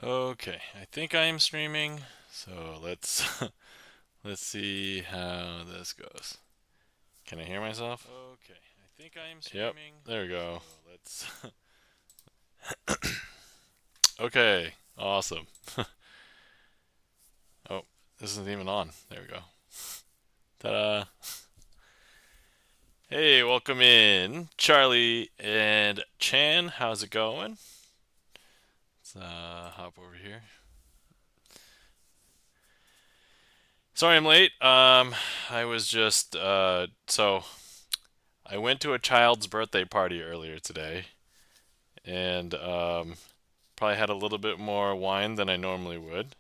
Okay, I think I am streaming, so let's let's see how this goes. Can I hear myself? Okay, I think I am streaming. Yep, there we go. So let's Okay, awesome. Oh, this isn't even on. There we go. Ta-da. Hey, welcome in, Charlie and Chan. How's it going? Let's hop over here. Sorry I'm late. I was just so I went to a child's birthday party earlier today, and probably had a little bit more wine than I normally would.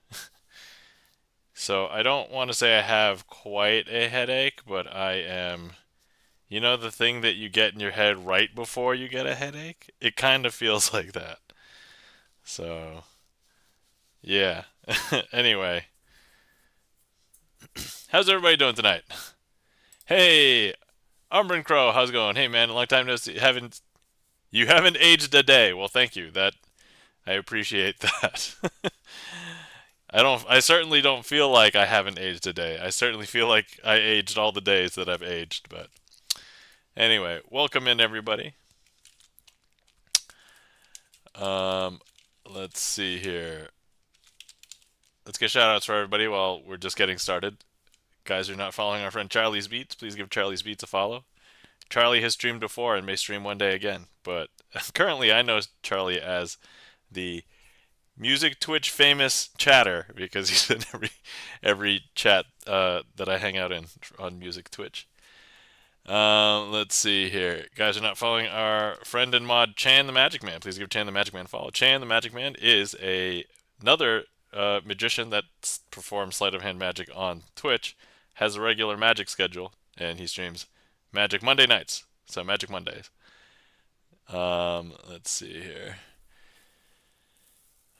So I don't want to say I have quite a headache, but I am. You know the thing that you get in your head right before you get a headache? It kind of feels like that. So, yeah. Anyway, how's everybody doing tonight? Hey, Umbran Crow, how's it going? Hey man, long time no see. Haven't you haven't aged a day. Well, thank you. That I appreciate that. I certainly don't feel like I haven't aged a day. I certainly feel like I aged all the days that I've aged, but anyway, welcome in everybody. Um let's see here. Let's get shout outs for everybody while we're just getting started. Guys who are not following our friend Charlie's Beats, please give Charlie's Beats a follow. Charlie has streamed before and may stream one day again, but currently I know Charlie as the music Twitch famous chatter because he's in every chat that I hang out in on music Twitch. Let's see here. Guys are not following our friend and mod Chan the Magic Man. Please give Chan the Magic Man a follow. Chan the Magic Man is another magician that performs sleight of hand magic on Twitch, has a regular magic schedule, and he streams Magic Monday nights. So Magic Mondays. Let's see here.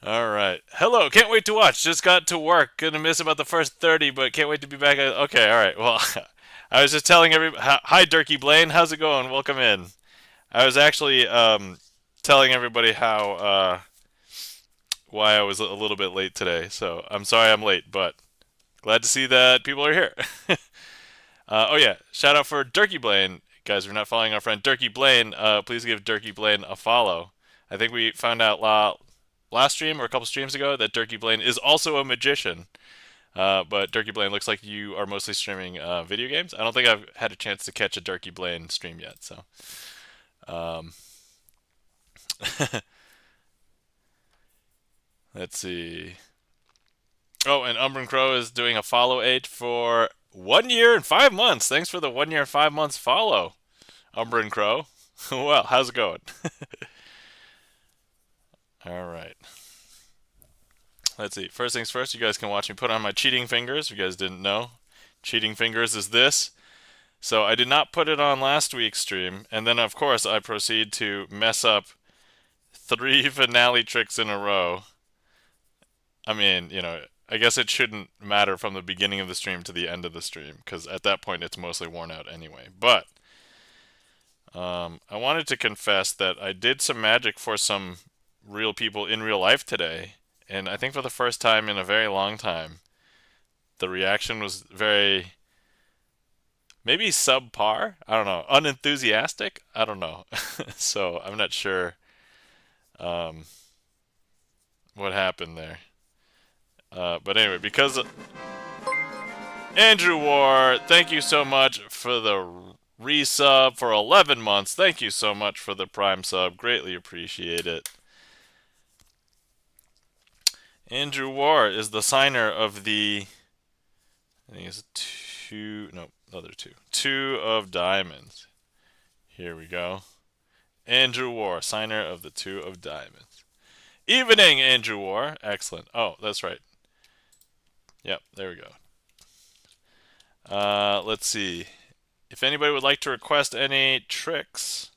All right. Hello. Can't wait to watch. Just got to work. Gonna miss about the first 30, but can't wait to be back. Okay. All right. Well, I was just telling everybody. Hi, Durkee Blaine. How's it going? Welcome in. I was actually telling everybody how why I was a little bit late today. So I'm sorry I'm late, but glad to see that people are here. Oh yeah. Shout out for Durkee Blaine. Guys, we're not following our friend Durkee Blaine. Please give Durkee Blaine a follow. I think we found out last stream or a couple streams ago that Durkee Blaine is also a magician. But Durkee Blaine, looks like you are mostly streaming video games. I don't think I've had a chance to catch a Durkee Blaine stream yet. So, um, let's see. Oh, and Umbran Crow is doing a follow age for 1 year and 5 months. Thanks for the 1 year and 5 months follow, Umbran Crow. Well, how's it going? All right. Let's see. First things first, you guys can watch me put on my cheating fingers. If you guys didn't know, cheating fingers is this. So I did not put it on last week's stream, and then of course I proceed to mess up 3 finale tricks in a row. I mean, I guess it shouldn't matter from the beginning of the stream to the end of the stream, because at that point it's mostly worn out anyway. But I wanted to confess that I did some magic for some real people in real life today, and I think for the first time in a very long time, the reaction was very maybe subpar. I don't know. Unenthusiastic. I don't know. So I'm not sure um, what happened there. But anyway, because Andrew War, thank you so much for the resub for 11 months. Thank you so much for the Prime sub. Greatly appreciate it. Andrew War is the signer of the. I think it's two. No, other two. Two of diamonds. Here we go. Andrew War, signer of the Two of Diamonds. Evening, Andrew War. Excellent. Oh, that's right. Yep, there we go. Let's see. If anybody would like to request any tricks,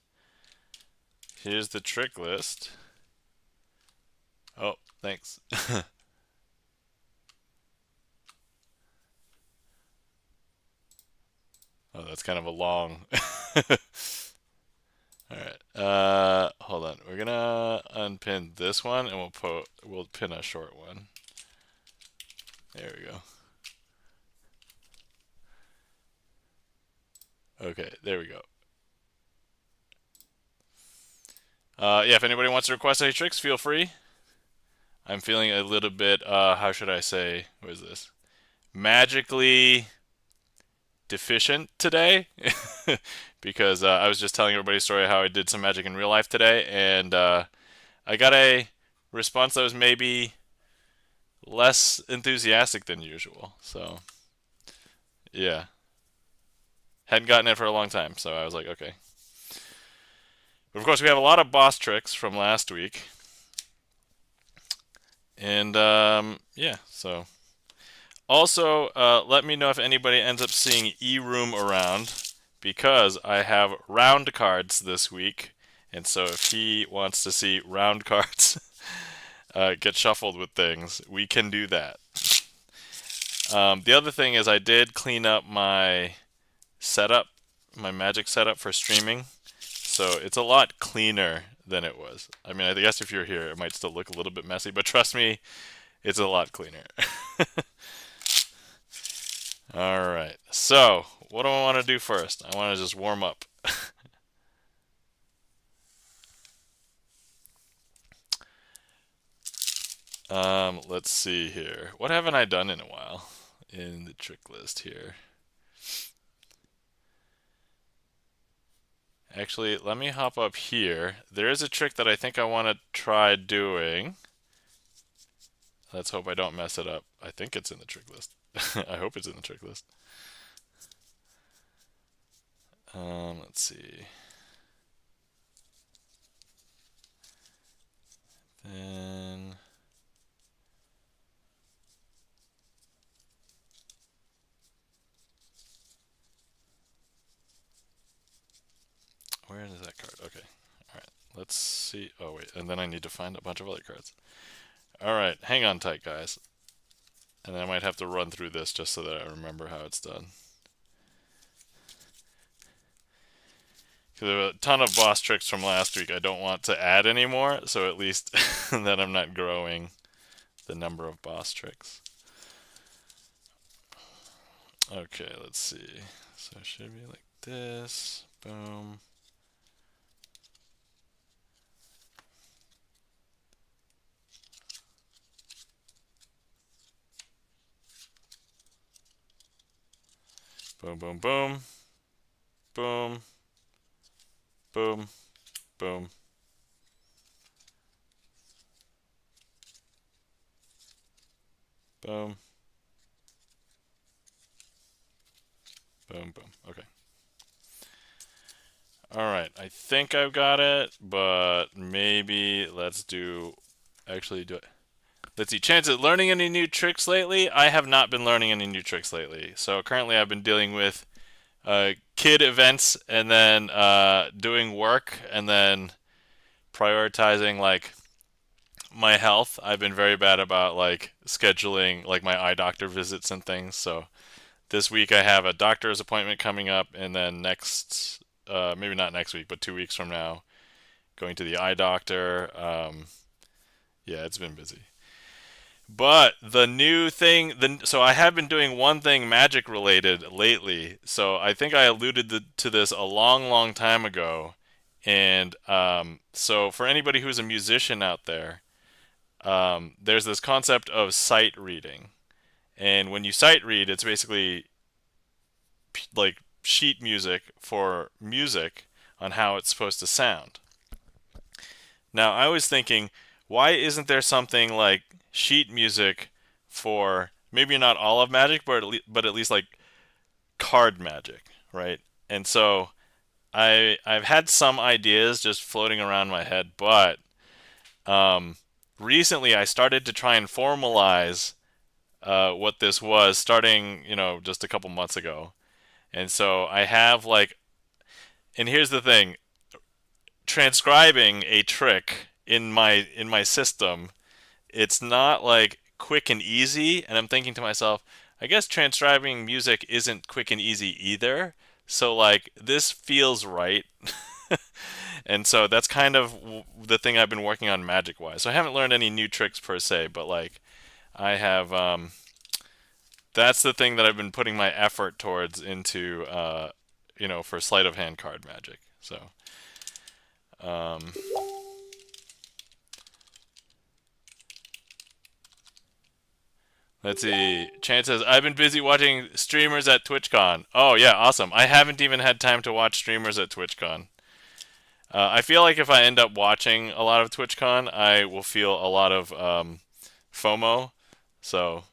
here's the trick list. Oh, thanks. Oh, that's kind of a long. All right. Hold on. We're gonna unpin this one, and we'll pin a short one. There we go. Okay, there we go. Yeah, if anybody wants to request any tricks, feel free. I'm feeling a little bit, how should I say, what is this? Magically deficient today. Because I was just telling everybody a story how I did some magic in real life today, and I got a response that was maybe less enthusiastic than usual. So, yeah. Hadn't gotten it for a long time, so I was like, okay. But of course, we have a lot of boss tricks from last week. And yeah, so also let me know if anybody ends up seeing E-Room around because I have round cards this week, and so if he wants to see round cards get shuffled with things, we can do that. The other thing is I did clean up my setup, my magic setup for streaming, so it's a lot cleaner than it was. I mean, I guess if you're here, it might still look a little bit messy, but trust me, it's a lot cleaner. All right. So, what do I want to do first? I want to just warm up. Let's see here. What haven't I done in a while in the trick list here? Actually, let me hop up here. There is a trick that I think I want to try doing. Let's hope I don't mess it up. I think it's in the trick list. I hope it's in the trick list. Let's see. Then where is that card? Okay. All right. Let's see. Oh wait, and then I need to find a bunch of other cards. All right, hang on tight, guys. And then I might have to run through this just so that I remember how it's done. Because there were a ton of boss tricks from last week I don't want to add anymore, so at least then I'm not growing the number of boss tricks. Okay, let's see. So it should be like this. Boom. Boom, boom, boom. Boom. Boom. Boom. Boom. Boom, boom. Okay. Alright, I think I've got it, but maybe let's actually do it. Let's see, chance at learning any new tricks lately? I have not been learning any new tricks lately. So currently I've been dealing with kid events and then doing work and then prioritizing like my health. I've been very bad about like scheduling like my eye doctor visits and things. So this week I have a doctor's appointment coming up, and then next, maybe not next week, but 2 weeks from now, going to the eye doctor. Yeah, it's been busy. But the new thing, so I have been doing one thing magic related lately. So I think I alluded to this a long, long time ago. And so for anybody who's a musician out there, there's this concept of sight reading. And when you sight read, it's basically like sheet music for music on how it's supposed to sound. Now, I was thinking, why isn't there something like sheet music for maybe not all of Magic, but at least like card Magic, right? And so I've had some ideas just floating around my head, but recently I started to try and formalize what this was, starting just a couple months ago. And so I have like, and here's the thing, transcribing a trick in my system, it's not like quick and easy, and I'm thinking to myself, I guess transcribing music isn't quick and easy either. So like this feels right. And so that's kind of the thing I've been working on magic wise. So I haven't learned any new tricks per se, but like I have that's the thing that I've been putting my effort towards into for sleight of hand card magic. So um, let's see. Chan says, I've been busy watching streamers at TwitchCon. Oh, yeah, awesome. I haven't even had time to watch streamers at TwitchCon. I feel like if I end up watching a lot of TwitchCon, I will feel a lot of FOMO. So,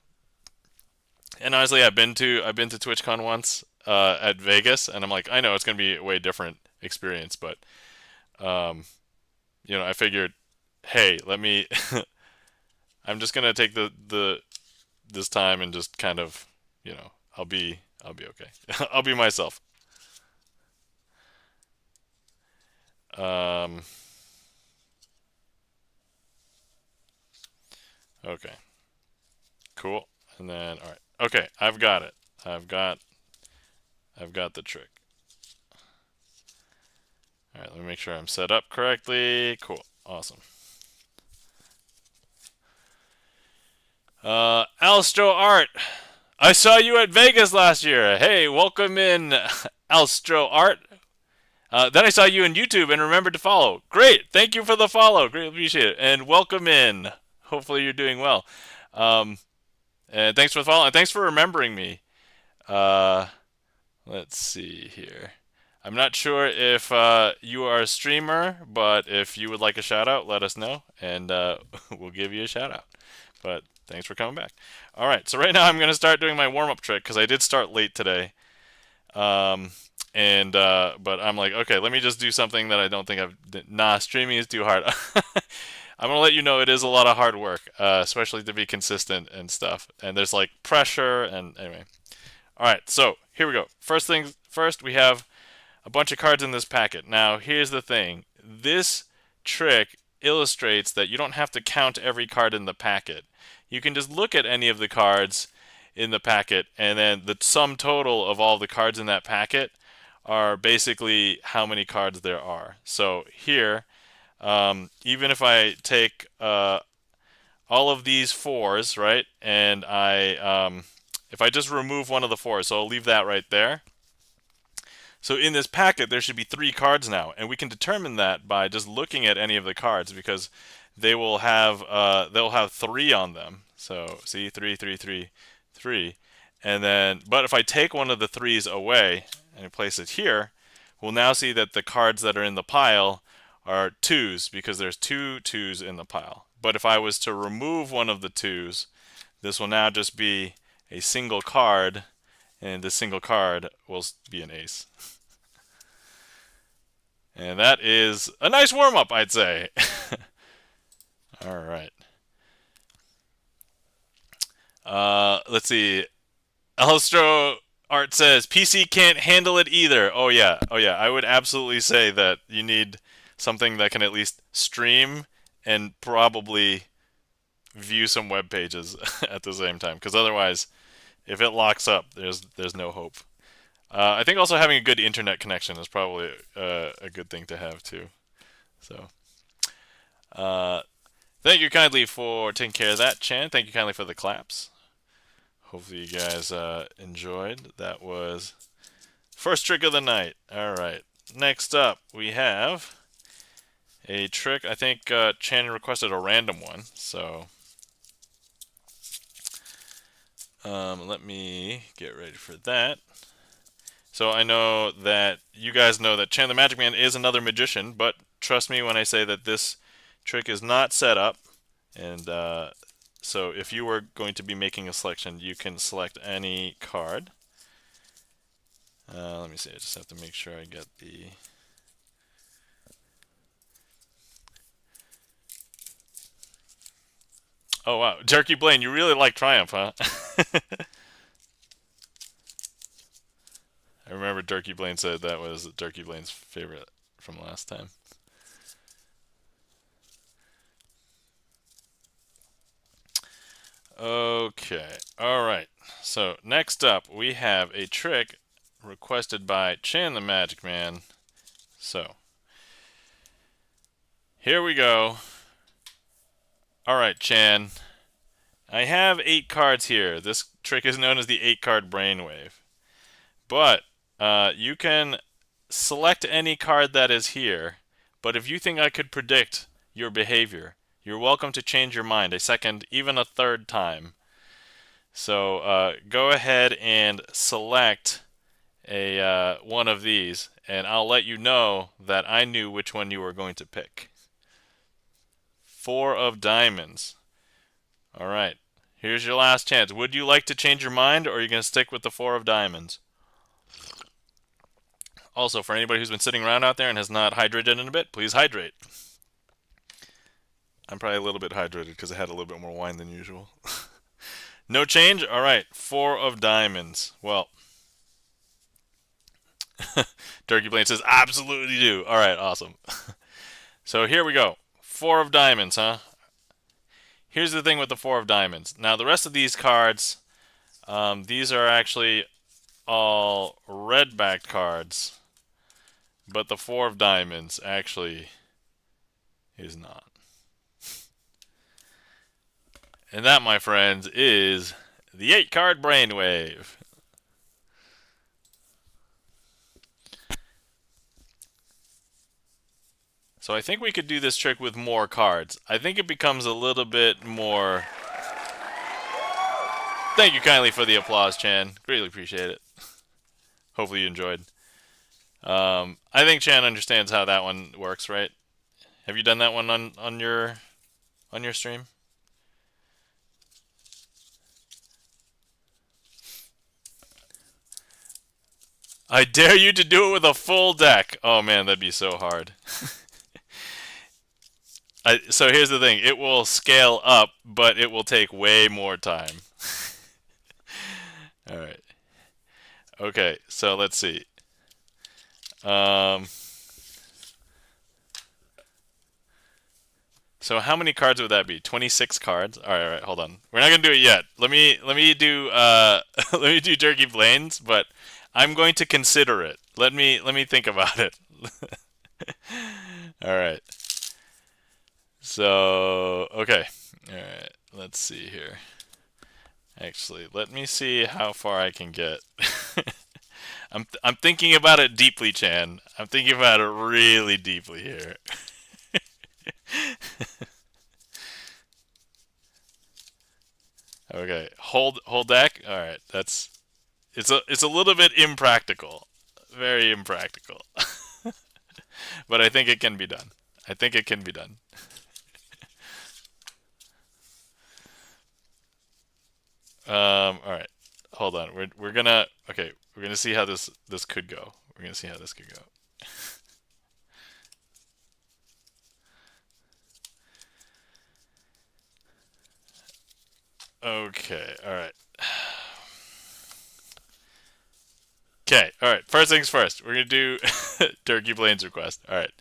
and honestly, I've been to TwitchCon once at Vegas, and I'm like, I know it's gonna be a way different experience, but um, I figured, hey, let me. I'm just gonna take the this time and just kind of, I'll be okay. I'll be myself. Um, okay, cool. And then, all right, okay, I've got it. I've got I've got the trick. All right, let me make sure I'm set up correctly. Cool, awesome. Alstro Art, I saw you at Vegas last year. Hey, welcome in, Alstro Art. Then I saw you on YouTube and remembered to follow. Great, thank you for the follow. Great, appreciate it. And welcome in. Hopefully you're doing well. Um, and thanks for the follow. And thanks for remembering me. Uh, let's see here. I'm not sure if you are a streamer, but if you would like a shout out, let us know, and we'll give you a shout out. But thanks for coming back. All right, so right now I'm going to start doing my warm up trick because I did start late today. But I'm like, okay, let me just do something that I don't think Nah, streaming is too hard. I'm gonna let you know it is a lot of hard work, especially to be consistent and stuff. And there's like pressure and anyway. All right, so here we go. First things first, we have a bunch of cards in this packet. Now, here's the thing. This trick illustrates that you don't have to count every card in the packet. You can just look at any of the cards in the packet, and then the sum total of all the cards in that packet are basically how many cards there are. So here, even if I take all of these fours, right, and if I just remove one of the fours, so I'll leave that right there. So in this packet, there should be 3 cards now, and we can determine that by just looking at any of the cards because they'll have 3 on them. So see, 3, 3, 3, 3, and then but if I take one of the 3s away and place it here, we'll now see that the cards that are in the pile are 2s because there's 2 2s in the pile. But if I was to remove one of the 2s, this will now just be a single card, and this single card will be an ace. And that is a nice warm-up, I'd say. All right. Let's see. Alstro Art says, PC can't handle it either. Oh yeah. I would absolutely say that you need something that can at least stream and probably view some web pages at the same time. Because otherwise, if it locks up, there's no hope. I think also having a good internet connection is probably a good thing to have too. So, thank you kindly for taking care of that, Chan. Thank you kindly for the claps. Hopefully you guys enjoyed. That was first trick of the night. All right. Next up, we have a trick. I think Chan requested a random one, so let me get ready for that. So I know that you guys know that Chan the Magic Man is another magician, but trust me when I say that this trick is not set up. And so if you were going to be making a selection, you can select any card. Let me see, I just have to make sure I get the... Oh wow, Jerky Blaine, you really like Triumph, huh? I remember Jerky Blaine said that was Jerky Blaine's favorite from last time. Okay, alright. So next up we have a trick requested by Chan the Magic Man. So Here we go. All right, Chan. I have 8 cards here. This trick is known as the 8-card brainwave. But you can select any card that is here. But if you think I could predict your behavior, you're welcome to change your mind a second, even a third time. So go ahead and select a one of these, and I'll let you know that I knew which one you were going to pick. 4 of diamonds. All right. Here's your last chance. Would you like to change your mind, or are you going to stick with the 4 of diamonds? Also, for anybody who's been sitting around out there and has not hydrated in a bit, please hydrate. I'm probably a little bit hydrated because I had a little bit more wine than usual. No change? All right. 4 of diamonds. Well, Turkey Blaine says, absolutely do. All right, awesome. So here we go. 4 of diamonds, huh? Here's the thing with the 4 of diamonds. Now, the rest of these cards, these are actually all red-backed cards, but the 4 of diamonds actually is not. And that, my friends, is the 8-card brainwave. So I think we could do this trick with more cards. I think it becomes a little bit more... Thank you kindly for the applause, Chan. Greatly appreciate it. Hopefully you enjoyed. I think Chan understands how that one works, right? Have you done that one on your stream? I dare you to do it with a full deck. Oh man, that'd be so hard. So here's the thing. It will scale up, but it will take way more time. All right. Okay, so let's see. So how many cards would that be? 26 cards. All right, hold on. We're not gonna do it yet. Let me do let me do Turkey Plains, but I'm going to consider it. Let me think about it. All right. So okay. All right. Let's see here. Actually, let me see how far I can get. I'm thinking about it deeply, Chan. I'm thinking about it really deeply here. Okay, hold deck. All right, it's a little bit impractical, very impractical, but I think it can be done. I think it can be done. All right, hold on. We're gonna We're gonna see how this could go. We're gonna see how this could go. Okay, all right. Okay, all right. First things first. We're gonna do Turkey Blaine's request. All right.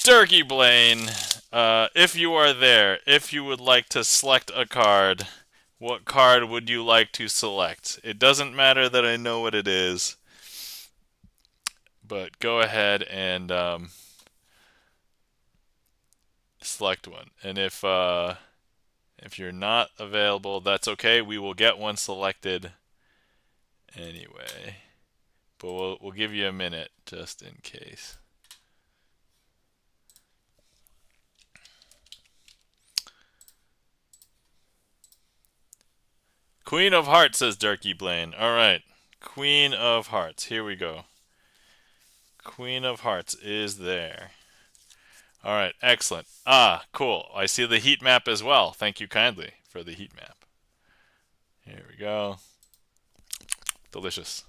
Turkey Blaine, if you are there, if you would like to select a card, what card would you like to select? It doesn't matter that I know what it is, but go ahead and select one. And if you're not available, that's okay. We will get one selected anyway. But we'll give you a minute just in case. Queen of Hearts, says Turkey Blaine. All right. Queen of Hearts. Here we go. Queen of Hearts is there. All right, excellent. Ah, cool. I see the heat map as well. Thank you kindly for the heat map. Here we go. Delicious.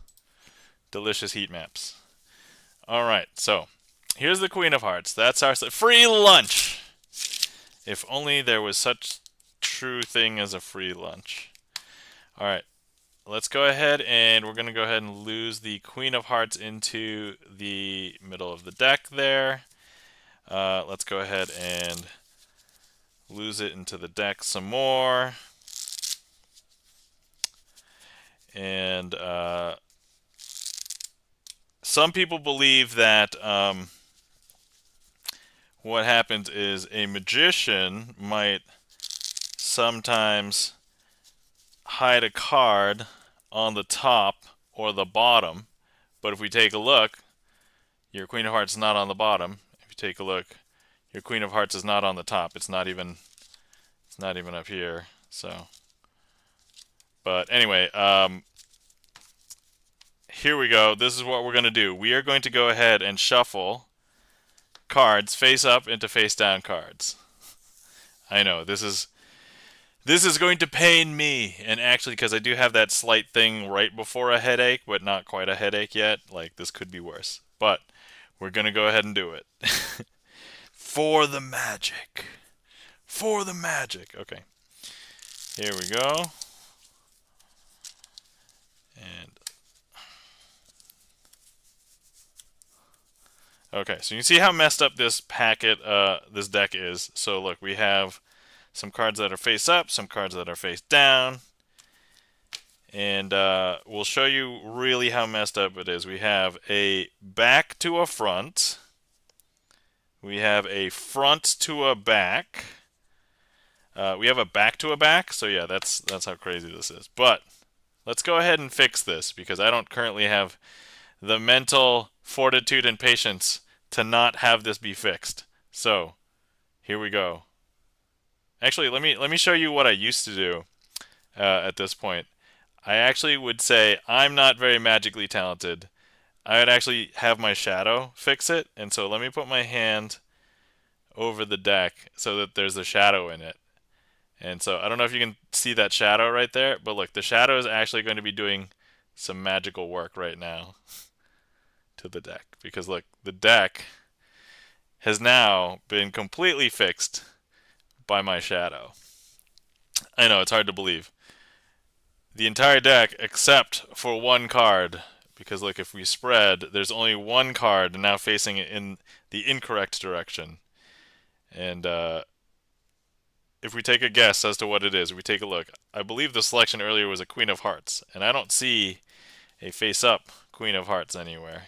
Delicious heat maps. All right, so here's the Queen of Hearts. That's our free lunch. If only there was such true thing as a free lunch. All right, let's go ahead and we're going to go ahead and lose the Queen of Hearts into the middle of the deck there. Let's go ahead and lose it into the deck some more. And some people believe that what happens is a magician might sometimes hide a card on the top or the bottom. But if we take a look, your Queen of Hearts is not on the bottom. If you take a look, your Queen of Hearts is not on the top. It's not even up here. So, but anyway, here we go. This is what we're going to do. We are going to go ahead and shuffle cards face up into face down cards. I know this is going to pain me, and actually, because I do have that slight thing right before a headache, but not quite a headache yet. Like, this could be worse, but we're gonna go ahead and do it. For the magic. For the magic. Okay. Here we go. And okay, so you can see how messed up this packet, this deck is. So look, we have some cards that are face up, some cards that are face down. And we'll show you really how messed up it is. We have a back to a front. We have a front to a back. We have a back to a back. So yeah, that's how crazy this is. But let's go ahead and fix this, because I don't currently have the mental fortitude and patience to not have this be fixed. So here we go. Actually, let me show you what I used to do at this point. I actually would say I'm not very magically talented. I would actually have my shadow fix it. And so let me put my hand over the deck so that there's a shadow in it. And so I don't know if you can see that shadow right there, but look, the shadow is actually going to be doing some magical work right now to the deck. Because look, the deck has now been completely fixed by my shadow. I know, it's hard to believe. The entire deck except for one card, because look, if we spread, there's only one card now facing it in the incorrect direction. And if we take a guess as to what it is, if we take a look, I believe the selection earlier was a Queen of Hearts, and I don't see a face-up Queen of Hearts anywhere.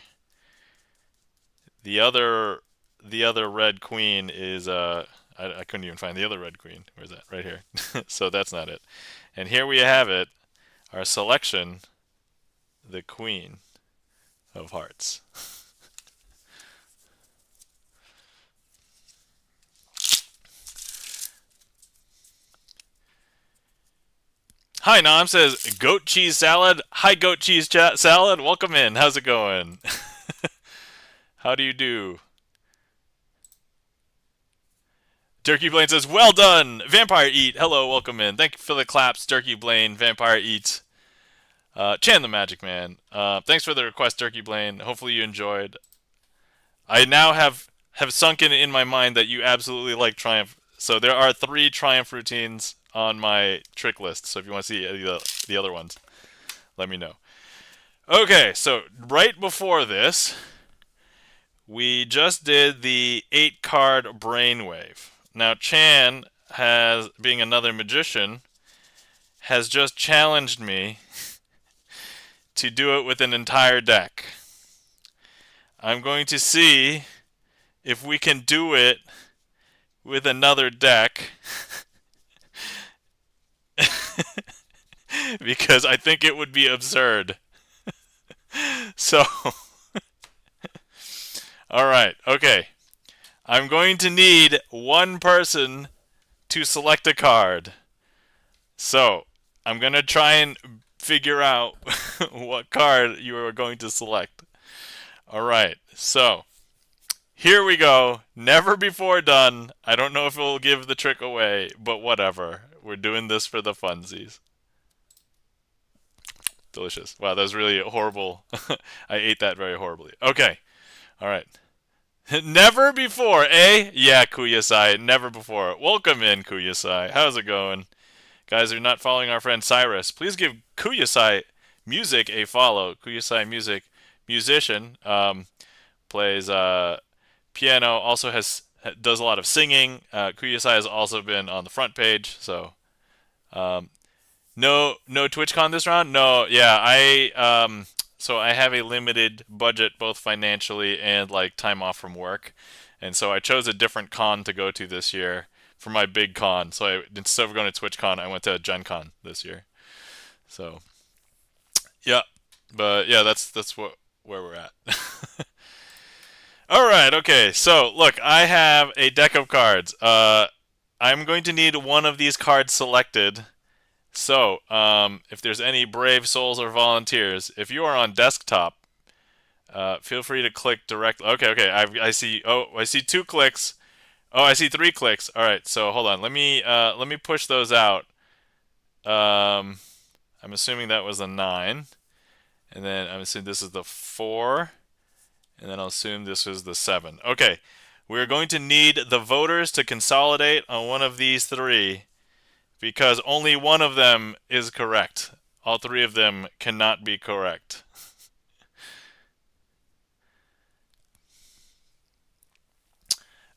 The other red queen is I couldn't even find the other red queen. Where's that? Right here. So that's not it. And here we have it. Our selection, the Queen of Hearts. Hi, Nam says, goat cheese salad. Hi, goat cheese salad. Welcome in. How's it going? How do you do? Turkey Blaine says, well done. Vampire Eat. Hello, welcome in. Thank you for the claps, Turkey Blaine, Vampire Eat. Chan the Magic Man. Thanks for the request, Turkey Blaine. Hopefully you enjoyed. I now have sunken in my mind that you absolutely like Triumph. So there are 3 Triumph routines on my trick list. So if you want to see the other ones, let me know. Okay, so right before this, we just did the 8-card Brainwave. Now Chan, being another magician, has just challenged me to do it with an entire deck. I'm going to see if we can do it with another deck. Because I think it would be absurd. So, alright, okay. I'm going to need one person to select a card. So, I'm going to try and figure out what card you are going to select. Alright, so here we go. Never before done. I don't know if it will give the trick away, but whatever. We're doing this for the funsies. Delicious. Wow, that was really horrible. I ate that very horribly. Okay. Alright. Never before, eh? Yeah, Kuyasai. Never before. Welcome in, Kuyasai. How's it going? Guys, if you're not following our friend Cyrus, please give Kuyasai Music a follow. Kuyasai Music, musician, plays piano, also does a lot of singing. Kuyasai has also been on the front page, so no TwitchCon this round? No, yeah, so I have a limited budget both financially and like time off from work. And so I chose a different con to go to this year for my big con. So instead of going to TwitchCon, I went to Gen Con this year. So yeah, but yeah, that's where we're at. All right, okay. So look, I have a deck of cards. I'm going to need one of these cards selected. So, if there's any brave souls or volunteers, if you are on desktop, feel free to click direct. Okay, okay. I see. Oh, I see 2 clicks. Oh, I see 3 clicks. All right. So hold on. Let me push those out. I'm assuming that was a 9, and then I'm assuming this is the 4, and then I'll assume this is the 7. Okay. We're going to need the voters to consolidate on one of these 3 because only one of them is correct. All 3 of them cannot be correct.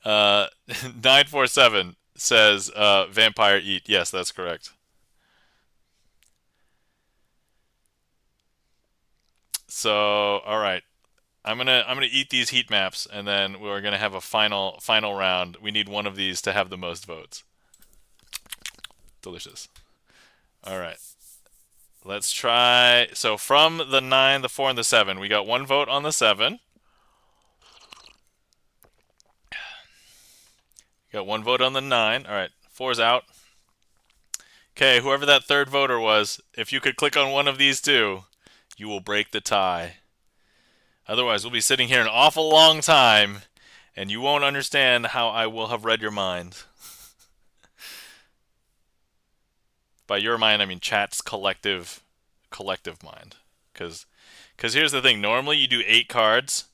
947 says vampire eat. Yes, that's correct. So, all right. I'm gonna eat these heat maps, and then we're gonna have a final round. We need one of these to have the most votes. Delicious. All right. Let's try. So from the 9, the 4, and the 7, we got 1 vote on the 7. Got 1 vote on the 9. All right. 4's out. Okay, whoever that 3rd voter was, if you could click on one of these 2, you will break the tie. Otherwise, we'll be sitting here an awful long time, and you won't understand how I will have read your mind. By your mind, I mean chat's collective mind. Because here's the thing. Normally, you do 8 cards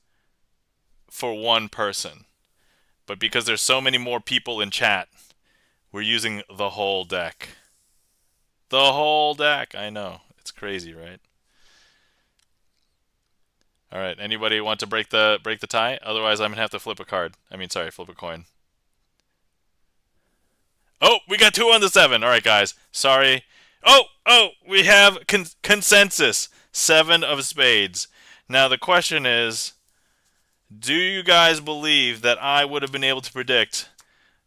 for 1 person. But because there's so many more people in chat, we're using the whole deck. The whole deck. I know. It's crazy, right? All right. Anybody want to break the tie? Otherwise, I'm gonna have to flip a card. Sorry, flip a coin. Oh, we got 2 on the 7. All right, guys. Sorry. Oh, we have consensus. 7 of spades. Now the question is, do you guys believe that I would have been able to predict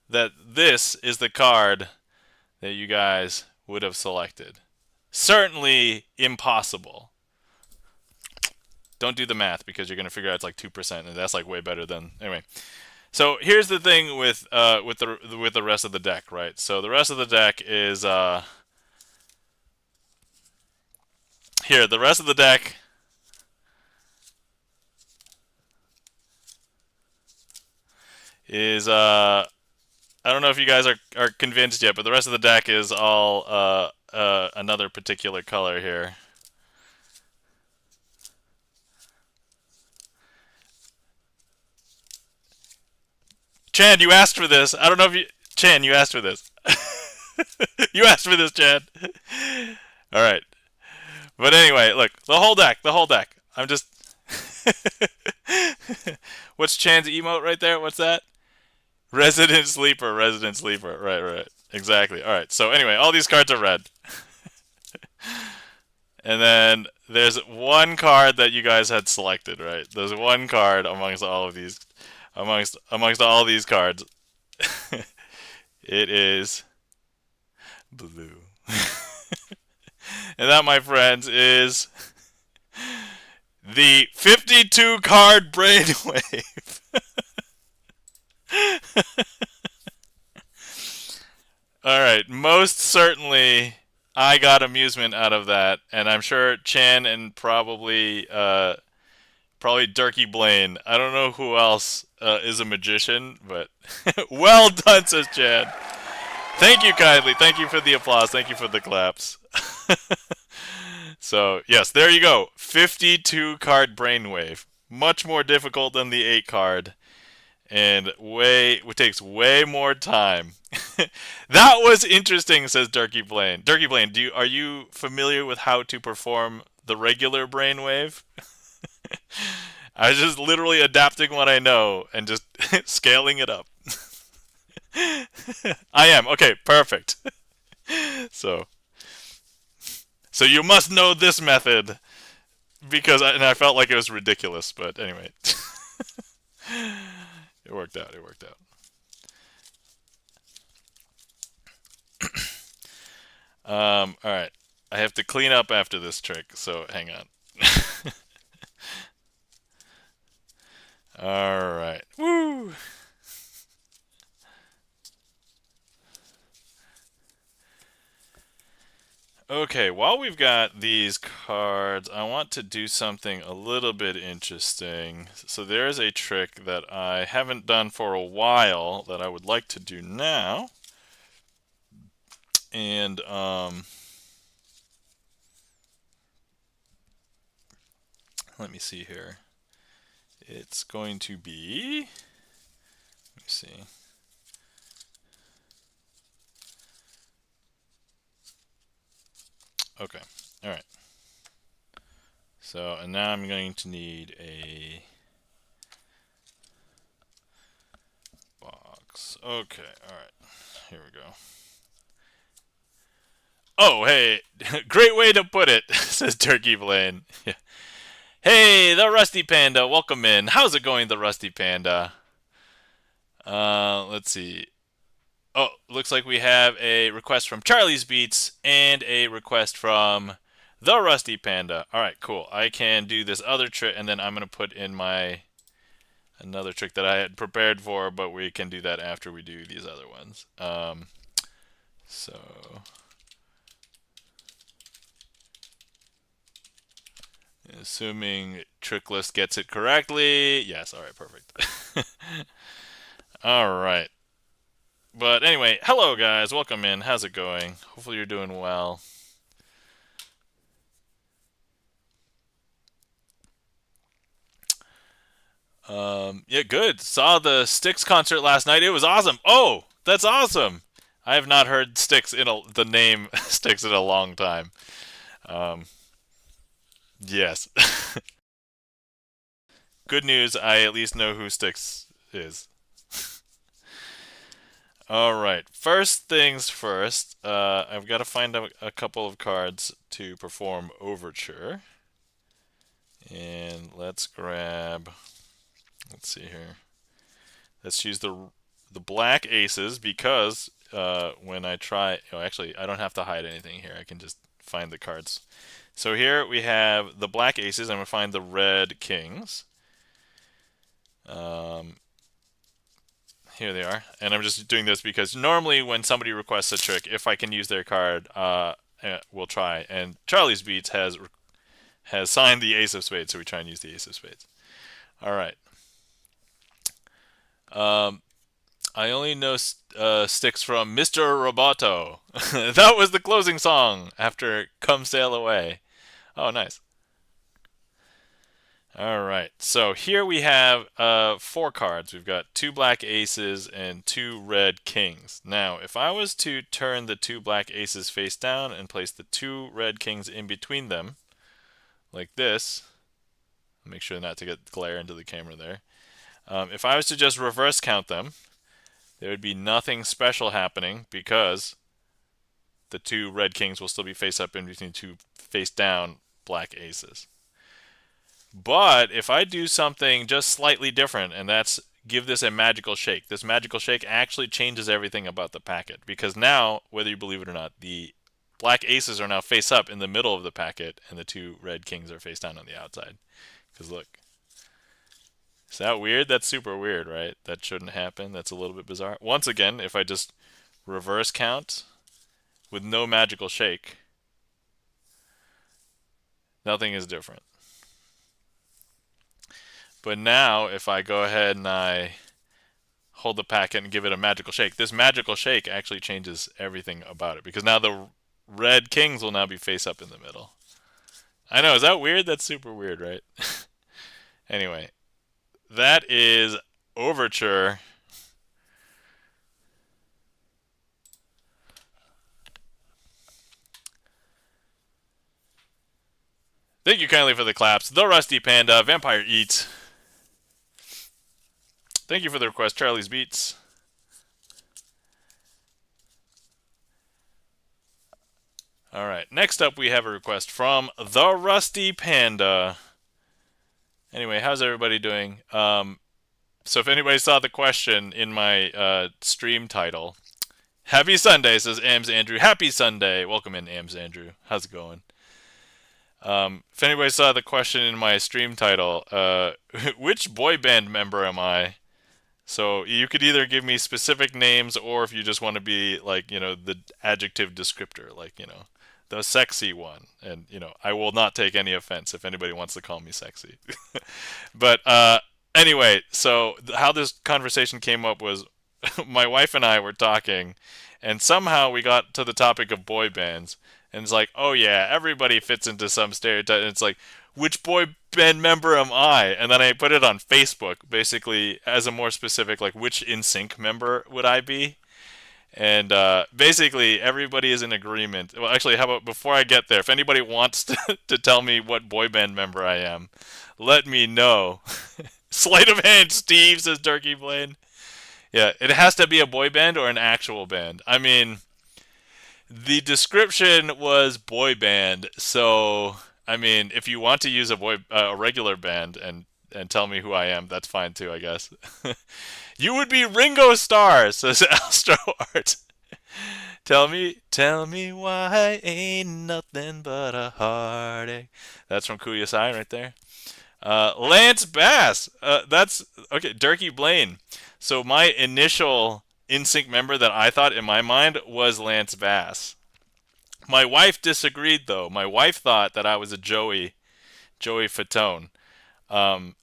that this is the card that you guys would have selected? Certainly impossible. Don't do the math because you're going to figure out it's like 2%, and that's like way better than... Anyway. So here's the thing with the rest of the deck, right? So the rest of the deck is... Here, the rest of the deck... is... I don't know if you guys are convinced yet, but the rest of the deck is all another particular color here. Chan, you asked for this. I don't know if you... Chan, you asked for this. You asked for this, Chan. All right. But anyway, look, the whole deck. I'm just... What's Chan's emote right there? What's that? Resident Sleeper. Right. Exactly. All right. So anyway, all these cards are red. And then there's 1 card that you guys had selected, right? There's 1 card amongst all of these... Amongst all these cards, it is blue. And that, my friends, is the 52 card brainwave. All right, most certainly I got amusement out of that, and I'm sure Chan and probably Durkee Blaine. I don't know who else is a magician, but well done, says Chad. Thank you kindly. Thank you for the applause. Thank you for the claps. So, yes, there you go. 52 card brainwave. Much more difficult than the 8 card. And it takes way more time. That was interesting, says Durkee Blaine. Durkee Blaine, are you familiar with how to perform the regular brainwave? I was just literally adapting what I know and just scaling it up. I am. Okay, perfect. So you must know this method because I felt like it was ridiculous, but anyway. It worked out. It worked out. All right. I have to clean up after this trick, so hang on. All right. Woo! Okay, while we've got these cards, I want to do something a little bit interesting. So there's a trick that I haven't done for a while that I would like to do now. And let me see here. It's going to be, let me see. Okay, all right. So, and now I'm going to need a box. Okay, all right. Here we go. Oh, hey, great way to put it, says Turkey Blaine. Yeah. Hey, the Rusty Panda, welcome in. How's it going, the Rusty Panda? Let's see. Oh, looks like we have a request from Charlie's Beats and a request from the Rusty Panda. All right, cool. I can do this other trick, and then I'm going to put in my another trick that I had prepared for, but we can do that after we do these other ones. So assuming trick list gets it correctly. Yes, all right, perfect. All right. But anyway, hello guys, welcome in. How's it going? Hopefully you're doing well. Yeah, good. Saw the Styx concert last night. It was awesome. Oh, that's awesome. I have not heard Styx the name Styx in a long time. Yes. Good news. I at least know who Styx is. All right. First things first. I've got to find a couple of cards to perform Overture. And let's grab. Let's see here. Let's use the black aces because when I try, actually I don't have to hide anything here. I can just find the cards. So here we have the black aces. I'm gonna find the red kings. Here they are, and I'm just doing this because normally when somebody requests a trick, if I can use their card, we'll try. And Charlie's Beats has signed the ace of spades, so we try and use the ace of spades. All right. I only know Styx from Mr. Roboto. That was the closing song after Come Sail Away. Oh, nice. All right. So here we have 4 cards. We've got 2 black aces and 2 red kings. Now, if I was to turn the 2 black aces face down and place the 2 red kings in between them, like this, make sure not to get glare into the camera there. If I was to just reverse count them, there would be nothing special happening because the 2 red kings will still be face up in between 2 face down black aces. But if I do something just slightly different, and that's give this a magical shake, this magical shake actually changes everything about the packet. Because now, whether you believe it or not, the black aces are now face up in the middle of the packet, and the 2 red kings are face down on the outside. Because look. Is that weird? That's super weird, right? That shouldn't happen. That's a little bit bizarre. Once again, if I just reverse count with no magical shake, nothing is different. But now, if I go ahead and I hold the packet and give it a magical shake, this magical shake actually changes everything about it. Because now the red kings will now be face up in the middle. I know, is that weird? That's super weird, right? Anyway, that is Overture. Thank you kindly for the claps. The Rusty Panda, Vampire Eats. Thank you for the request, Charlie's Beats. All right, next up we have a request from the Rusty Panda. Anyway, how's everybody doing? So if anybody saw the question in my stream title, Happy Sunday, says Ams Andrew. Happy Sunday. Welcome in, Ams Andrew. How's it going? If anybody saw the question in my stream title, which boy band member am I? So you could either give me specific names, or if you just want to be like, the adjective descriptor, like, the sexy one. And, I will not take any offense if anybody wants to call me sexy. But anyway, so how this conversation came up was my wife and I were talking, and somehow we got to the topic of boy bands. And it's like, oh yeah, everybody fits into some stereotype. And it's like, which boy band member am I? And then I put it on Facebook, basically as a more specific, like, which NSYNC member would I be? And basically, everybody is in agreement. Well, actually, how about before I get there, if anybody wants to tell me what boy band member I am, let me know. Sleight of hand, Steve, says Turkey Blaine. Yeah, it has to be a boy band or an actual band. I mean, the description was boy band, so I mean, if you want to use a regular band and tell me who I am, that's fine too, I guess. You would be Ringo Starr, says Astro Art. Tell me why ain't nothing but a heartache. That's from Kuya Sai right there. Lance Bass. That's okay. Durkee Blaine. So my initial NSYNC member that I thought in my mind was Lance Bass. My wife disagreed though. My wife thought that I was a Joey Fatone. Um,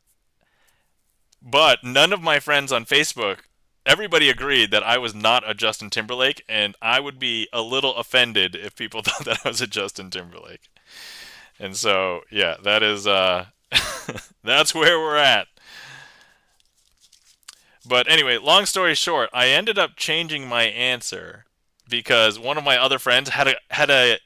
but none of my friends on Facebook, everybody agreed that I was not a Justin Timberlake, and I would be a little offended if people thought that I was a Justin Timberlake. And so, yeah, that is that's where we're at. But anyway, long story short, I ended up changing my answer because one of my other friends had a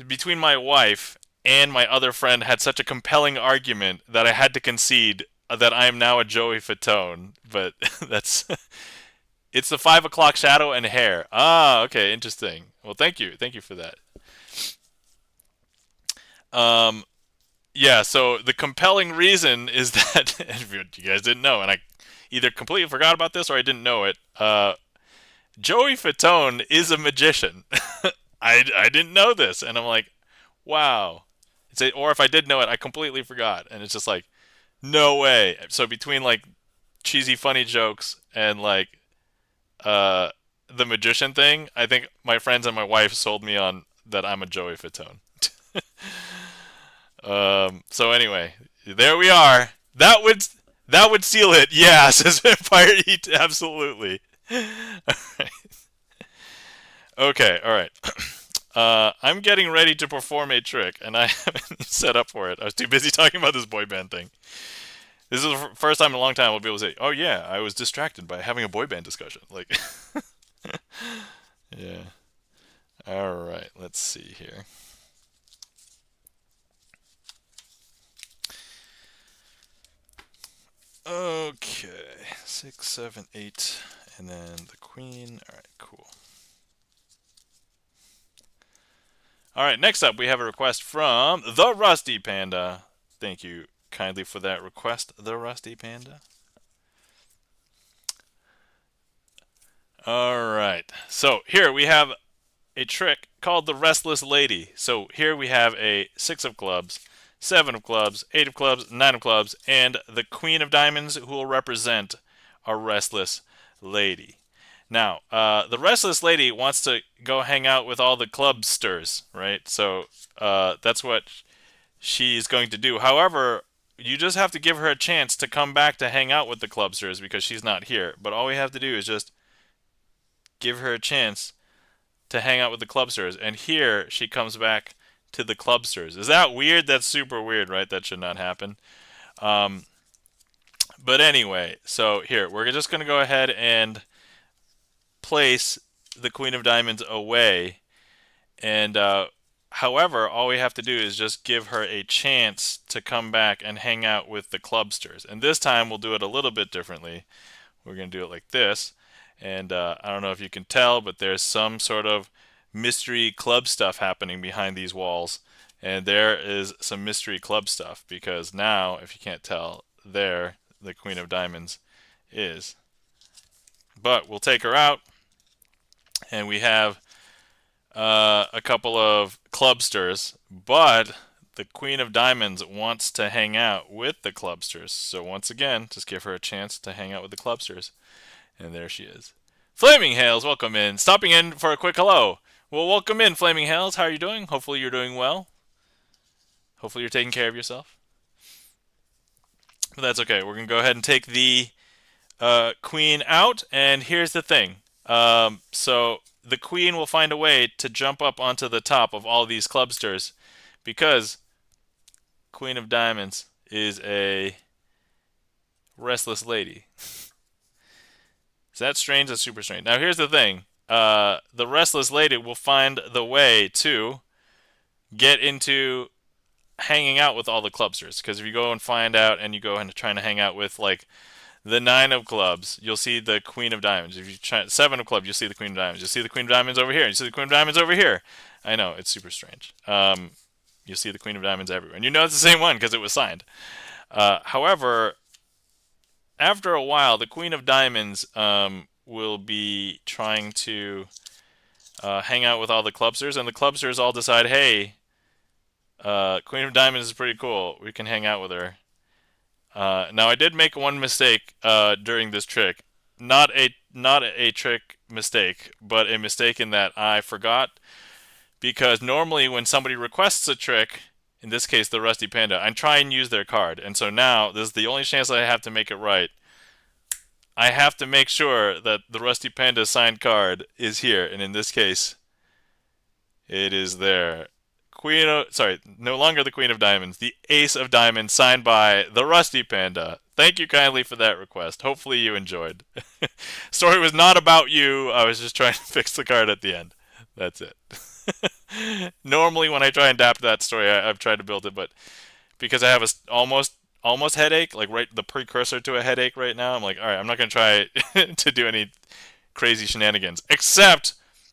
between my wife and my other friend had such a compelling argument that I had to concede that I am now a Joey Fatone. But that's it's the 5 o'clock shadow and hair. Ah, okay, interesting. Well, thank you for that. Um, yeah. So the compelling reason is that if you guys didn't know, and I either completely forgot about this or I didn't know it. Joey Fatone is a magician. I didn't know this, and I'm like, wow. Or if I did know it, I completely forgot, and it's just like, no way. So between like cheesy funny jokes and like uh the magician thing, I think my friends and my wife sold me on that I'm a Joey Fatone. So anyway, there we are. That would seal it. Yeah, says Vampire Eat. Absolutely. Okay, all right. I'm getting ready to perform a trick, and I haven't set up for it. I was too busy talking about this boy band thing. This is the first time in a long time I'll be able to say, "Oh yeah, I was distracted by having a boy band discussion." Like, yeah. All right, let's see here. Okay, 6, 7, 8, and then the queen. All right, cool. All right, next up we have a request from the Rusty Panda. Thank you kindly for that request, the Rusty Panda. All right, so here we have a trick called the Restless Lady. So here we have a 6 of clubs, 7 of clubs, 8 of clubs, 9 of clubs, and the Queen of Diamonds, who will represent a restless lady. Now, the restless lady wants to go hang out with all the clubsters, right? So that's what she's going to do. However, you just have to give her a chance to come back to hang out with the clubsters because she's not here. But all we have to do is just give her a chance to hang out with the clubsters. And here she comes back to the clubsters. Is that weird? That's super weird, right? That should not happen. But anyway, so here, we're just going to go ahead and place the Queen of Diamonds away. And however, all we have to do is just give her a chance to come back and hang out with the clubsters. And this time we'll do it a little bit differently. We're going to do it like this. And I don't know if you can tell, but there's some sort of mystery club stuff happening behind these walls. And there is some mystery club stuff because now, if you can't tell, there, the Queen of Diamonds is. But we'll take her out, and we have a couple of clubsters, but the Queen of Diamonds wants to hang out with the clubsters. So once again, just give her a chance to hang out with the clubsters. And there she is. Flaming Hails, welcome in. Stopping in for a quick hello. Well, welcome in, Flaming Hails. How are you doing? Hopefully you're doing well. Hopefully you're taking care of yourself. But that's okay. We're going to go ahead and take the queen out. And here's the thing. So the queen will find a way to jump up onto the top of all these clubsters because Queen of Diamonds is a restless lady. Is that strange? That's super strange. Now here's the thing. The restless lady will find the way to get into hanging out with all the clubsters. Because if you go and find out and you go and trying to hang out with like the 9 of clubs, you'll see the Queen of Diamonds. If you try 7 of clubs, you'll see the Queen of Diamonds. You'll see the Queen of Diamonds over here. You see the Queen of Diamonds over here. I know, it's super strange. You'll see the Queen of Diamonds everywhere. And you know it's the same one because it was signed. However, after a while, the Queen of Diamonds will be trying to hang out with all the clubsters, and the clubsters all decide, hey, Queen of Diamonds is pretty cool. We can hang out with her. Now, I did make one mistake during this trick. Not a trick mistake, but a mistake in that I forgot. Because normally when somebody requests a trick, in this case the Rusty Panda, I try and use their card. And so now, this is the only chance I have to make it right. I have to make sure that the Rusty Panda signed card is here. And in this case, it is there. No longer the Queen of Diamonds, the Ace of Diamonds signed by the Rusty Panda. Thank you kindly for that request. Hopefully you enjoyed. Story was not about you. I was just trying to fix the card at the end. That's it. Normally when I try and adapt that story, I've tried to build it, but because I have a almost headache, like right the precursor to a headache right now, I'm like, all right, I'm not going to try to do any crazy shenanigans. Except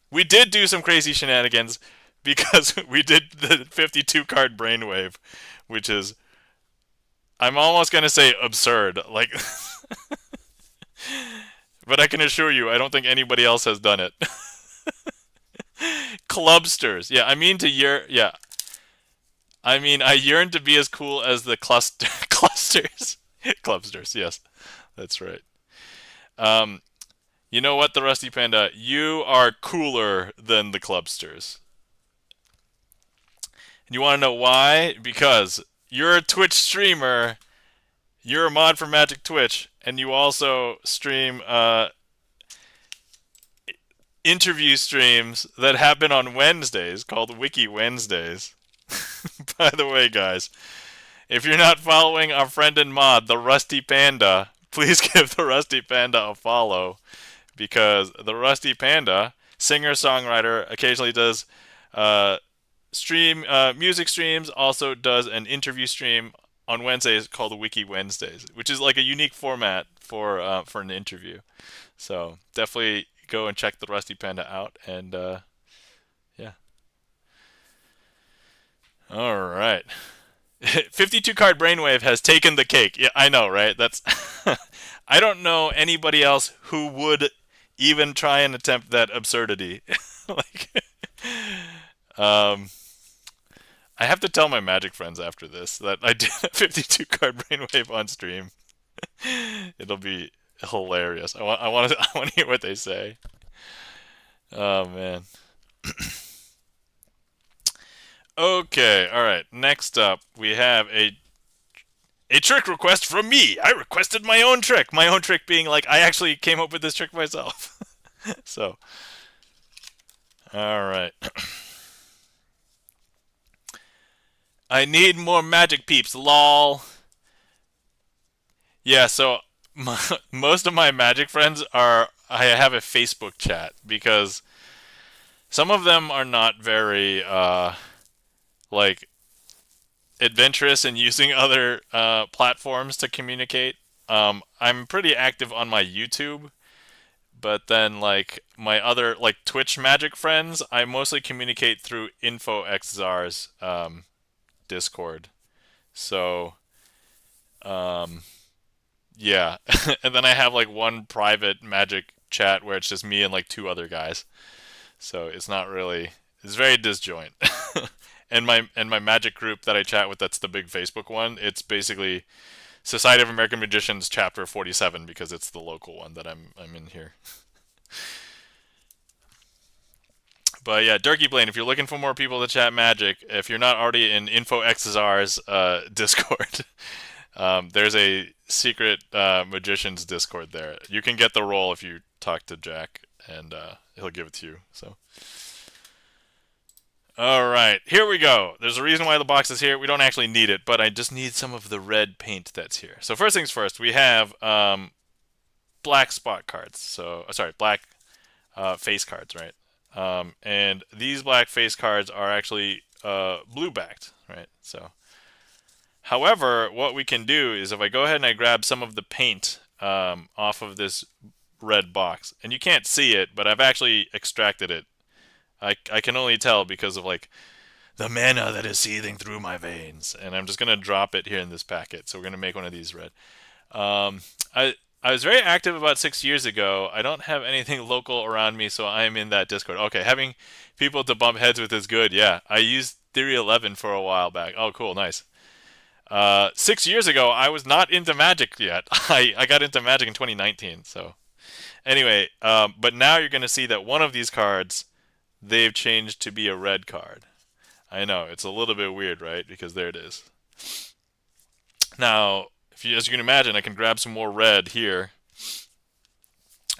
we did do some crazy shenanigans because we did the 52 card brainwave, which is, I'm almost going to say absurd, like but I can assure you I don't think anybody else has done it. Clubsters. Yeah, I mean I yearn to be as cool as the clusters. Clubsters, yes. That's right. You know what, the Rusty Panda? You are cooler than the clubsters. And you want to know why? Because you're a Twitch streamer, you're a mod for Magic Twitch, and you also stream interview streams that happen on Wednesdays called Wiki Wednesdays. By the way, guys, if you're not following our friend and mod, the Rusty Panda, please give the Rusty Panda a follow, because the Rusty Panda, singer-songwriter, occasionally does music streams, also does an interview stream on Wednesdays called Wiki Wednesdays, which is like a unique format for an interview. So definitely go and check the Rusty Panda out, and yeah. All right. 52 card brainwave has taken the cake. Yeah, I know, right? That's I don't know anybody else who would even try and attempt that absurdity. Like I have to tell my Magic friends after this that I did a 52 card brainwave on stream. It'll be hilarious. I want to hear what they say. Oh man. Okay, all right. Next up, we have a trick request from me. I requested my own trick. My own trick being like I actually came up with this trick myself. So, all right. I need more magic peeps, lol. Yeah, so most of my magic friends I have a Facebook chat because some of them are not very like adventurous in using other platforms to communicate. I'm pretty active on my YouTube, but then like my other like Twitch magic friends, I mostly communicate through InfoXZar's Discord. So Yeah. And then I have like one private magic chat where it's just me and like two other guys. So it's not really, it's very disjoint. And my magic group that I chat with, that's the big Facebook one, it's basically Society of American Magicians chapter 47 because it's the local one that I'm in here. But yeah, Durkee Blaine, if you're looking for more people to chat magic, if you're not already in InfoXR's Discord, there's a secret magician's Discord there. You can get the role if you talk to Jack, and he'll give it to you. So, all right, here we go. There's a reason why the box is here. We don't actually need it, but I just need some of the red paint that's here. So first things first, we have black spot cards. So sorry, black face cards, right? And these black face cards are actually blue backed, right? So, however, what we can do is if I go ahead and I grab some of the paint off of this red box, and you can't see it, but I've actually extracted it. I can only tell because of like the mana that is seething through my veins, and I'm just gonna drop it here in this packet. So we're gonna make one of these red. Um, I was very active about 6 years ago. I don't have anything local around me, so I am in that Discord. Okay, having people to bump heads with is good. Yeah, I used Theory 11 for a while back. Oh, cool, nice. 6 years ago, I was not into Magic yet. I got into Magic in 2019. So anyway, but now you're gonna see that one of these cards they've changed to be a red card. I know it's a little bit weird, right? Because there it is. Now, if you, as you can imagine, I can grab some more red here.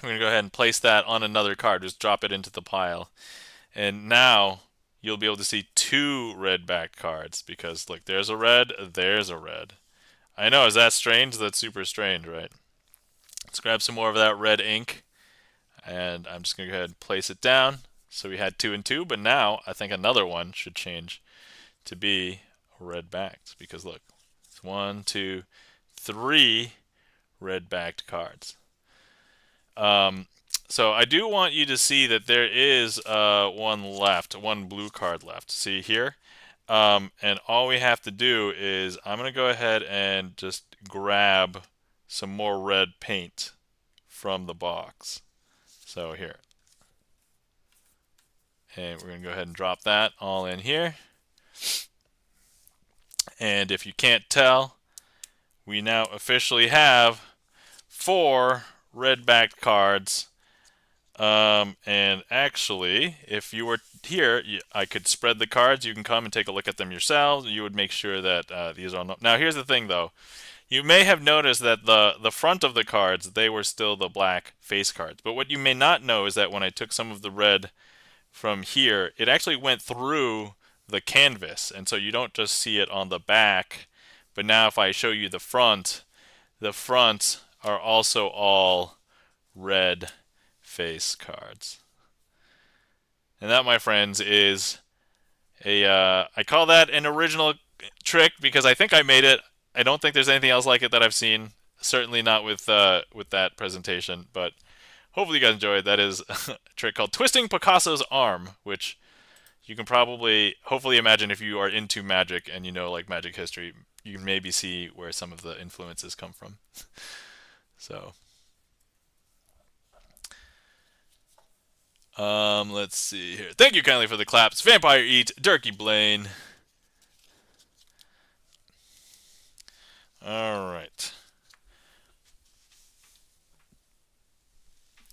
I'm going to go ahead and place that on another card. Just drop it into the pile. And now you'll be able to see two red backed cards because look, there's a red, there's a red. I know, is that strange? That's super strange, right? Let's grab some more of that red ink. And I'm just going to go ahead and place it down. So we had two and two, but now I think another one should change to be red backed because look, it's one, two, three red backed cards. Um, so I do want you to see that there is one left, one blue card left. See here? And all we have to do is I'm going to go ahead and just grab some more red paint from the box. So here. And we're going to go ahead and drop that all in here. And if you can't tell, we now officially have 4 red backed cards. And actually, if you were here, I could spread the cards. You can come and take a look at them yourselves. You would make sure that these are now. Here's the thing, though. You may have noticed that the front of the cards they were still the black face cards. But what you may not know is that when I took some of the red from here, it actually went through the canvas, and so you don't just see it on the back. But now, if I show you the fronts are also all red face cards. And that, my friends, is I call that an original trick because I think I made it. I don't think there's anything else like it that I've seen. Certainly not with that presentation, but hopefully you guys enjoyed. That is a trick called Twisting Picasso's Arm, which you can probably, hopefully imagine if you are into magic and you know like magic history, you can maybe see where some of the influences come from. So let's see here. Thank you kindly for the claps. Vampire Eat, Durkee Blaine. All right.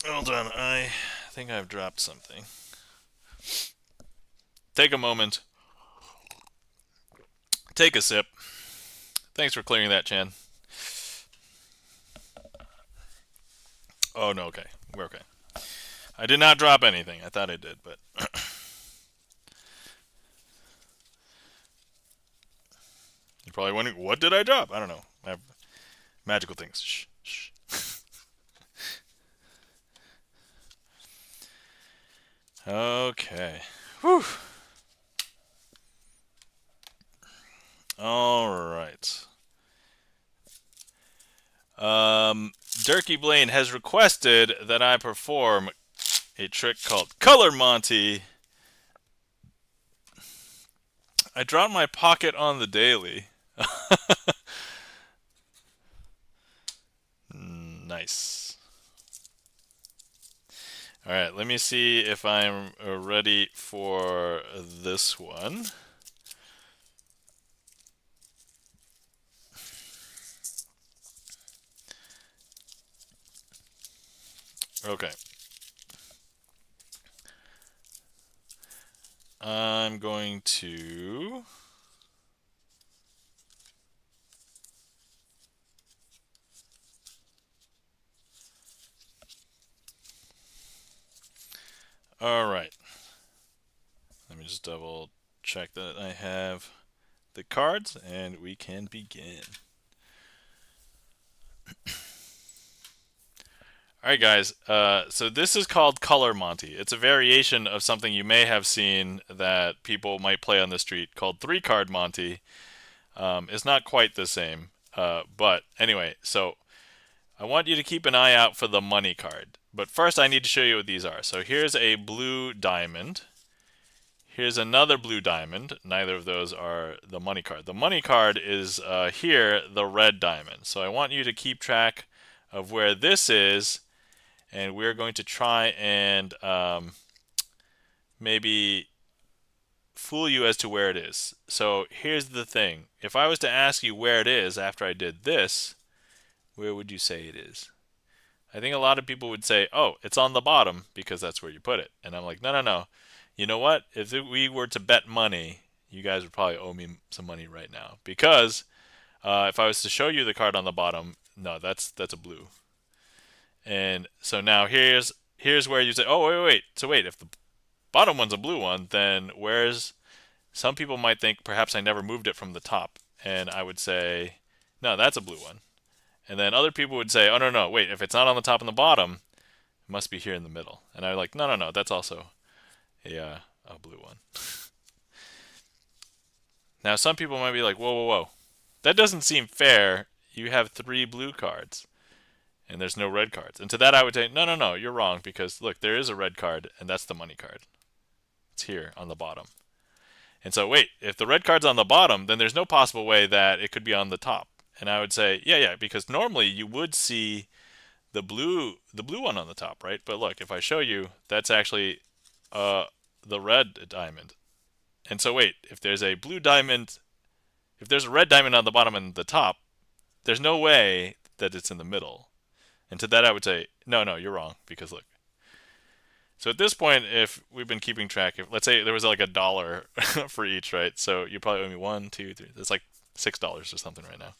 Hold on, I think I've dropped something. Take a moment. Take a sip. Thanks for clearing that, Chan. Oh, no, okay. We're okay. I did not drop anything. I thought I did, but you're probably wondering, what did I drop? I don't know. I have magical things. Shh, shh. Okay. Whew. All right. Durkee Blaine has requested that I perform a trick called Color Monty. I dropped my pocket on the daily. Nice. All right, let me see if I'm ready for this one. Okay. I'm going to... All right. Let me just double check that I have the cards, and we can begin. All right, guys. So this is called Color Monty. It's a variation of something you may have seen that people might play on the street called Three Card Monty. It's not quite the same, but anyway. So I want you to keep an eye out for the money card. But first, I need to show you what these are. So here's a blue diamond. Here's another blue diamond. Neither of those are the money card. The money card is here, the red diamond. So I want you to keep track of where this is, and we're going to try and maybe fool you as to where it is. So here's the thing. If I was to ask you where it is after I did this, where would you say it is? I think a lot of people would say, oh, it's on the bottom because that's where you put it. And I'm like, no, no, no. You know what? If we were to bet money, you guys would probably owe me some money right now. Because if I was to show you the card on the bottom, no, that's a blue. And so now here's where you say, oh, wait. So wait, if the bottom one's a blue one, then where's... Some people might think perhaps I never moved it from the top. And I would say, no, that's a blue one. And then other people would say, oh, no, no, wait, if it's not on the top and the bottom, it must be here in the middle. And I'm like, no, no, no, that's also a blue one. Now, some people might be like, whoa, whoa, whoa. That doesn't seem fair. You have 3 blue cards, and there's no red cards. And to that, I would say, no, no, no, you're wrong, because, look, there is a red card, and that's the money card. It's here on the bottom. And so, wait, if the red card's on the bottom, then there's no possible way that it could be on the top. And I would say, yeah, because normally you would see the blue one on the top, right? But look, if I show you, that's actually the red diamond. And so wait, if there's a blue diamond, if there's a red diamond on the bottom and the top, there's no way that it's in the middle. And to that I would say, no, no, you're wrong, because look. So at this point, if we've been keeping track, if let's say there was like $1 for each, right? So you probably owe me 1, 2, 3. That's like $6 or something right now.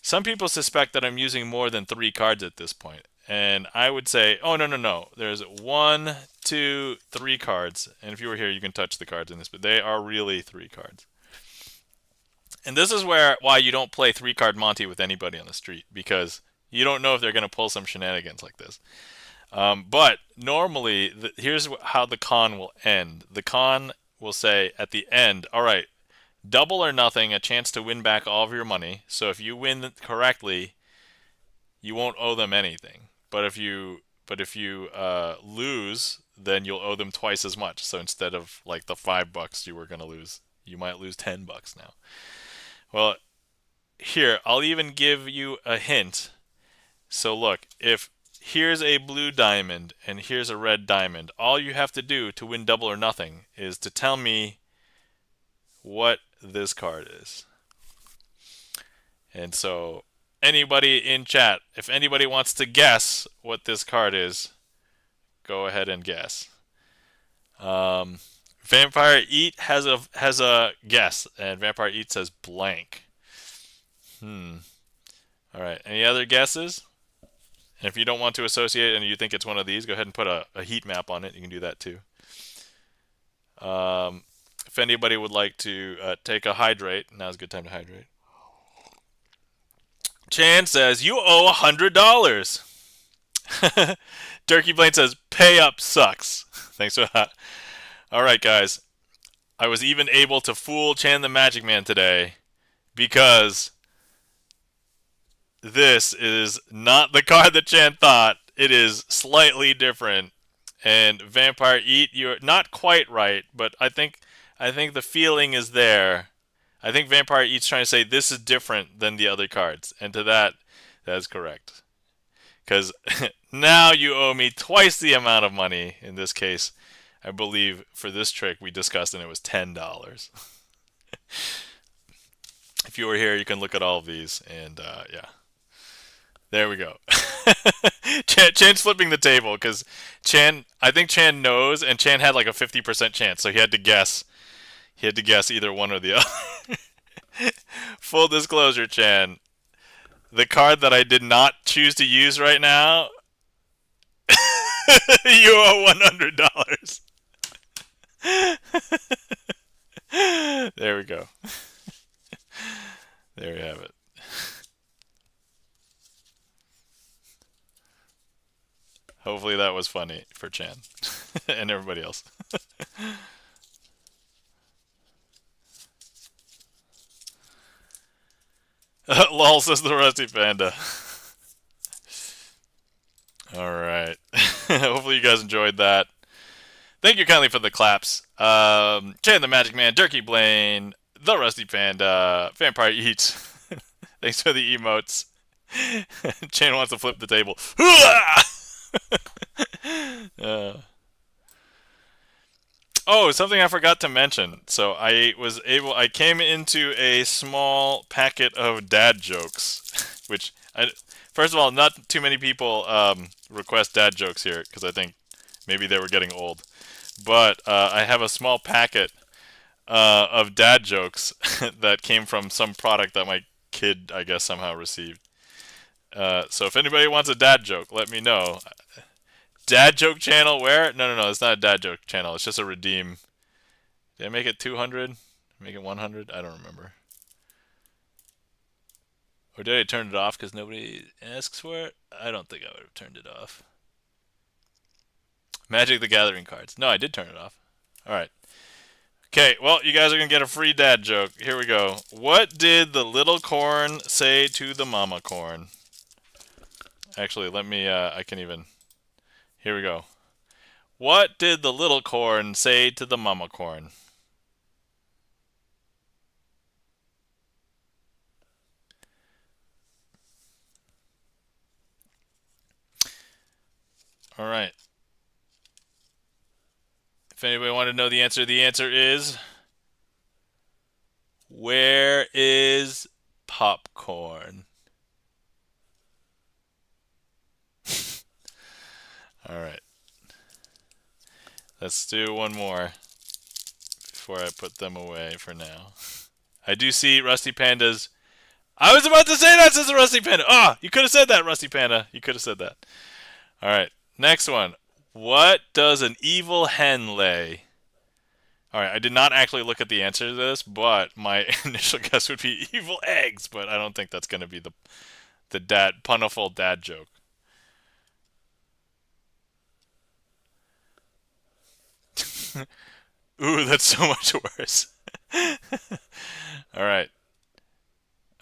Some people suspect that I'm using more than 3 cards at this point. And I would say, oh, no, no, no. There's 1, 2, 3 cards. And if you were here, you can touch the cards in this, but they are really 3 cards. And this is why you don't play 3-card Monty with anybody on the street, because you don't know if they're going to pull some shenanigans like this. But normally, here's how the con will end. The con will say at the end, all right, double or nothing, a chance to win back all of your money. So if you win correctly, you won't owe them anything. But if you lose, then you'll owe them twice as much. So instead of like the $5 you were going to lose, you might lose $10 now. Well, here, I'll even give you a hint. So look, if here's a blue diamond and here's a red diamond, all you have to do to win double or nothing is to tell me what this card is. And so anybody in chat, if anybody wants to guess what this card is, go ahead and guess. Vampire Eat has a guess, and Vampire Eat says blank. All right, any other guesses? And if you don't want to associate and you think it's one of these, go ahead and put a heat map on it. You can do that too. If anybody would like to take a hydrate, now's a good time to hydrate. Chan says, you owe $100. Turkey Blaine says, pay up sucks. Thanks for that. All right, guys. I was even able to fool Chan the Magic Man today because this is not the card that Chan thought. It is slightly different. And Vampire Eat, you're not quite right, but I think the feeling is there. I think Vampire Eat's trying to say this is different than the other cards, and to that is correct. because now you owe me twice the amount of money. In this case, I believe for this trick we discussed, and it was $10. If you were here, you can look at all of these, and yeah, there we go. Chan's flipping the table because I think Chan knows, and Chan had like a 50% chance, so he had to guess. He had to guess either one or the other. Full disclosure, Chan, the card that I did not choose to use right now, you owe $100. There we go. There we have it. Hopefully that was funny for Chan and everybody else. Lol, says the Rusty Panda. Alright. Hopefully you guys enjoyed that. Thank you kindly for the claps. Chan the Magic Man, Durkee Blaine, the Rusty Panda, Vampire Eats. Thanks for the emotes. Chan wants to flip the table. Oh, something I forgot to mention. So I came into a small packet of dad jokes, which first of all, not too many people request dad jokes here because I think maybe they were getting old. But I have a small packet of dad jokes that came from some product that my kid, I guess, somehow received. So if anybody wants a dad joke, let me know. Dad joke channel where? No, it's not a dad joke channel. It's just a redeem. Did I make it 200? Make it 100? I don't remember. Or did I turn it off because nobody asks for it? I don't think I would have turned it off. Magic the Gathering cards. No, I did turn it off. Alright. Okay, well, you guys are going to get a free dad joke. Here we go. What did the little corn say to the mama corn? Actually, let me, I can even... Here we go. What did the little corn say to the mama corn? All right. If anybody wanted to know the answer is... Where is popcorn? All right. Let's do one more before I put them away for now. I do see Rusty Panda's... I was about to say that, says the Rusty Panda. Oh, you could have said that, Rusty Panda. You could have said that. All right. Next one. What does an evil hen lay? All right. I did not actually look at the answer to this, but my initial guess would be evil eggs, but I don't think that's going to be the puniful dad joke. Ooh, that's so much worse. All right.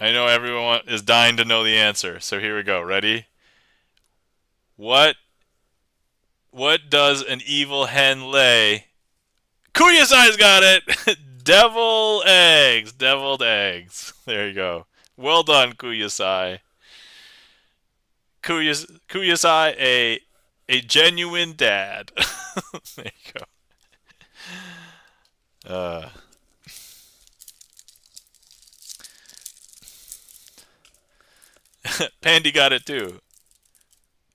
I know everyone is dying to know the answer, so here we go. Ready? What does an evil hen lay? Kuyasai's got it! Deviled eggs. There you go. Well done, Kuyasai. Kuyasai, a genuine dad. There you go. Pandy got it too.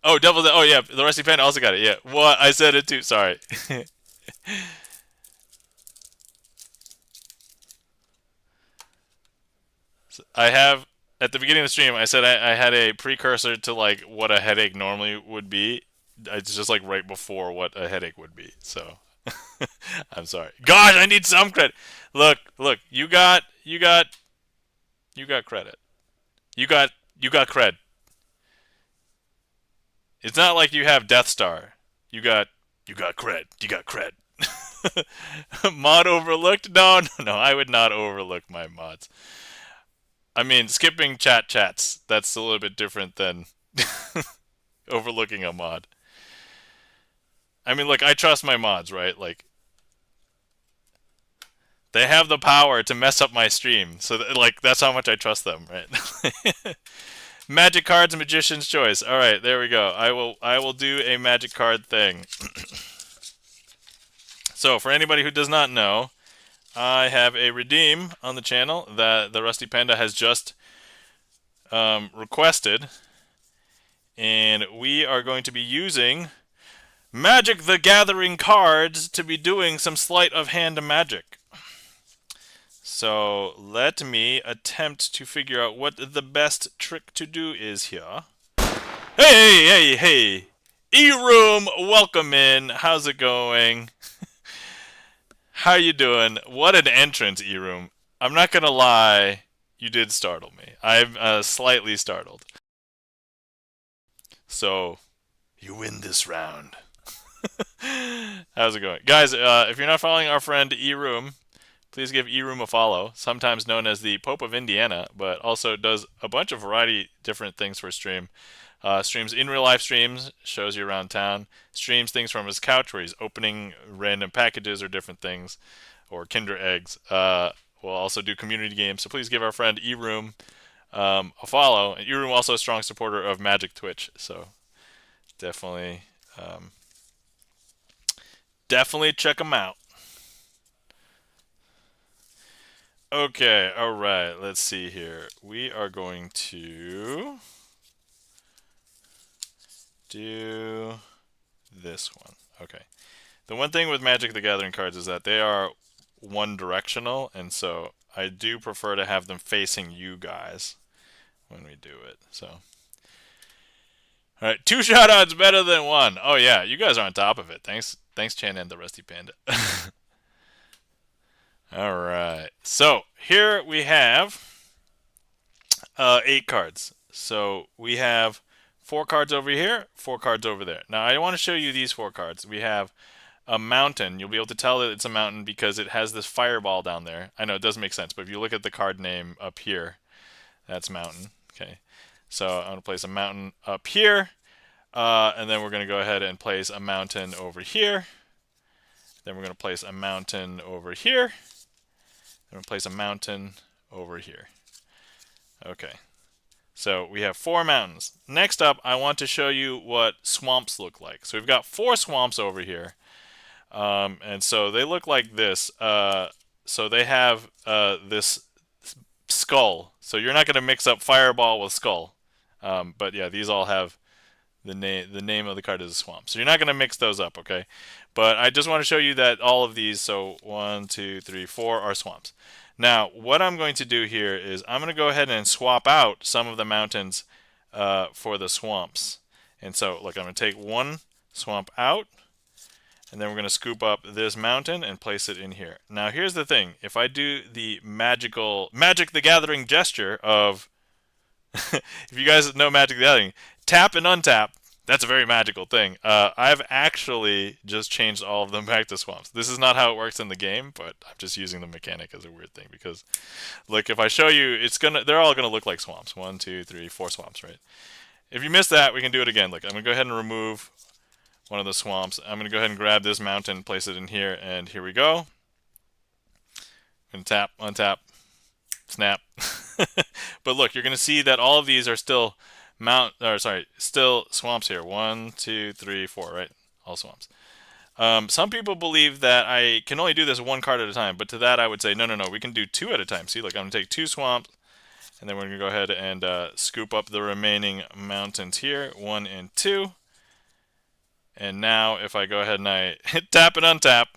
Oh, oh yeah, the Rusty Panda also got it. Yeah, what? I said it too. Sorry. So I have at the beginning of the stream. I said I had a precursor to like what a headache normally would be. It's just like right before what a headache would be. So I'm sorry. Gosh, I need some credit. Look, you got credit. You got cred. It's not like you have Death Star. You got cred. You got cred. Mod overlooked? No. I would not overlook my mods. I mean, skipping chats, that's a little bit different than overlooking a mod. I mean, look, I trust my mods, right? Like, they have the power to mess up my stream. So, like, that's how much I trust them, right? Magic cards, magician's choice. All right, there we go. I will do a magic card thing. So for anybody who does not know, I have a redeem on the channel that the Rusty Panda has just requested, and we are going to be using Magic the Gathering cards to be doing some sleight of hand magic. So let me attempt to figure out what the best trick to do is here. Hey! E-Room, welcome in. How's it going? How you doing? What an entrance, E-Room. I'm not gonna lie, you did startle me. I'm slightly startled. So, you win this round. How's it going? Guys, if you're not following our friend E-Room, please give E-Room a follow, sometimes known as the Pope of Indiana, but also does a bunch of variety different things for stream. Streams in real life streams, shows you around town, streams things from his couch where he's opening random packages or different things, or Kinder eggs. We'll also do community games, so please give our friend E-Room a follow. E-Room also a strong supporter of Magic Twitch, so definitely check him out. Okay, alright, let's see here. We are going to do this one. Okay. The one thing with Magic the Gathering cards is that they are one directional, and so I do prefer to have them facing you guys when we do it. So, alright, 2 shoutouts better than 1. Oh yeah, you guys are on top of it. Thanks Chan and the Rusty Panda. Alright, so here we have 8 cards. So we have 4 cards over here, 4 cards over there. Now I want to show you these 4 cards. We have a mountain. You'll be able to tell that it's a mountain because it has this fireball down there. I know it doesn't make sense, but if you look at the card name up here, that's mountain. Okay, so I'm going to place a mountain up here, and then we're going to go ahead and place a mountain over here. Then we're going to place a mountain over here. Then we'll place a mountain over here. Okay. So we have 4 mountains. Next up, I want to show you what swamps look like. So we've got 4 swamps over here. And so they look like this. So they have this skull. So you're not going to mix up fireball with skull. But yeah, these all have the name of the card is a swamp. So you're not going to mix those up, okay? But I just want to show you that all of these, so 1, 2, 3, 4 are swamps. Now, what I'm going to do here is I'm going to go ahead and swap out some of the mountains for the swamps. And so, look, I'm going to take one swamp out, and then we're going to scoop up this mountain and place it in here. Now, here's the thing. If I do the Magic the Gathering gesture of, if you guys know Magic the Gathering, tap and untap, that's a very magical thing. I've actually just changed all of them back to swamps. This is not how it works in the game, but I'm just using the mechanic as a weird thing because, look, if I show you, they're all gonna look like swamps. 1, 2, 3, 4 swamps, right? If you missed that, we can do it again. Look, I'm gonna go ahead and remove one of the swamps. I'm gonna go ahead and grab this mountain, place it in here, and here we go. I'm gonna tap, untap, snap. But look, you're gonna see that all of these are still still swamps here. 1, 2, 3, 4, right? All swamps. Some people believe that I can only do this 1 card at a time, but to that I would say, no, we can do 2 at a time. See, look, I'm going to take 2 swamps, and then we're going to go ahead and scoop up the remaining mountains here, 1 and 2. And now if I go ahead and I tap and untap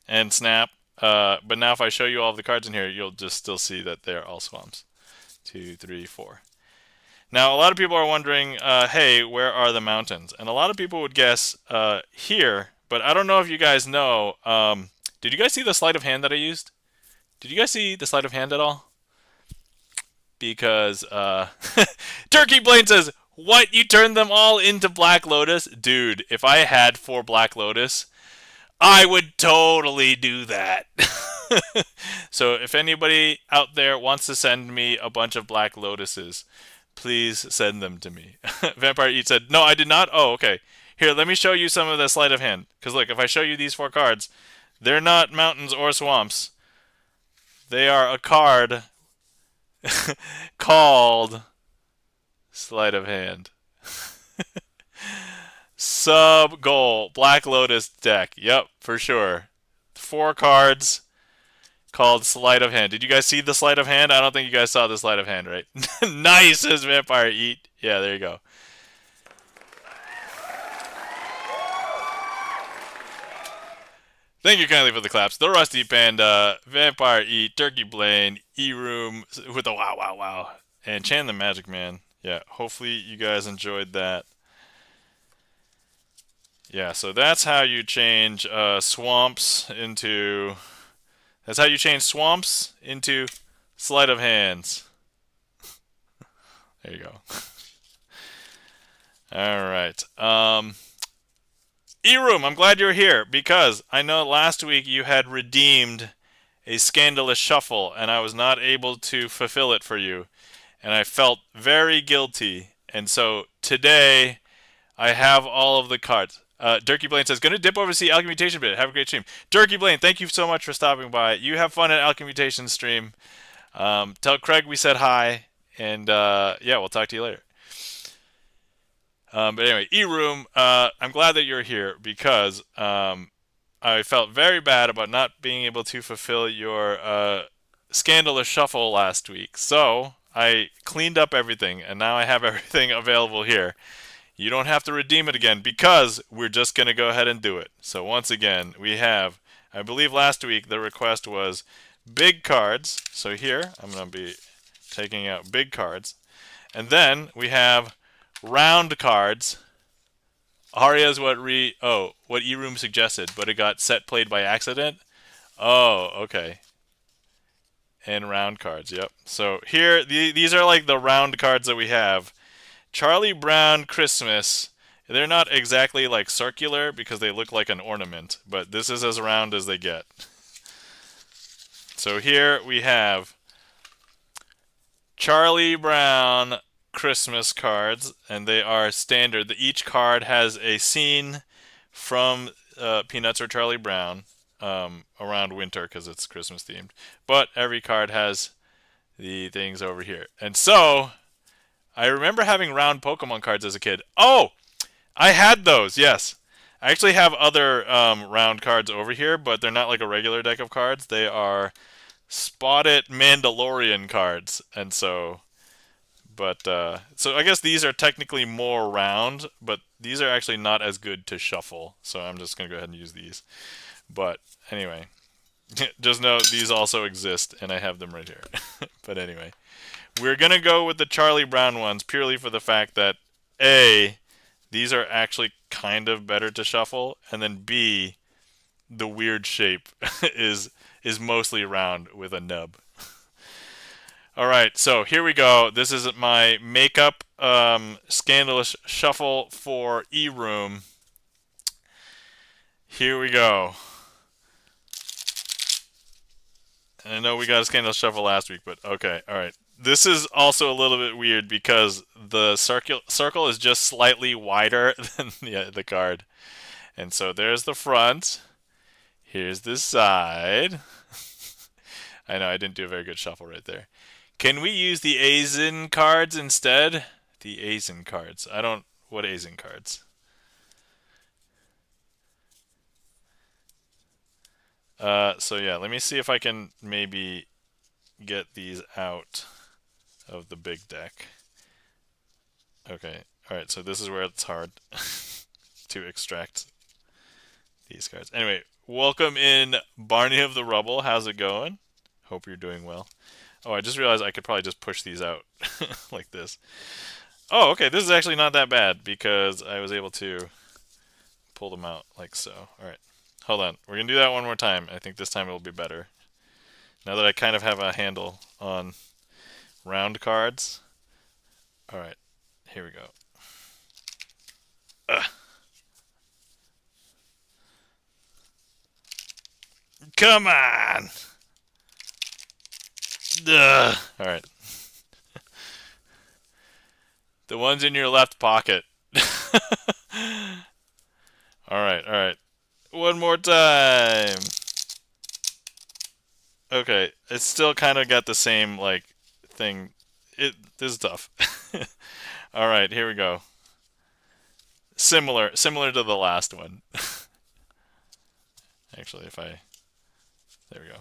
and snap, but now if I show you all of the cards in here, you'll just still see that they're all swamps. 2, 3, 4. Now, a lot of people are wondering, hey, where are the mountains? And a lot of people would guess here, but I don't know if you guys know. Did you guys see the sleight of hand that I used? Did you guys see the sleight of hand at all? Because Turkey Blaine says, what, you turned them all into Black Lotus? Dude, if I had 4 Black Lotus, I would totally do that. So if anybody out there wants to send me a bunch of Black Lotuses, please send them to me. Vampire Eat said, no, I did not. Oh, okay. Here, let me show you some of the sleight of hand. Because look, if I show you these 4 cards, they're not mountains or swamps. They are a card called Sleight of hand. Sub goal. Black Lotus deck. Yep, for sure. 4 cards called Sleight of Hand. Did you guys see the Sleight of Hand? I don't think you guys saw the Sleight of Hand, right? Nice, says Vampire Eat. Yeah, there you go. Thank you kindly for the claps. The Rusty Panda, Vampire Eat, Turkey Blaine, E-Room with a wow, wow, wow. And Chan the Magic Man. Yeah, hopefully you guys enjoyed that. Yeah, so that's how you change swamps into... That's how you change swamps into sleight of hands. There you go. All right. E-Room, I'm glad you're here because I know last week you had redeemed a scandalous shuffle and I was not able to fulfill it for you. And I felt very guilty. And so today I have all of the cards. Durkey Blaine says, gonna dip over to see Alchemmutation bit. Have a great stream. Durkey Blaine, thank you so much for stopping by. You have fun at Alchemmutation stream. Tell Craig we said hi. And yeah, we'll talk to you later. But anyway, E-Room, I'm glad that you're here because I felt very bad about not being able to fulfill your scandalous shuffle last week. So I cleaned up everything, and now I have everything available here. You don't have to redeem it again because we're just going to go ahead and do it. So once again, we have, I believe last week the request was big cards. So here, I'm going to be taking out big cards. And then we have round cards. Aria's what E-Room suggested, but it got set played by accident. Oh, okay. And round cards, yep. So here, these are like the round cards that we have. Charlie Brown Christmas. They're not exactly like circular because they look like an ornament, but this is as round as they get. So here we have Charlie Brown Christmas cards, and they are standard. Each card has a scene from Peanuts or Charlie Brown around winter because it's Christmas themed. But every card has the things over here. And so I remember having round Pokemon cards as a kid. Oh, I had those, yes. I actually have other round cards over here, but they're not like a regular deck of cards. They are spotted Mandalorian cards. And so, so I guess these are technically more round, but these are actually not as good to shuffle. So I'm just going to go ahead and use these. But anyway, just know these also exist, and I have them right here. But anyway. We're going to go with the Charlie Brown ones purely for the fact that, A, these are actually kind of better to shuffle, and then B, the weird shape is mostly round with a nub. All right, so here we go. This is my makeup scandalous shuffle for E-Room. Here we go. And I know we got a scandalous shuffle last week, but okay, all right. This is also a little bit weird because the circle is just slightly wider than the card. And so there's the front. Here's the side. I know I didn't do a very good shuffle right there. Can we use the Asian cards instead? The Asian cards. What Asian cards? So yeah, let me see if I can maybe get these out of the big deck. Okay, alright, so this is where it's hard to extract these cards. Anyway, welcome in Barney of the Rubble. How's it going? Hope you're doing well. Oh, I just realized I could probably just push these out like this. Oh, okay, this is actually not that bad because I was able to pull them out like so. Alright, hold on. We're going to do that one more time. I think this time it'll be better. Now that I kind of have a handle on round cards. Alright, here we go. Come on! Alright. The ones in your left pocket. Alright. One more time. Okay, it's still kind of got the same, like, thing. This is tough. All right, here we go. Similar to the last one. Actually, if I... There we go.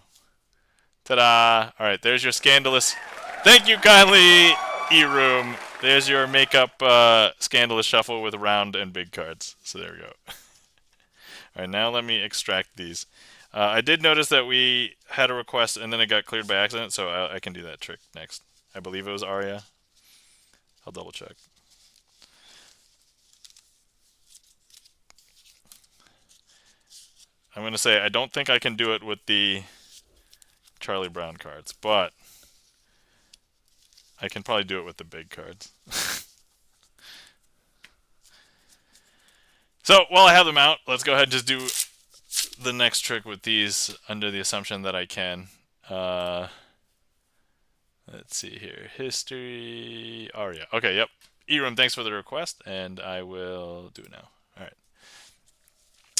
Ta-da! All right, there's your scandalous... Thank you kindly, E-Room. There's your makeup scandalous shuffle with round and big cards. So there we go. All right, now let me extract these. I did notice that we had a request and then it got cleared by accident, so I can do that trick next. I believe it was Arya. I'll double check. I'm going to say I don't think I can do it with the Charlie Brown cards, but I can probably do it with the big cards. So while I have them out, let's go ahead and just do the next trick with these under the assumption that I can. Let's see here. History. Aria. Okay, yep. E-Room, thanks for the request, and I will do it now. All right.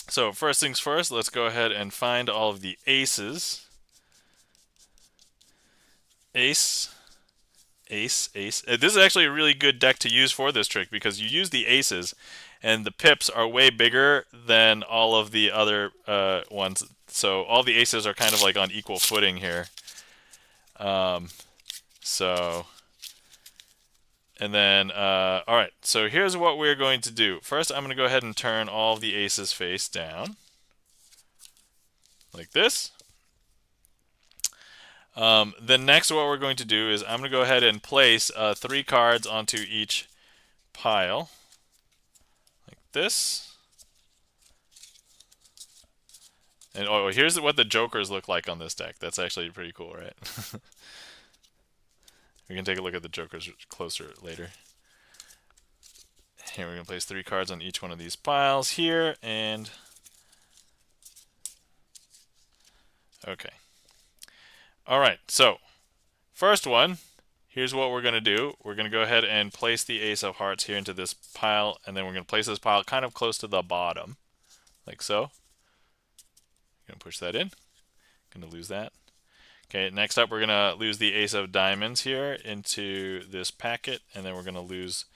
So first things first, let's go ahead and find all of the aces. Ace. Ace, ace. This is actually a really good deck to use for this trick because you use the aces and the pips are way bigger than all of the other ones. So all the aces are kind of like on equal footing here. And then, all right, so here's what we're going to do. First, I'm going to go ahead and turn all of the aces face down, like this. Then next, what we're going to do is I'm going to go ahead and place 3 cards onto each pile, like this. And oh, here's what the jokers look like on this deck. That's actually pretty cool, right? We can take a look at the jokers closer later. Here we're going to place 3 cards on each one of these piles here, and okay. All right, so first one, here's what we're going to do. We're going to go ahead and place the ace of hearts here into this pile, and then we're going to place this pile kind of close to the bottom, like so. Going to push that in. Going to lose that. Okay, next up we're going to lose the ace of diamonds here into this packet, and then we're going to lose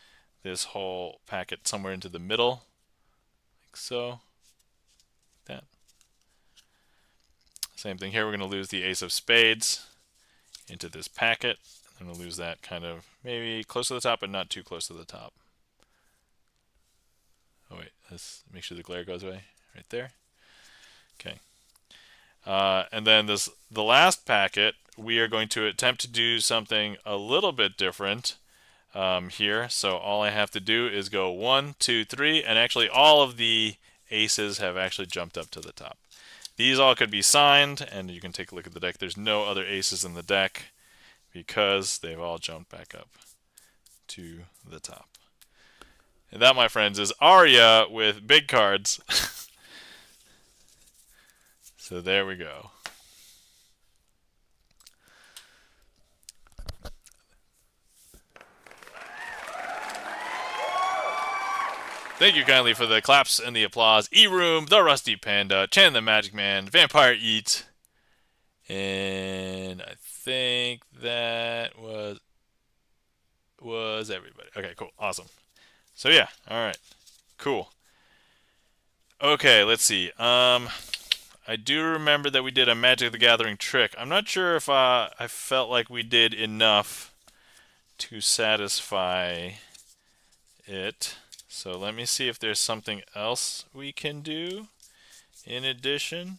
this whole packet somewhere into the middle, like so. Like that. Same thing here, we're going to lose the ace of spades into this packet. I'm going to lose that kind of maybe close to the top, but not too close to the top. Oh wait, let's make sure the glare goes away right there. Okay. And then the last packet, we are going to attempt to do something a little bit different here. So all I have to do is go 1, 2, 3, and actually all of the aces have actually jumped up to the top. These all could be signed, and you can take a look at the deck. There's no other aces in the deck because they've all jumped back up to the top. And that, my friends, is Arya with big cards. So there we go. Thank you kindly for the claps and the applause. E-Room, The Rusty Panda, Chan the Magic Man, Vampire Eat, and I think that was everybody. Okay, cool, awesome. So yeah, all right, cool. Okay, let's see. I do remember that we did a Magic the Gathering trick. I'm not sure if I felt like we did enough to satisfy it. So let me see if there's something else we can do in addition.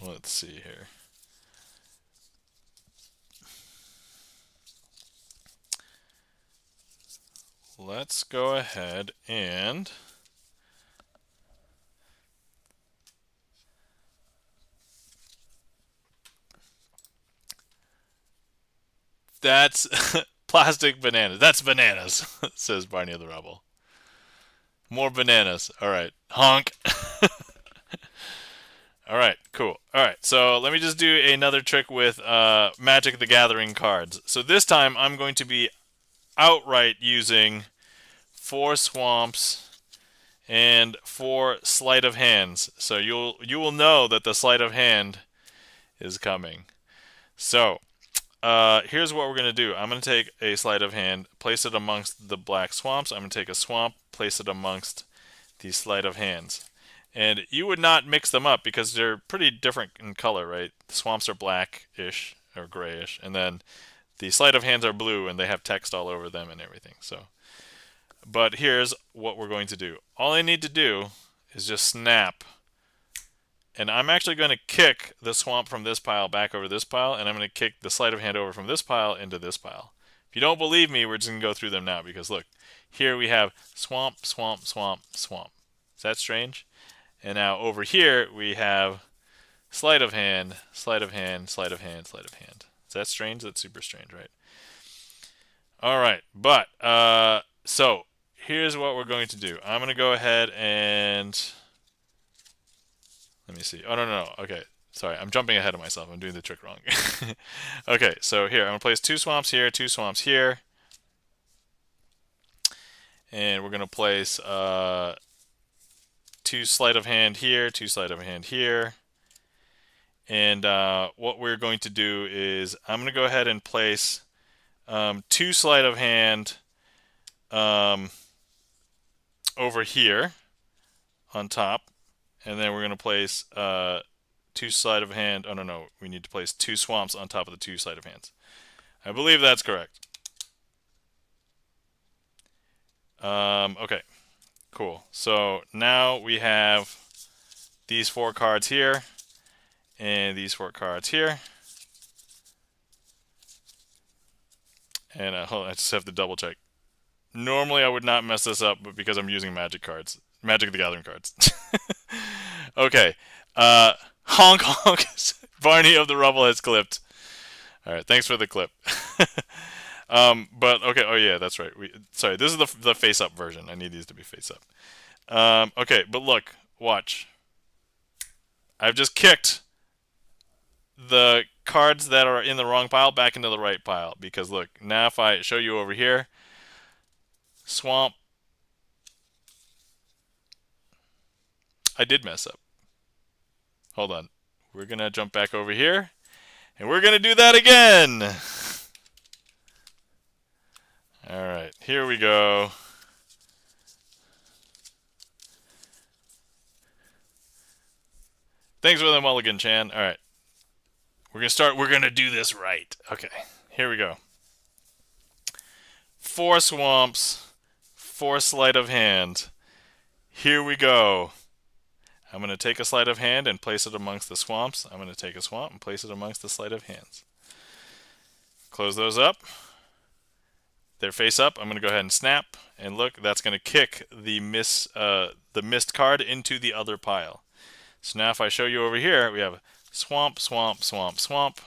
Let's see here. Let's go ahead and that's plastic bananas. That's bananas, says Barney the Rebel. More bananas. All right. Honk. All right, cool. All right, so let me just do another trick with Magic the Gathering cards. So this time I'm going to be outright using 4 swamps and 4 sleight of hands. So you will know that the sleight of hand is coming. So here's what we're going to do. I'm going to take a sleight of hand, place it amongst the black swamps. I'm going to take a swamp, place it amongst the sleight of hands. And you would not mix them up because they're pretty different in color, right? The swamps are blackish or grayish, and then the sleight of hands are blue and they have text all over them and everything. So, but here's what we're going to do. All I need to do is just snap. And I'm actually going to kick the swamp from this pile back over this pile, and I'm going to kick the sleight of hand over from this pile into this pile. If you don't believe me, we're just going to go through them now, because look, here we have swamp, swamp, swamp, swamp. Is that strange? And now over here we have sleight of hand, sleight of hand, sleight of hand, sleight of hand. Is that strange? That's super strange, right? All right, but so here's what we're going to do. I'm going to go ahead and let me see. Oh, no. Okay, sorry, I'm jumping ahead of myself. I'm doing the trick wrong. Okay, so here I'm going to place 2 swamps here, 2 swamps here, and we're going to place 2 sleight of hand here, 2 sleight of hand here. And what we're going to do is I'm going to go ahead and place 2 sleight of hand over here on top, and then we're going to place 2 sleight of hand. Oh, no, we need to place 2 swamps on top of the 2 sleight of hands. I believe that's correct. Okay, cool. So now we have these 4 cards here and these 4 cards here. And hold on, I just have to double check. Normally I would not mess this up, but because I'm using Magic cards, Magic the Gathering cards. Okay, honk honk. Barney of the Rubble has clipped. All right, thanks for the clip. But okay, oh yeah, that's right. Sorry, this is the face-up version. I need these to be face-up. Okay, but look, watch. I've just kicked the cards that are in the wrong pile back into the right pile, because look, now if I show you over here, swamp, I did mess up. Hold on. We're going to jump back over here, and we're going to do that again. All right, here we go. Thanks for the mulligan, Chan. All right. We're going to do this right. Okay, here we go. 4 swamps, 4 sleight of hand. Here we go. I'm going to take a sleight of hand and place it amongst the swamps. I'm going to take a swamp and place it amongst the sleight of hands. Close those up. They're face up. I'm going to go ahead and snap. And look, that's going to kick the missed card into the other pile. So now if I show you over here, we have swamp, swamp, swamp, swamp.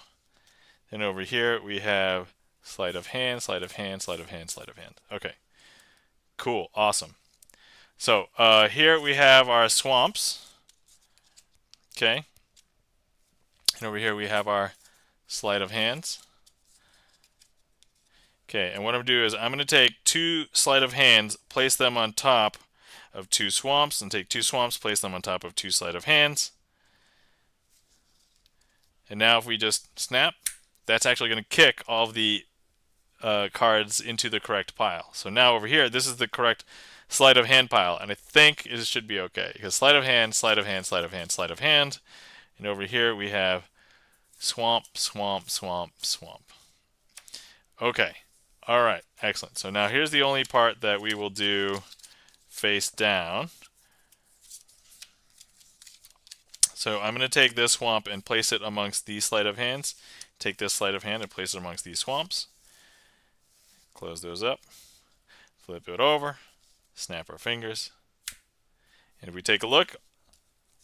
Then over here we have sleight of hand, sleight of hand, sleight of hand, sleight of hand. Okay, cool, awesome. So here we have our swamps. Okay, and over here we have our sleight of hands. Okay, and what I'm going to do is I'm going to take 2 sleight of hands, place them on top of 2 swamps, and take 2 swamps, place them on top of 2 sleight of hands. And now if we just snap, that's actually going to kick all of the cards into the correct pile. So now over here, this is the correct sleight of hand pile, and I think it should be okay, because sleight of hand, sleight of hand, sleight of hand, sleight of hand, and over here we have swamp, swamp, swamp, swamp. Okay, all right, excellent. So now here's the only part that we will do face down. So I'm going to take this swamp and place it amongst these sleight of hands. Take this sleight of hand and place it amongst these swamps. Close those up. Flip it over. Snap our fingers. And if we take a look,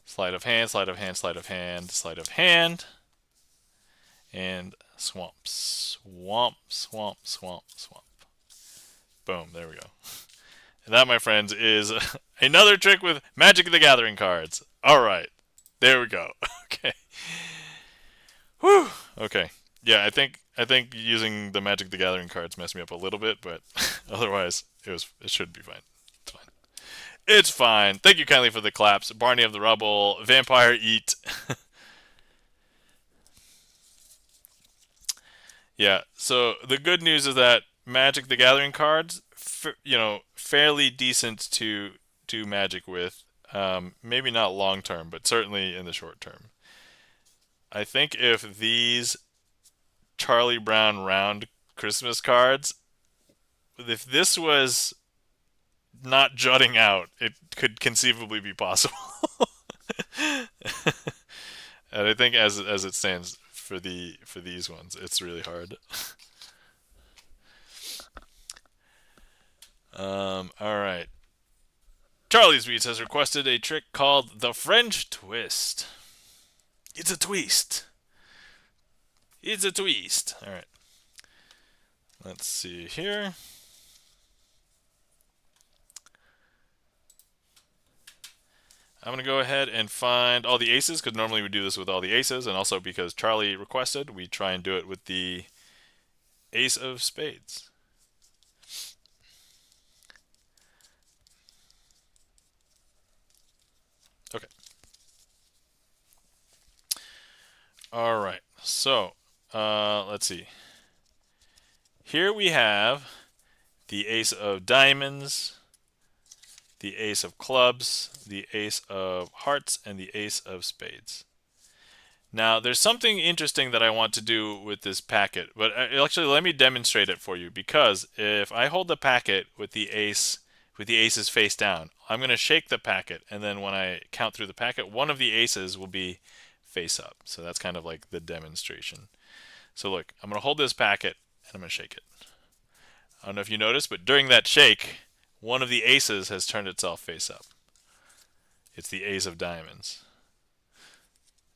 sleight of hand, sleight of hand, sleight of hand, sleight of hand, and swamp, swamp, swamp, swamp, swamp. Boom, there we go. And that, my friends, is another trick with Magic the Gathering cards. All right, there we go. Okay. Whew. Okay. Yeah, I think using the Magic the Gathering cards messed me up a little bit, but otherwise it should be fine. It's fine. It's fine. Thank you kindly for the claps. Barney of the Rubble, Vampire Eat. Yeah. So the good news is that Magic the Gathering cards, fairly decent to do Magic with. Maybe not long term, but certainly in the short term. I think if these Charlie Brown round Christmas cards, if this was not jutting out, it could conceivably be possible. And I think as it stands for these ones, it's really hard. All right. Charlie's Beats has requested a trick called the French Twist. It's a twist. It's a twist. All right. Let's see here. I'm going to go ahead and find all the aces, because normally we do this with all the aces, and also because Charlie requested, we try and do it with the ace of spades. Okay. All right. So, let's see. Here we have the ace of diamonds, the ace of clubs, the ace of hearts, and the ace of spades. Now, there's something interesting that I want to do with this packet, but actually let me demonstrate it for you, because if I hold the packet with the aces face down, I'm going to shake the packet, and then when I count through the packet, one of the aces will be face up. So that's kind of like the demonstration. So look, I'm going to hold this packet, and I'm going to shake it. I don't know if you noticed, but during that shake, one of the aces has turned itself face up. It's the ace of diamonds.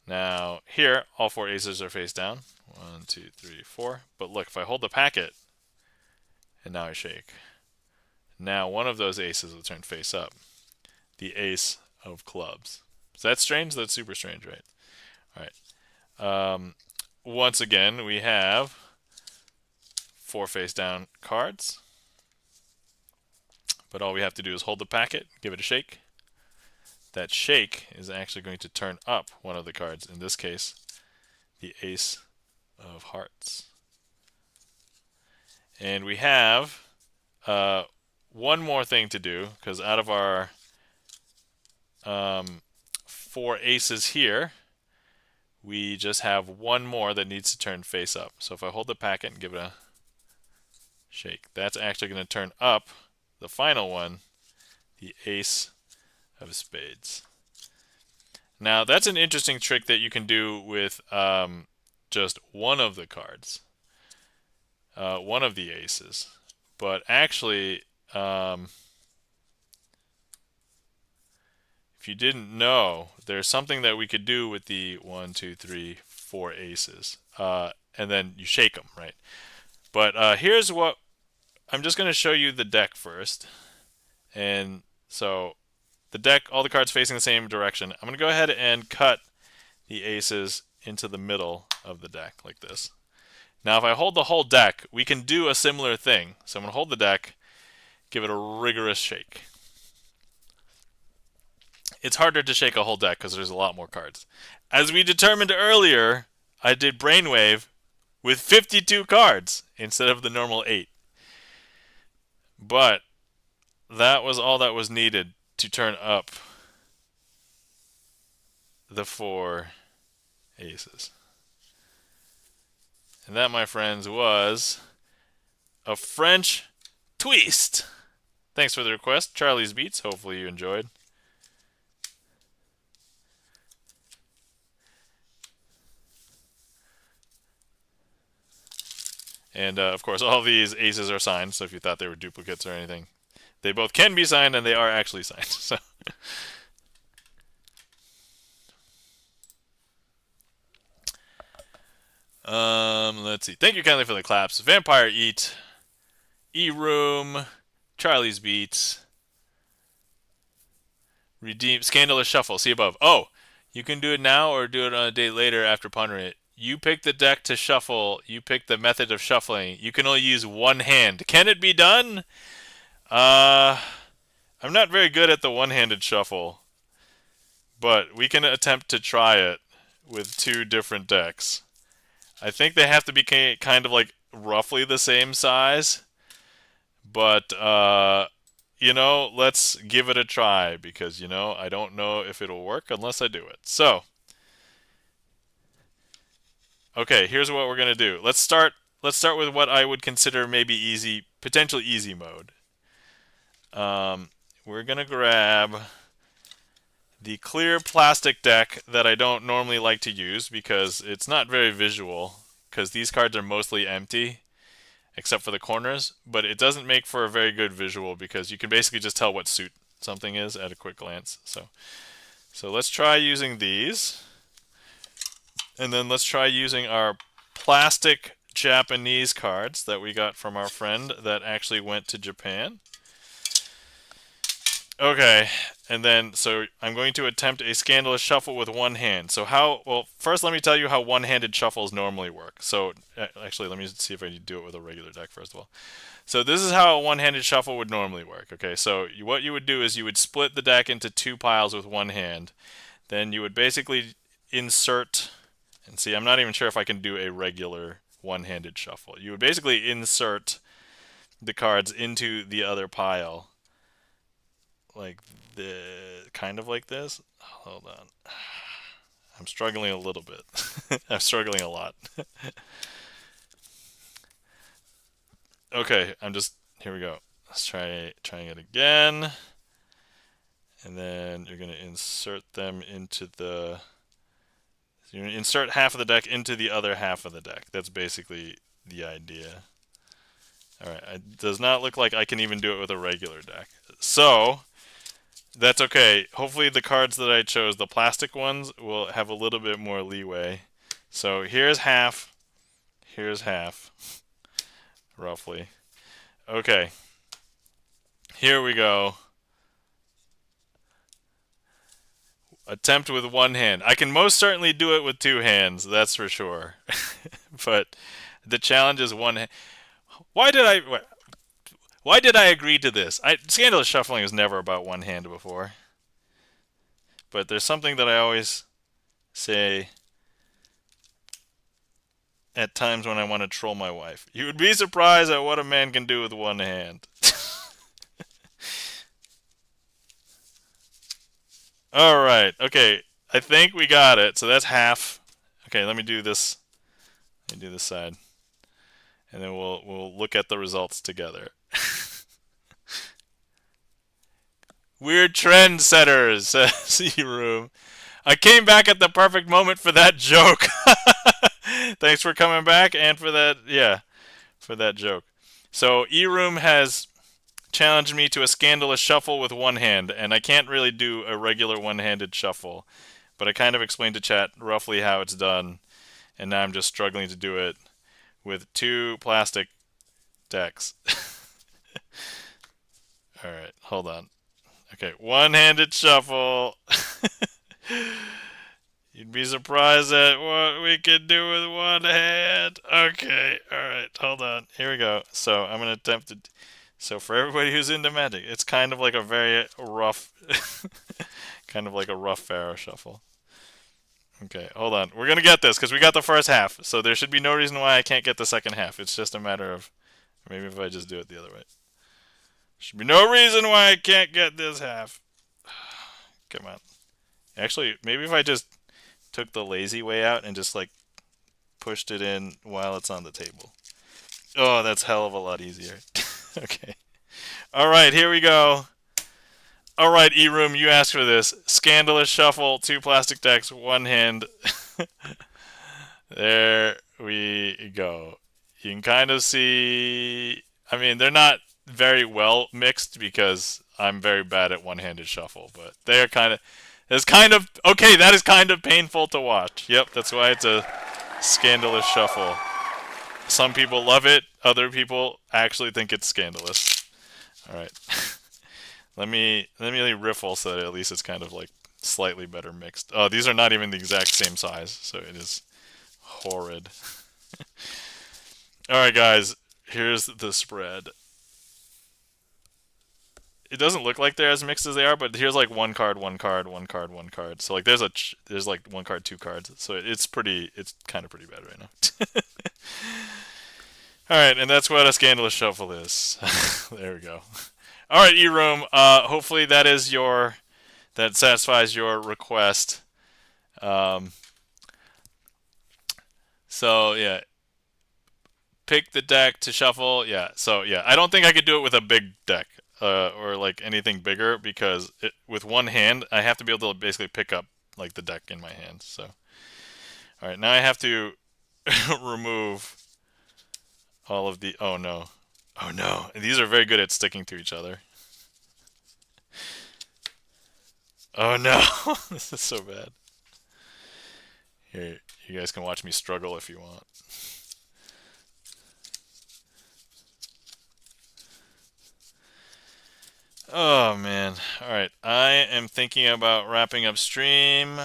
Now, here, all four aces are face down. 1, 2, 3, 4. But look, if I hold the packet, and now I shake, now one of those aces will turn face up. The ace of clubs. Is that strange? That's super strange, right? All right. Once again, we have 4 face down cards. But all we have to do is hold the packet, give it a shake. That shake is actually going to turn up one of the cards, in this case, the ace of hearts. And we have one more thing to do, because out of our 4 aces here, we just have one more that needs to turn face up. So if I hold the packet and give it a shake, that's actually going to turn up the final one, the ace of spades. Now, that's an interesting trick that you can do with just one of the cards, one of the aces. But actually, if you didn't know, there's something that we could do with the 1, 2, 3, 4 aces. And then you shake them, right? But here's what, I'm just going to show you the deck first. And so the deck, all the cards facing the same direction. I'm going to go ahead and cut the aces into the middle of the deck like this. Now if I hold the whole deck, we can do a similar thing. So I'm going to hold the deck, give it a rigorous shake. It's harder to shake a whole deck because there's a lot more cards. As we determined earlier, I did Brainwave with 52 cards instead of the normal 8. But that was all that was needed to turn up the 4 aces. And that, my friends, was a French twist. Thanks for the request, Charlie's Beats. Hopefully you enjoyed. And of course, all these aces are signed, so if you thought they were duplicates or anything, they both can be signed, and they are actually signed. So, let's see. Thank you kindly for the claps. Vampire Eat, E-Room, Charlie's Beats, Redeem, Scandalous Shuffle. See above. Oh, you can do it now or do it on a date later after pondering it. You pick the deck to shuffle. You pick the method of shuffling. You can only use one hand. Can it be done? I'm not very good at the one-handed shuffle, but we can attempt to try it with 2 different decks. I think they have to be kind of like roughly the same size, but you know, let's give it a try because you know I don't know if it'll work unless I do it. So, okay, here's what we're gonna do. Let's start. Let's start with what I would consider maybe easy, potentially easy mode. Um, we're gonna grab the clear plastic deck that I don't normally like to use because it's not very visual. Because these cards are mostly empty except for the corners, but it doesn't make for a very good visual because you can basically just tell what suit something is at a quick glance. So let's try using these, and then let's try using our plastic Japanese cards that we got from our friend that actually went to Japan. Okay, and then so I'm going to attempt a scandalous shuffle with one hand. So well, first let me tell you how one-handed shuffles normally work. So actually, let me see if I can do it with a regular deck first of all. So this is how a one-handed shuffle would normally work. Okay, so what you would do is you would split the deck into two piles with one hand. Then you would basically insert, and see, I'm not even sure if I can do a regular one-handed shuffle. You would basically insert the cards into the other pile like the kind of like this. Hold on. I'm struggling a little bit. I'm struggling a lot. Okay, here we go. Let's trying it again. And then you're going to insert them into the you're going to insert half of the deck into the other half of the deck. That's basically the idea. All right, it does not look like I can even do it with a regular deck. So, that's okay. Hopefully the cards that I chose, the plastic ones, will have a little bit more leeway. So here's half, roughly. Okay, here we go. Attempt with one hand. I can most certainly do it with two hands, that's for sure. But the challenge is one hand. Why did I agree to this? Scandalous shuffling was never about one hand before. But there's something that I always say at times when I want to troll my wife. You would be surprised at what a man can do with one hand. Alright, okay. I think we got it. So that's half. Okay, let me do this. Let me do this side. And then we'll look at the results together. We're trendsetters, says E-Room. I came back at the perfect moment for that joke. Thanks for coming back and for that, yeah, for that joke. So E-Room has challenged me to a scandalous shuffle with one hand, and I can't really do a regular one-handed shuffle, but I kind of explained to chat roughly how it's done, and now I'm just struggling to do it with two plastic decks. Alright, hold on. Okay, one-handed shuffle. You'd be surprised at what we can do with one hand. Okay, alright, hold on. Here we go. So I'm going to attempt to... So for everybody who's into Magic, it's kind of like a very rough... kind of like a rough Pharaoh shuffle. Okay, hold on. We're going to get this, because we got the first half. So there should be no reason why I can't get the second half. It's just a matter of... Maybe if I just do it the other way. Should be no reason why I can't get this half. Come on. Actually, maybe if I just took the lazy way out and just like pushed it in while it's on the table. Oh, that's hell of a lot easier. Okay. All right, here we go. All right, E-Room, you asked for this. Scandalous shuffle, two plastic decks, one hand. There we go. You can kind of see... I mean, they're not very well mixed because I'm very bad at one-handed shuffle, but they're kind of... Okay, that is kind of painful to watch. Yep, that's why it's a scandalous shuffle. Some people love it. Other people actually think it's scandalous. All right. let me riffle so that at least it's kind of like slightly better mixed. Oh, these are not even the exact same size, so it is horrid. All right, guys. Here's the spread. it doesn't look like they're as mixed as they are, but here's like one card, one card, one card, one card. So like there's like one card, two cards. So it's kind of pretty bad right now. All right, and that's what a scandalous shuffle is. There we go. All right, E-Room. Hopefully that satisfies your request. Um, so yeah, pick the deck to shuffle. Yeah. So yeah, I don't think I could do it with a big deck or like anything bigger because with one hand I have to be able to basically pick up like the deck in my hand. So all right, now I have to remove all of the. Oh no. Oh no. These are very good at sticking to each other. Oh no. This is so bad. Here, you guys can watch me struggle if you want. Oh man. All right. I am thinking about wrapping up stream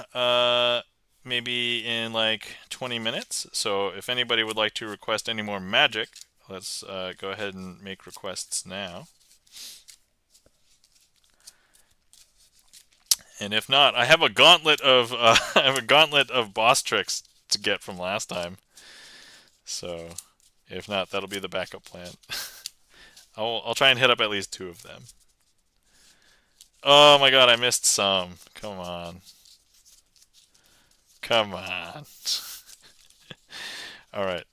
maybe in like 20 minutes. So if anybody would like to request any more magic, let's go ahead and make requests now. And if not, I have a gauntlet of I have a gauntlet of boss tricks to get from last time. So if not, that'll be the backup plan. I'll try and hit up at least 2 of them. Oh my god, I missed some. Come on. Come on. Alright.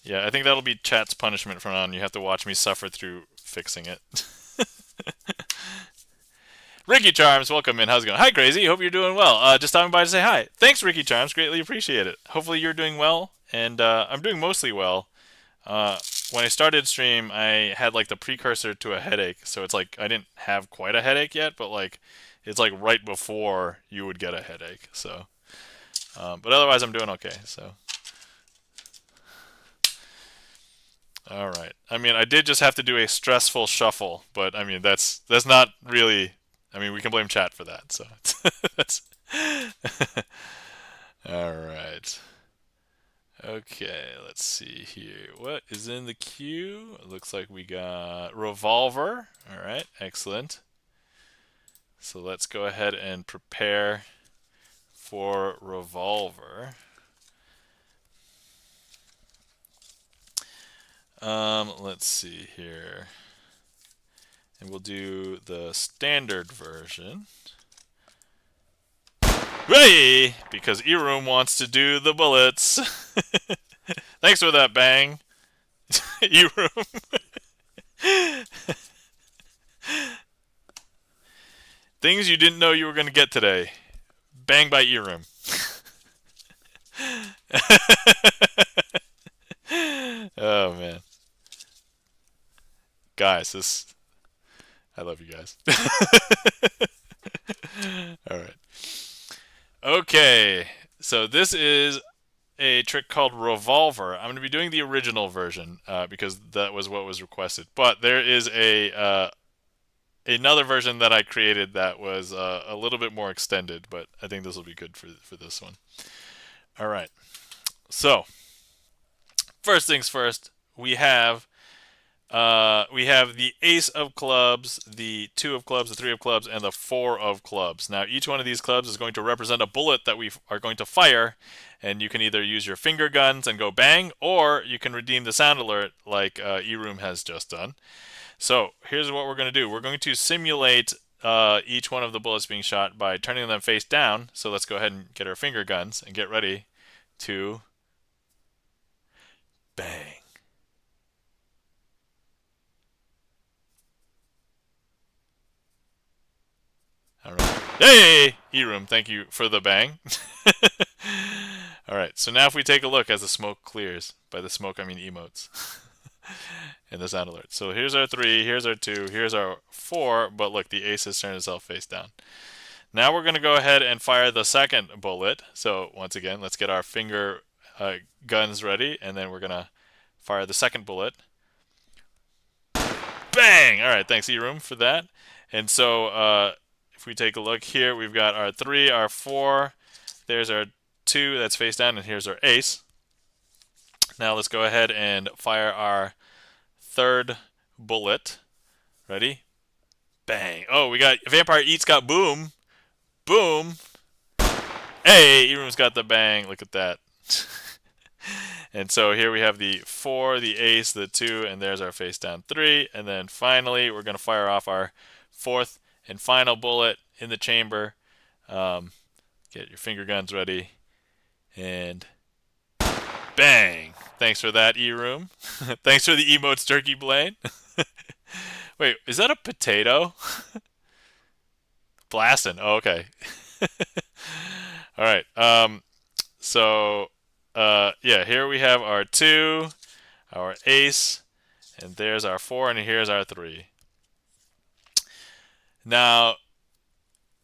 Yeah, I think that'll be chat's punishment from now on. You have to watch me suffer through fixing it. Ricky Charms, welcome in. How's it going? Hi, Crazy. Hope you're doing well. Just stopping by to say hi. Thanks, Ricky Charms. Greatly appreciate it. Hopefully you're doing well, and I'm doing mostly well. When I started stream, I had like the precursor to a headache, so it's like I didn't have quite a headache yet, but like it's like right before you would get a headache. So, but otherwise I'm doing okay. So, all right. I mean, I did just have to do a stressful shuffle, but I mean that's not really. I mean, we can blame chat for that. So, that's all right. Okay, let's see here. What is in the queue? It looks like we got Revolver. All right, excellent. So let's go ahead and prepare for Revolver. Let's see here. And we'll do the standard version. Hey! Because E-Room wants to do the bullets. Thanks for that, Bang. E-Room. Things you didn't know you were going to get today. Bang by E-Room. Oh, man. Guys, I love you guys. All right. Okay, so this is a trick called Revolver. I'm going to be doing the original version because that was what was requested. But there is another version that I created that was a little bit more extended, but I think this will be good for this one. All right. So, first things first, we have the ace of clubs, the 2 of clubs, the 3 of clubs, and the 4 of clubs. Now, each one of these clubs is going to represent a bullet that we are going to fire, and you can either use your finger guns and go bang, or you can redeem the sound alert like E-Room has just done. So, here's what we're going to do. We're going to simulate each one of the bullets being shot by turning them face down. So, let's go ahead and get our finger guns and get ready to bang. All right. Hey, E-Room, thank you for the bang. All right, so now if we take a look as the smoke clears, by the smoke I mean emotes, and the sound alert. So here's our 3, here's our 2, here's our 4, but look, the ace has turned itself face down. Now we're going to go ahead and fire the second bullet. So once again, let's get our finger guns ready, and then we're going to fire the second bullet. Bang! All right, thanks E-Room for that. And so if we take a look here, we've got our 3, our 4, there's our 2 that's face down, and here's our ace. Now let's go ahead and fire our third bullet. Ready? Bang. Oh, we got Vampire Eats got boom. Boom. Hey, E-Room's got the bang. Look at that. And so here we have the 4, the ace, the 2, and there's our face down 3. And then finally, we're going to fire off our 4th and final bullet in the chamber. Get your finger guns ready. And bang. Thanks for that, E-Room. Thanks for the emotes, Turkey Blaine. Wait, is that a potato? Blasting. Oh, okay. All right. Yeah, here we have our 2, our ace, and there's our 4, and here's our 3. Now,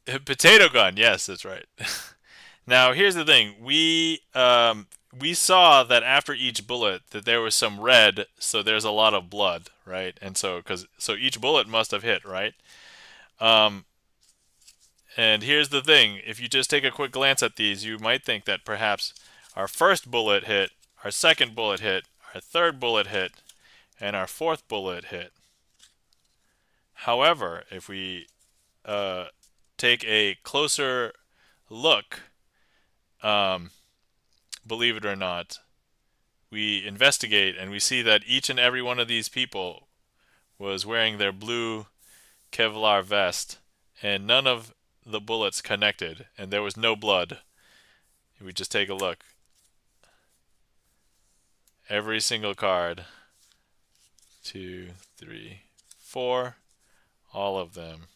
potato gun. Yes, that's right. Now, here's the thing. We saw that after each bullet that there was some red, so there's a lot of blood, right? And so each bullet must have hit, right? And here's the thing. If you just take a quick glance at these, you might think that perhaps our first bullet hit, our second bullet hit, our third bullet hit, and our 4th bullet hit. However, if we take a closer look, believe it or not, we investigate and we see that each and every one of these people was wearing their blue Kevlar vest, and none of the bullets connected, and there was no blood. If we just take a look, every single card, 2, 3, 4, all of them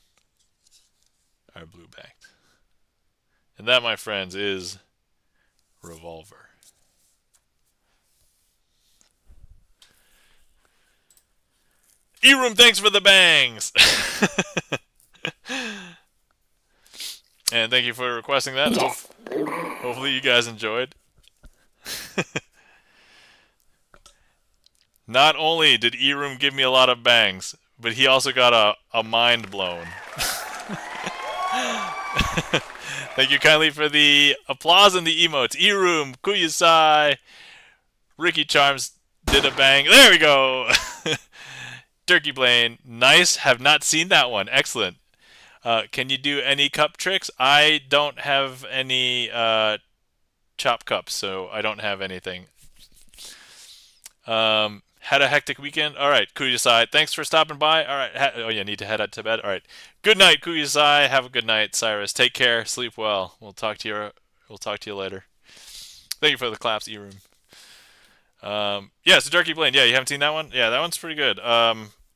are blue backed. And that, my friends, is Revolver. E-Room, thanks for the bangs! And thank you for requesting that. Hopefully you guys enjoyed. Not only did E-Room give me a lot of bangs, but he also got a mind blown. Thank you kindly for the applause and the emotes. E-Room, Kuyusai, Ricky Charms did a bang. There we go! Turkey Blaine, nice. Have not seen that one. Excellent. Can you do any cup tricks? I don't have any chop cups, so I don't have anything. Had a hectic weekend. All right, Kuyusai, thanks for stopping by. All right. Oh yeah, need to head out to bed. All right. Good night, Kuyusai. Have a good night, Cyrus. Take care. Sleep well. We'll talk to you later. Thank you for the claps, E-Room. Yeah, so Turkey Blaine. Yeah, you haven't seen that one? Yeah, that one's pretty good.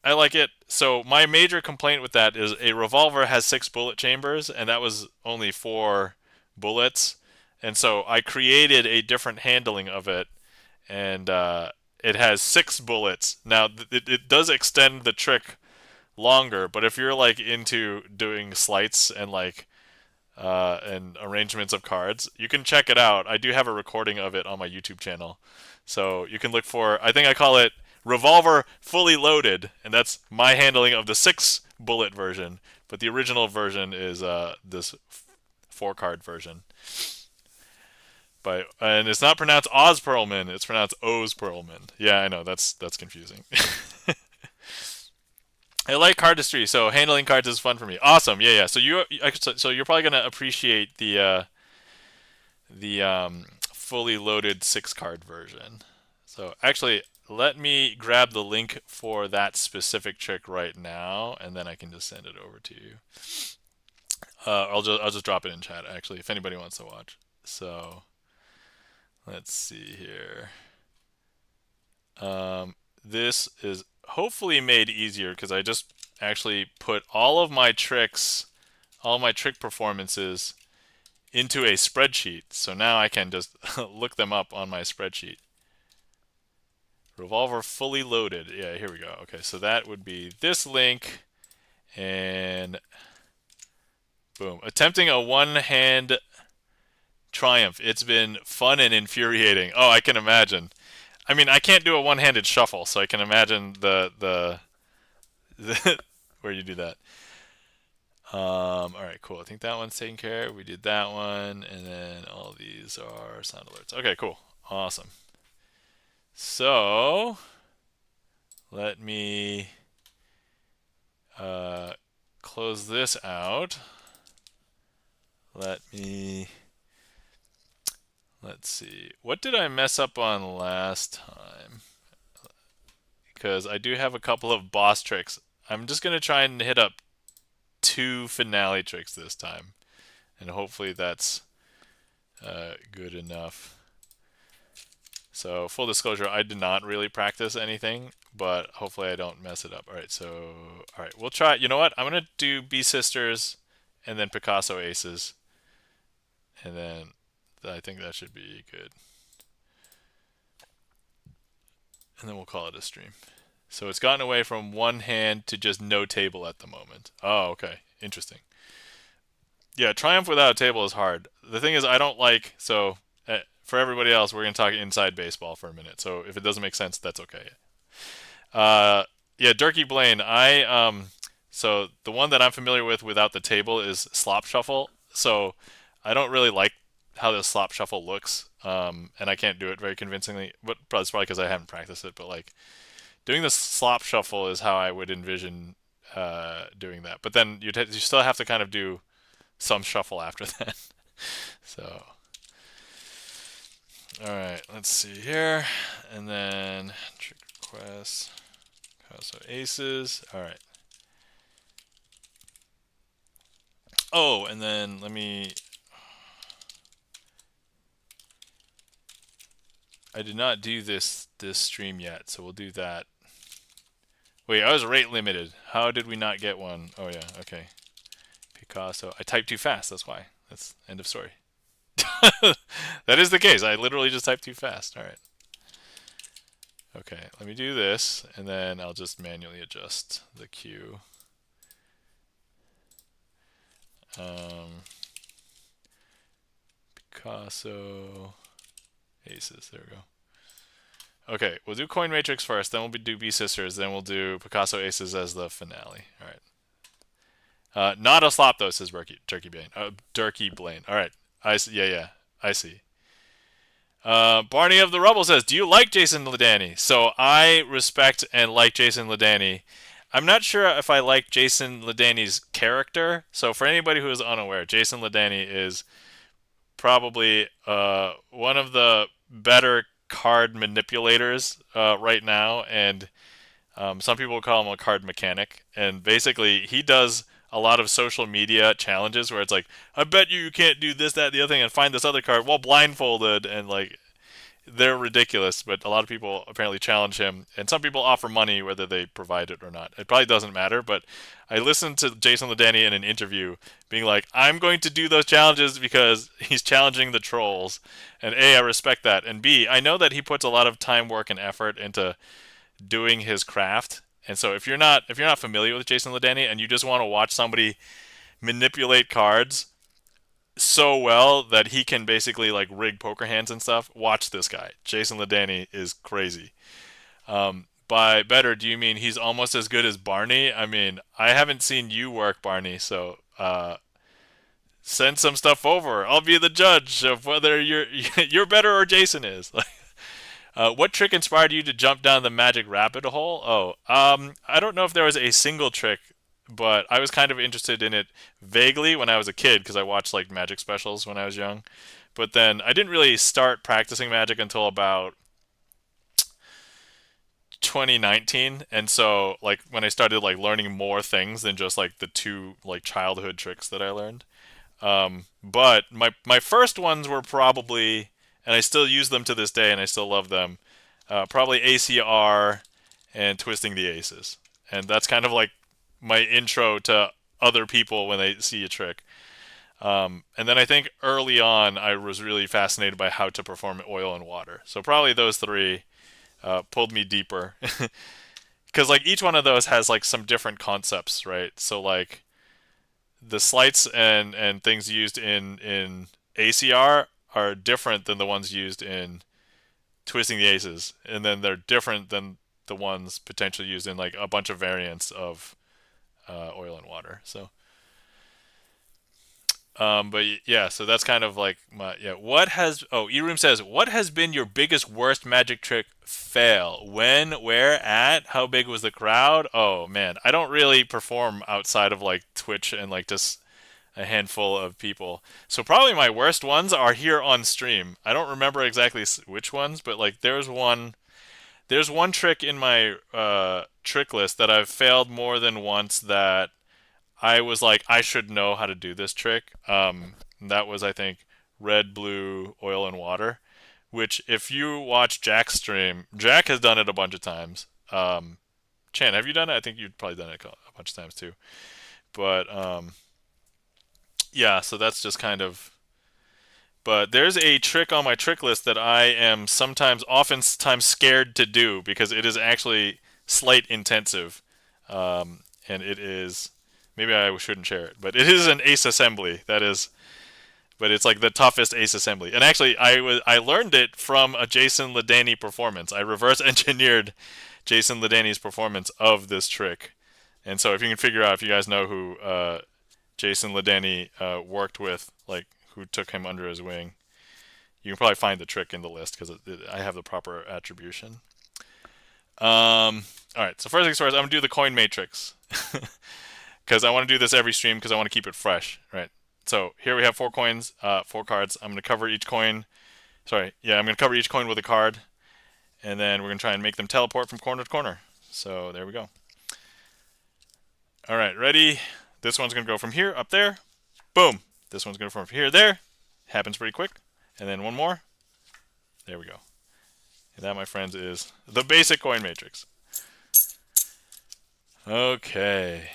I like it. So my major complaint with that is a revolver has 6 bullet chambers, and that was only 4 bullets. And so I created a different handling of it, and it has 6 bullets. Now, it does extend the trick longer, but if you're like into doing sleights and and arrangements of cards, you can check it out. I do have a recording of it on my YouTube channel. So you can look for, I think I call it Revolver Fully Loaded, and that's my handling of the 6 bullet version, but the original version is this 4 card version. And it's not pronounced Oz Perlman, it's pronounced Oz Perlman. Yeah, I know, that's confusing. I like cardistry, so handling cards is fun for me. Awesome, yeah. So you're probably gonna appreciate the fully loaded 6 card version. So actually, let me grab the link for that specific trick right now, and then I can just send it over to you. I'll just drop it in chat actually, if anybody wants to watch. So let's see here. This is hopefully made easier because I just actually put all of my tricks, all my trick performances into a spreadsheet. So now I can just look them up on my spreadsheet. Revolver Fully Loaded. Yeah, here we go. Okay, so that would be this link, and boom. Attempting a one-hand triumph. It's been fun and infuriating. Oh, I can imagine. I mean, I can't do a one-handed shuffle, so I can imagine the where you do that. All right, cool. I think that one's taken care of. We did that one, and then all these are sound alerts. Okay, cool. Awesome. So let me close this out. Let's see. What did I mess up on last time? Because I do have a couple of boss tricks. I'm just going to try and hit up 2 finale tricks this time. And hopefully that's good enough. So full disclosure, I did not really practice anything, but hopefully I don't mess it up. All right, we'll try. You know what? I'm going to do B Sisters and then Picasso Aces. And then I think that should be good. And then we'll call it a stream. So it's gotten away from one hand to just no table at the moment. Oh, okay. Interesting. Yeah, Triumph without a table is hard. The thing is, I don't like... So, for everybody else, we're going to talk inside baseball for a minute. So if it doesn't make sense, that's okay. Yeah, Durkee Blaine. So the one that I'm familiar with without the table is Slop Shuffle. So I don't really like how the Slop Shuffle looks. And I can't do it very convincingly. But that's probably because I haven't practiced it. But like doing the Slop Shuffle is how I would envision doing that. But then you still have to kind of do some shuffle after that. So, all right, let's see here, and then trick requests, so aces. All right. Oh, and then I did not do this stream yet, so we'll do that. Wait, I was rate limited. How did we not get one? Oh yeah, okay. Picasso. I typed too fast. That's why. That's end of story. That is the case. I literally just typed too fast. All right. Okay, let me do this, and then I'll just manually adjust the queue. Picasso aces. There we go. Okay, we'll do Coin Matrix first, then we'll do B Sisters, then we'll do Picasso aces as the finale. All right. Not a slop though, says Durkee Blaine. Durkee Blaine. All right. I see. Yeah, I see. Barney of the Rubble says, do you like Jason Ledany? So I respect and like Jason Ledany. I'm not sure if I like Jason Ledany's character. So for anybody who is unaware, Jason Ledany is probably one of the better card manipulators right now, and some people call him a card mechanic. And basically, he does a lot of social media challenges where it's like, I bet you can't do this, that, the other thing, and find this other card while blindfolded, and like, they're ridiculous. But a lot of people apparently challenge him, and some people offer money whether they provide it or not. It probably doesn't matter, but I listened to Jason Ledany in an interview being like, I'm going to do those challenges because he's challenging the trolls, and A, I respect that, and B, I know that he puts a lot of time, work, and effort into doing his craft. And so if you're not familiar with Jason Ledany and you just want to watch somebody manipulate cards so well that he can basically like rig poker hands and stuff, watch this guy. Jason Ledany is crazy. By better, do you mean he's almost as good as Barney? I mean, I haven't seen you work, Barney, so send some stuff over. I'll be the judge of whether you're better or Jason is. What trick inspired you to jump down the magic rabbit hole? Oh, I don't know if there was a single trick, but I was kind of interested in it vaguely when I was a kid because I watched like magic specials when I was young. But then I didn't really start practicing magic until about 2019, and so like when I started like learning more things than just like the 2 like childhood tricks that I learned. But my first ones were probably, and I still use them to this day, and I still love them. Probably ACR and Twisting the Aces, and that's kind of like my intro to other people when they see a trick. And then I think early on I was really fascinated by how to perform oil and water. So probably those 3 pulled me deeper, because like each one of those has like some different concepts, right? So like the sleights and things used in ACR are different than the ones used in Twisting the Aces, and then they're different than the ones potentially used in like a bunch of variants of oil and water. So But yeah, so that's kind of like my yeah. What has eRoom says, what has been your biggest worst magic trick fail? When, where, at? How big was the crowd? Oh man, I don't really perform outside of like Twitch and like just a handful of people. So probably my worst ones are here on stream. I don't remember exactly which ones, but like there's one trick in my trick list that I've failed more than once that I was like, I should know how to do this trick. That was, I think, red, blue, oil, and water. Which, if you watch Jack's stream, Jack has done it a bunch of times. Chan, have you done it? I think you've probably done it a bunch of times too. But yeah, so that's just kind of. But there's a trick on my trick list that I am oftentimes scared to do because it is actually sleight intensive, and it is. Maybe I shouldn't share it, but it is an ace assembly. That is, but it's like the toughest ace assembly. And actually, I learned it from a Jason Ledany performance. I reverse engineered Jason Ledany's performance of this trick. And so, if you can figure out if you guys know who Jason Ledany worked with, like who took him under his wing, you can probably find the trick in the list because I have the proper attribution. All right. So first things first, I'm gonna do the coin matrix because I want to do this every stream because I want to keep it fresh, right? So here we have 4 coins, 4 cards. I'm gonna cover each coin. Sorry, yeah, I'm gonna cover each coin with a card, and then we're gonna try and make them teleport from corner to corner. So there we go. All right, ready? This one's gonna go from here up there. Boom. This one's gonna go from here to there. Happens pretty quick. And then one more. There we go. And that, my friends, is the basic coin matrix. Okay.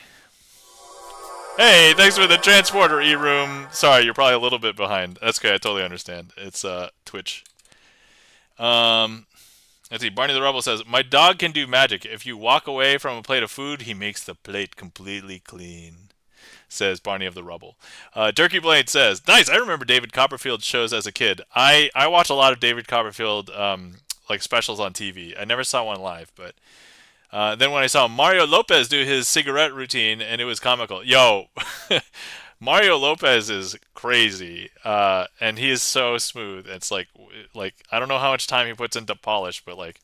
Hey, thanks for the transporter, E-Room. Sorry, you're probably a little bit behind. That's okay, I totally understand. It's Twitch. Um, let's see. Barney the Rebel says, my dog can do magic. If you walk away from a plate of food, he makes the plate completely clean. Says Barney of the Rubble. Turkey Blade says, nice, I remember David Copperfield shows as a kid. I watch a lot of David Copperfield like specials on TV. I never saw one live, but then when I saw Mario Lopez do his cigarette routine, and it was comical. Yo, Mario Lopez is crazy, and he is so smooth. It's like I don't know how much time he puts into polish, but like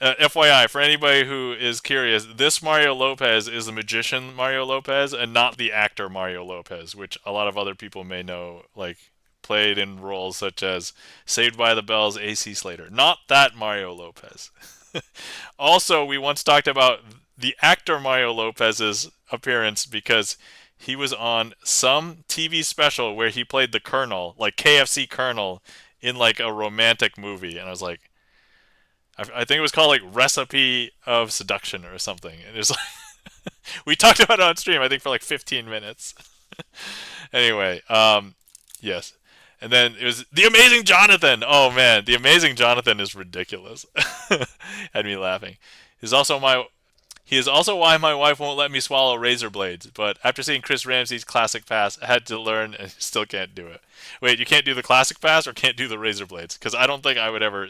FYI, for anybody who is curious, this Mario Lopez is the magician Mario Lopez and not the actor Mario Lopez, which a lot of other people may know, like played in roles such as Saved by the Bell's AC Slater. Not that Mario Lopez. Also, we once talked about the actor Mario Lopez's appearance because he was on some TV special where he played the Colonel, like KFC Colonel, in like a romantic movie, and I was like, I think it was called like Recipe of Seduction or something. And it was like we talked about it on stream, I think for like 15 minutes. Anyway, yes. And then it was The Amazing Jonathan. Oh man, The Amazing Jonathan is ridiculous. Had me laughing. He's also my he is also why my wife won't let me swallow razor blades. But after seeing Chris Ramsey's classic pass, I had to learn and still can't do it. Wait, you can't do the classic pass or can't do the razor blades? Because I don't think I would ever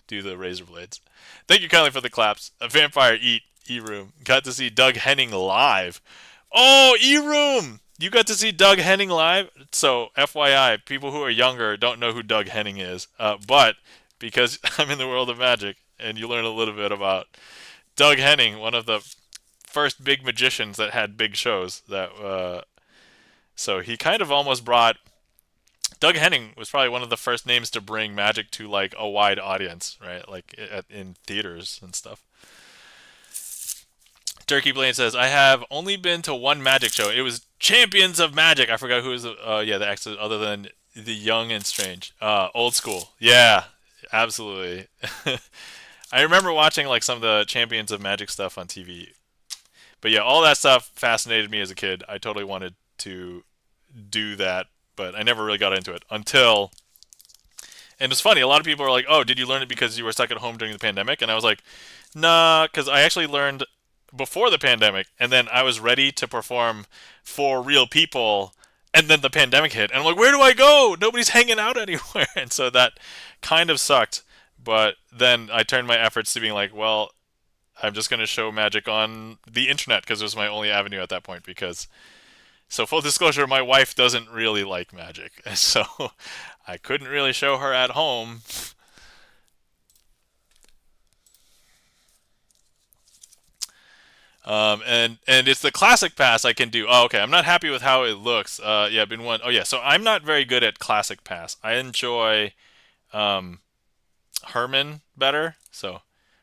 do the razor blades. Thank you kindly for the claps. A Vampire Eat E-Room. Got to see Doug Henning live. Oh, E-Room! You got to see Doug Henning live? So, FYI, people who are younger don't know who Doug Henning is. But, because I'm in the world of magic, and you learn a little bit about Doug Henning, one of the first big magicians that had big shows. So he kind of almost brought Doug Henning was probably one of the first names to bring magic to like a wide audience, right? Like in theaters and stuff. Turkey Blaine says, I have only been to one magic show. It was Champions of Magic. I forgot who was the actor other than the Young and Strange. Old school. Yeah, absolutely. I remember watching like some of the Champions of Magic stuff on TV. But yeah, all that stuff fascinated me as a kid. I totally wanted to do that, but I never really got into it until. And it's funny, a lot of people are like, oh, did you learn it because you were stuck at home during the pandemic? And I was like, nah, because I actually learned before the pandemic, and then I was ready to perform for real people, and then the pandemic hit, and I'm like, where do I go? Nobody's hanging out anywhere. And so that kind of sucked, but then I turned my efforts to being like, well, I'm just going to show magic on the internet, because it was my only avenue at that point, because So full disclosure, my wife doesn't really like magic, so I couldn't really show her at home. And it's the classic pass I can do. Oh, okay. I'm not happy with how it looks. Yeah, been one. Oh, yeah. So I'm not very good at classic pass. I enjoy um, Herman better. So,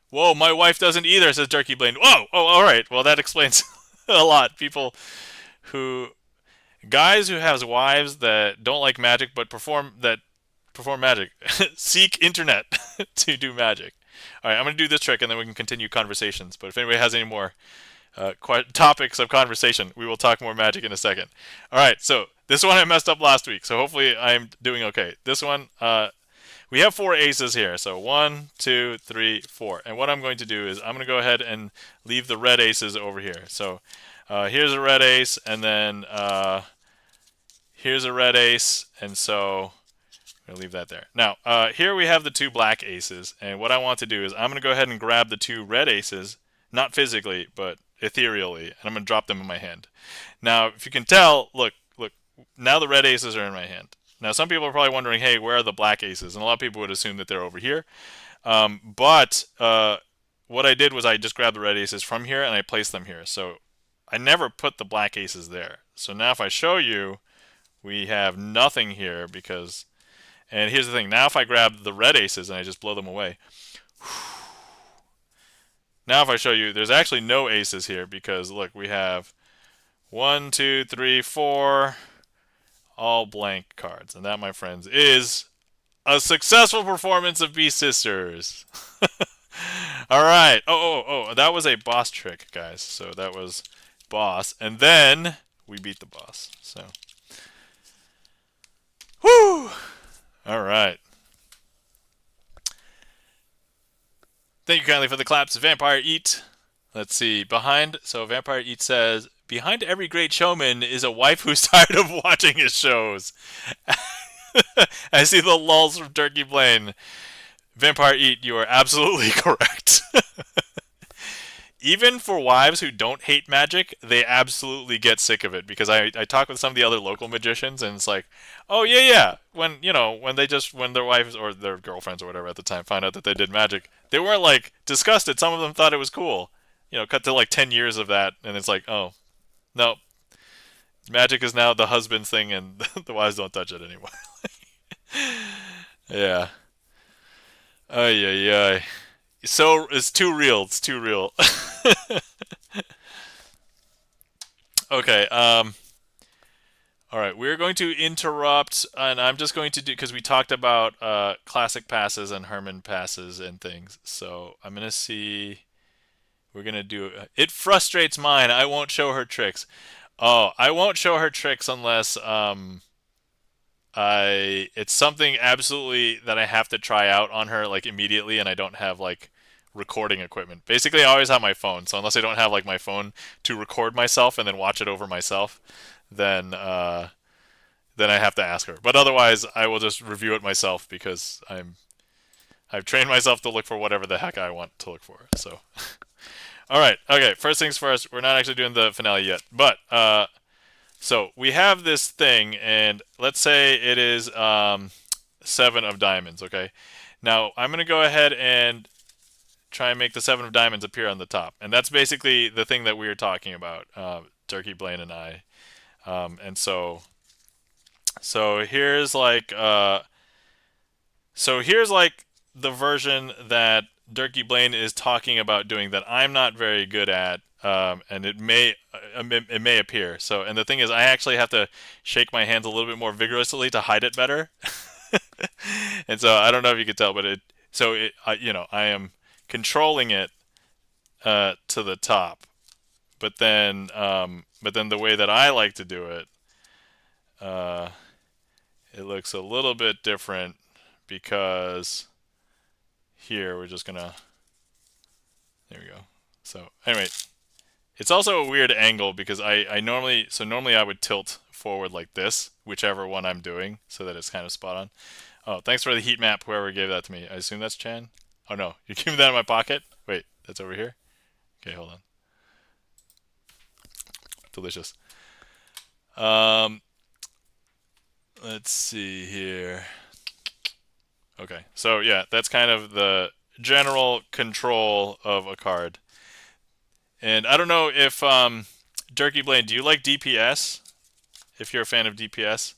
whoa, my wife doesn't either, says Turkey Blaine. Whoa, oh, all right. Well, that explains a lot. People who, guys who have wives that don't like magic but perform magic, seek internet to do magic. All right, I'm gonna do this trick and then we can continue conversations. But if anybody has any more topics of conversation. We will talk more magic in a second. All right, so this one I messed up last week, so hopefully I'm doing okay. This one, we have 4 aces here. So 1, 2, 3, 4. And what I'm going to do is I'm going to go ahead and leave the red aces over here. So here's a red ace, and then here's a red ace, and so I'm going to leave that there. Now, here we have the 2 black aces, and what I want to do is I'm going to go ahead and grab the 2 red aces, not physically, but ethereally, and I'm going to drop them in my hand. Now, if you can tell, look, now the red aces are in my hand. Now, some people are probably wondering, hey, where are the black aces? And a lot of people would assume that they're over here. But what I did was I just grabbed the red aces from here and I placed them here. So I never put the black aces there. So now if I show you, we have nothing here because... And here's the thing. Now if I grab the red aces and I just blow them away... Now if I show you, there's actually no aces here because, look, we have 1, 2, 3, 4... all blank cards. And that, my friends, is a successful performance of Beast Sisters. All right. Oh, that was a boss trick, guys. So that was boss. And then we beat the boss. So, whoo! All right. Thank you kindly for the claps, Vampire Eat. Let's see. Behind, so Vampire Eat says, behind every great showman is a wife who's tired of watching his shows. I see the lulls from Turkey Blaine. Vampire Eat, you are absolutely correct. Even for wives who don't hate magic, they absolutely get sick of it because I talk with some of the other local magicians and it's like, oh yeah, when when their wives or their girlfriends or whatever at the time find out that they did magic, they weren't like disgusted. Some of them thought it was cool. Cut to like 10 years of that and it's like, oh no, magic is now the husband's thing and the wives don't touch it anymore. Yeah. Ay ay ay. So it's too real. It's too real. Okay. All right. We're going to interrupt, and I'm just going to do because we talked about classic passes and Herman passes and things. So I'm gonna see. We're gonna do. It frustrates mine. I won't show her tricks. Oh, I won't show her tricks unless it's something absolutely that I have to try out on her like immediately, and I don't have like recording equipment. Basically, I always have my phone, so unless I don't have like my phone to record myself and then watch it over myself, then I have to ask her. But otherwise, I will just review it myself because I've trained myself to look for whatever the heck I want to look for. So, all right, okay. First things first. We're not actually doing the finale yet, but so we have this thing, and let's say it is 7 of diamonds. Okay, now I'm gonna go ahead and try and make the 7 of diamonds appear on the top, and that's basically the thing that we were talking about, Turkey Blaine and I. And so here's like the version that Turkey Blaine is talking about doing that I'm not very good at, and it may appear. So, and the thing is, I actually have to shake my hands a little bit more vigorously to hide it better. And so I don't know if you can tell, but I am controlling it to the top, but then the way that I like to do it, it looks a little bit different because here we're just gonna, there we go. So anyway, it's also a weird angle because I normally I would tilt forward like this, whichever one I'm doing, so that it's kind of spot on. Oh, thanks for the heat map, whoever gave that to me. I assume that's Chan. Oh no, you gave me that in my pocket? Wait, that's over here? Okay, hold on. Delicious. Um, let's see here. Okay, so yeah, that's kind of the general control of a card. And I don't know if Jerky Blaine, do you like DPS? If you're a fan of DPS,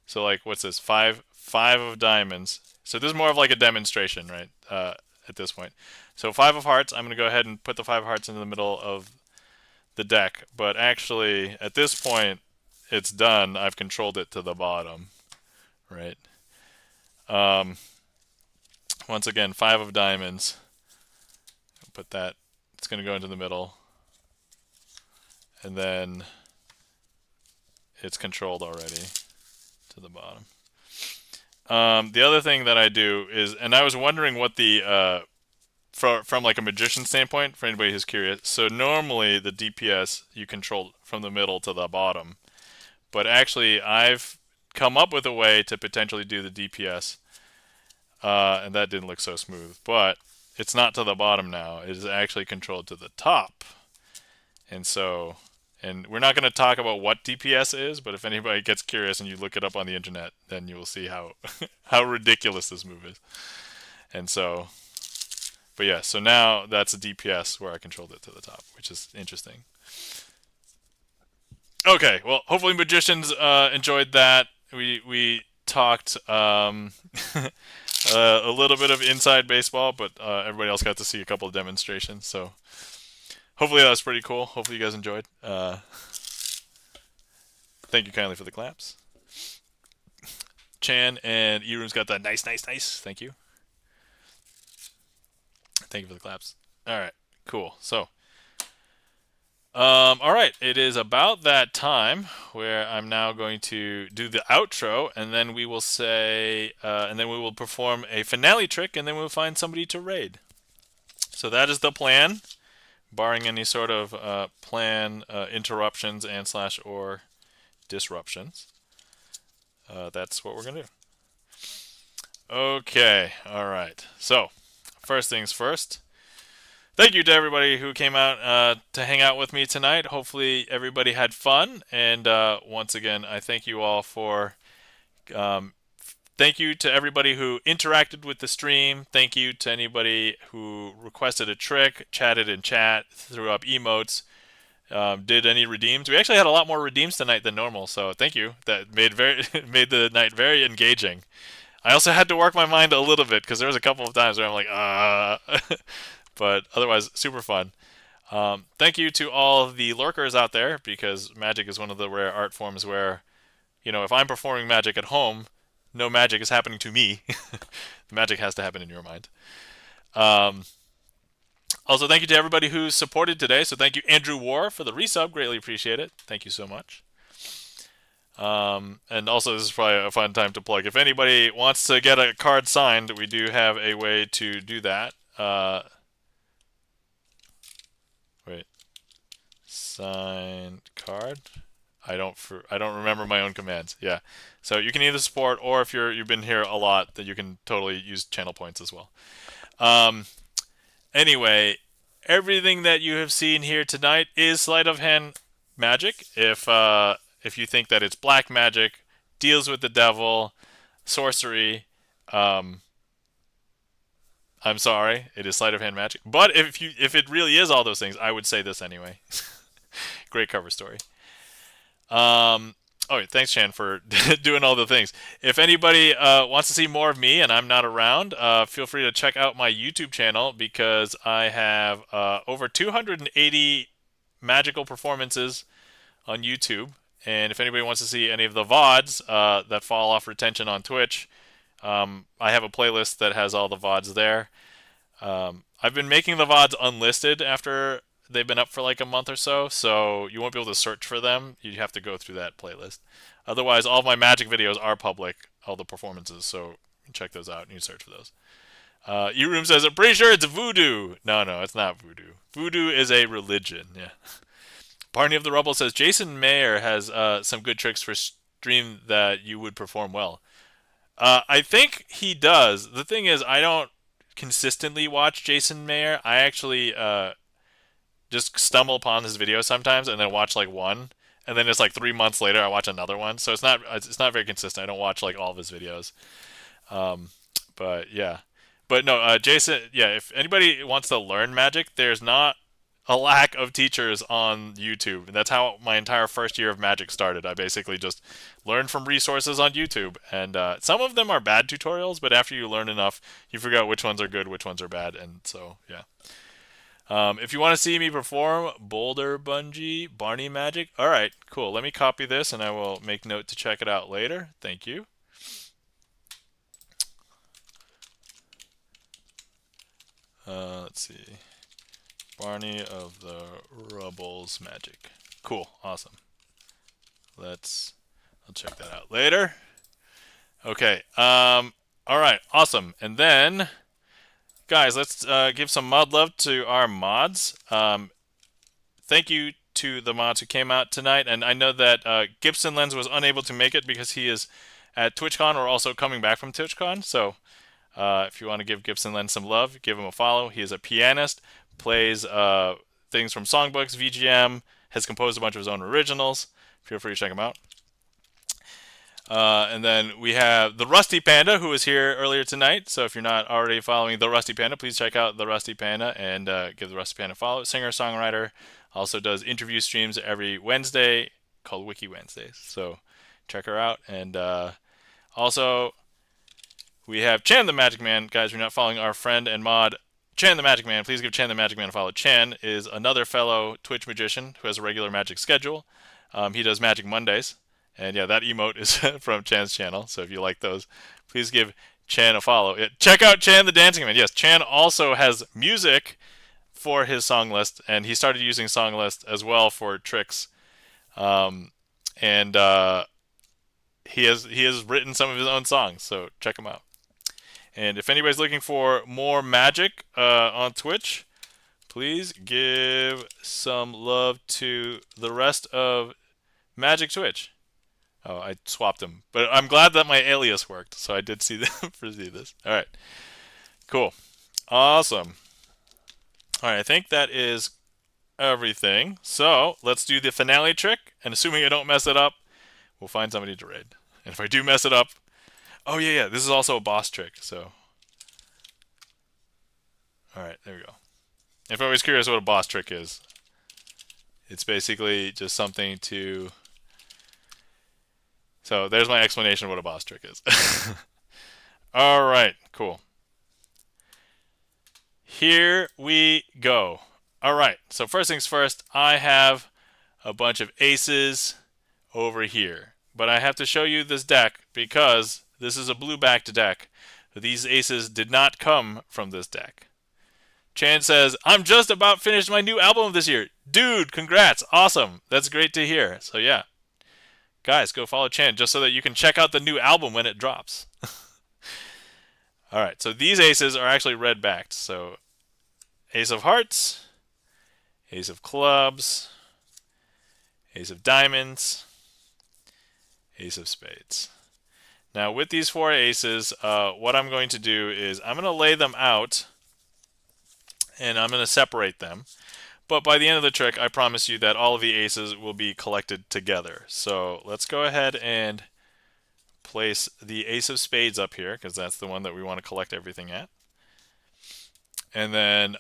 so like, what's this? Five of diamonds. So this is more of like a demonstration, right? At this point. So 5 of hearts. I'm gonna go ahead and put the 5 hearts into the middle of the deck. But actually, at this point, it's done. I've controlled it to the bottom, right? Um, once again, 5 of diamonds. Put that. It's gonna go into the middle, and then it's controlled already to the bottom. The other thing that I do is, and I was wondering what the from like a magician standpoint, for anybody who's curious. So normally the DPS you control from the middle to the bottom, but actually I've come up with a way to potentially do the DPS, and that didn't look so smooth. But it's not to the bottom now; it is actually controlled to the top, and so. And we're not going to talk about what DPS is, but if anybody gets curious and you look it up on the internet, then you will see how how ridiculous this move is. And so, but yeah, so now that's a DPS where I controlled it to the top, which is interesting. Okay, well, hopefully magicians enjoyed that. We talked a little bit of inside baseball, but everybody else got to see a couple of demonstrations. So hopefully that was pretty cool. Hopefully you guys enjoyed. Thank you kindly for the claps. Chan and E-Room's got that nice, nice, nice. Thank you. Thank you for the claps. All right, cool. So, all right, it is about that time where I'm now going to do the outro, and then we will say, and then we will perform a finale trick, and then we'll find somebody to raid. So that is the plan, barring any sort of plan interruptions and / or disruptions. That's what we're gonna do. Okay, all right. So, first things first. Thank you to everybody who came out to hang out with me tonight. Hopefully, everybody had fun. And once again, I thank you all for. Thank you to everybody who interacted with the stream. Thank you to anybody who requested a trick, chatted in chat, threw up emotes. Did any redeems? We actually had a lot more redeems tonight than normal, so thank you. That made made the night very engaging. I also had to work my mind a little bit because there was a couple of times where I'm like, but otherwise super fun. Thank you to all of the lurkers out there, because magic is one of the rare art forms where, if I'm performing magic at home, no magic is happening to me. The magic has to happen in your mind. Also, thank you to everybody who supported today. So thank you, Andrew War, for the resub. Greatly appreciate it. Thank you so much. And also, this is probably a fun time to plug. If anybody wants to get a card signed, we do have a way to do that. Wait, signed card. I don't remember my own commands. Yeah, so you can either support, or if you've been here a lot, then you can totally use channel points as well. Anyway, everything that you have seen here tonight is sleight of hand magic. If you think that it's black magic, deals with the devil, sorcery, I'm sorry, it is sleight of hand magic. But if it really is all those things, I would say this anyway. Great cover story. Oh, thanks, Chan, for doing all the things. If anybody wants to see more of me and I'm not around, feel free to check out my YouTube channel, because I have over 280 magical performances on YouTube. And if anybody wants to see any of the VODs that fall off retention on Twitch, I have a playlist that has all the VODs there. I've been making the VODs unlisted after they've been up for like a month or so you won't be able to search for them. You have to go through that playlist. Otherwise, all of my magic videos are public, all the performances, so you can check those out and you search for those. E-Room says, I'm pretty sure it's voodoo. No, it's not voodoo. Voodoo is a religion, yeah. Barney of the Rubble says, Jason Mayer has some good tricks for stream that you would perform well. I think he does. The thing is, I don't consistently watch Jason Mayer. I actually just stumble upon his videos sometimes and then watch like one, and then it's like 3 months later I watch another one. So it's not very consistent. I don't watch like all of his videos. But yeah, but no, Jason. Yeah, if anybody wants to learn magic, there's not a lack of teachers on YouTube. And that's how my entire first year of magic started. I basically just learned from resources on YouTube, and some of them are bad tutorials, but after you learn enough, you figure out which ones are good, which ones are bad, and so yeah. If you want to see me perform Boulder Bungee Barney Magic, all right, cool. Let me copy this, and I will make note to check it out later. Thank you. Let's see. Barney of the Rubbles Magic. Cool, awesome. I'll check that out later. Okay. All right, awesome. And then, guys, let's give some mod love to our mods. Thank you to the mods who came out tonight, and I know that Gibson Lens was unable to make it because he is at TwitchCon or also coming back from TwitchCon. So if you want to give Gibson Lens some love, give him a follow. He is a pianist, plays things from songbooks, VGM, has composed a bunch of his own originals. Feel free to check him out. And then we have the Rusty Panda, who was here earlier tonight. So if you're not already following the Rusty Panda, please check out the Rusty Panda and give the Rusty Panda a follow. Singer-songwriter, also does interview streams every Wednesday called Wiki Wednesdays. So check her out. And also we have Chan the Magic Man. Guys, if you're not following our friend and mod Chan the Magic Man, please give Chan the Magic Man a follow. Chan is another fellow Twitch magician who has a regular magic schedule. He does Magic Mondays. And yeah, that emote is from Chan's channel. So if you like those, please give Chan a follow. Check out Chan the Dancing Man. Yes, Chan also has music for his song list, and he started using Songlist as well for tricks. And he has written some of his own songs, so check him out. And if anybody's looking for more magic on Twitch, please give some love to the rest of Magic Twitch. Oh, I swapped them. But I'm glad that my alias worked, so I did see this. All right. Cool. Awesome. All right, I think that is everything. So let's do the finale trick, and assuming I don't mess it up, we'll find somebody to raid. And if I do mess it up, oh yeah, this is also a boss trick, so. All right, there we go. If anybody's curious what a boss trick is, it's basically just something to... So there's my explanation of what a boss trick is. All right, cool. Here we go. All right, so first things first, I have a bunch of aces over here. But I have to show you this deck because this is a blue-backed deck. These aces did not come from this deck. Chan says, I'm just about finished my new album this year. Dude, congrats. Awesome. That's great to hear. So yeah. Guys, go follow Chan just so that you can check out the new album when it drops. All right, so these aces are actually red-backed. So Ace of Hearts, Ace of Clubs, Ace of Diamonds, Ace of Spades. Now with these four aces, what I'm going to do is I'm going to lay them out and I'm going to separate them. But by the end of the trick, I promise you that all of the aces will be collected together. So let's go ahead and place the Ace of Spades up here, because that's the one that we want to collect everything at. And then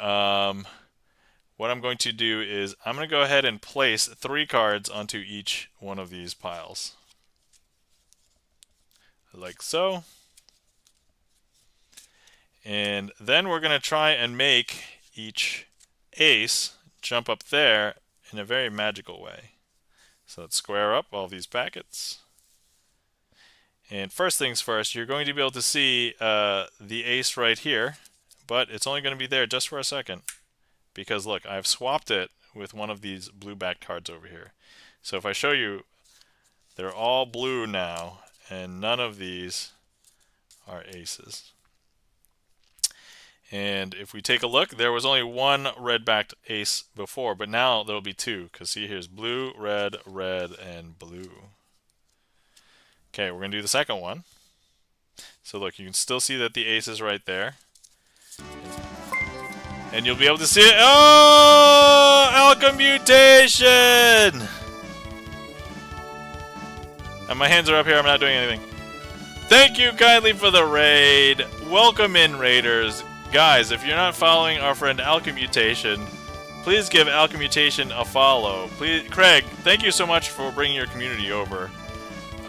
what I'm going to do is I'm going to go ahead and place 3 cards onto each one of these piles. Like so. And then we're going to try and make each ace jump up there in a very magical way. So let's square up all these packets. And first things first, you're going to be able to see the ace right here, but it's only going to be there just for a second. Because look, I've swapped it with one of these blue back cards over here. So if I show you, they're all blue now, and none of these are aces. And if we take a look, there was only one red-backed ace before, but now there'll be 2, because see, here's blue, red, red, and blue. Okay, we're going to do the second one. So look, you can still see that the ace is right there. And you'll be able to see it. Oh! Alchemy Mutation! And my hands are up here. I'm not doing anything. Thank you kindly for the raid. Welcome in, raiders. Guys, if you're not following our friend Alchemutation, please give Alchemutation a follow. Please, Craig, thank you so much for bringing your community over.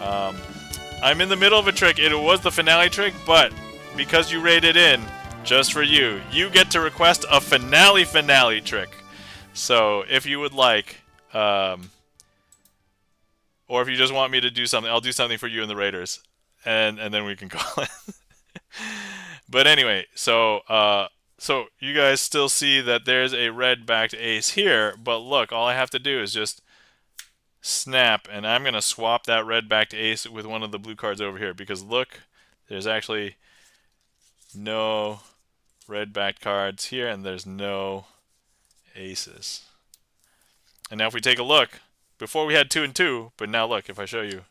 I'm in the middle of a trick. It was the finale trick, but because you raided in, just for you, you get to request a finale trick. So if you would like, or if you just want me to do something, I'll do something for you and the raiders, and then we can call it. But anyway, so you guys still see that there's a red-backed ace here, but look, all I have to do is just snap, and I'm going to swap that red-backed ace with one of the blue cards over here, because look, there's actually no red-backed cards here, and there's no aces. And now if we take a look, before we had 2 and 2, but now look, if I show you,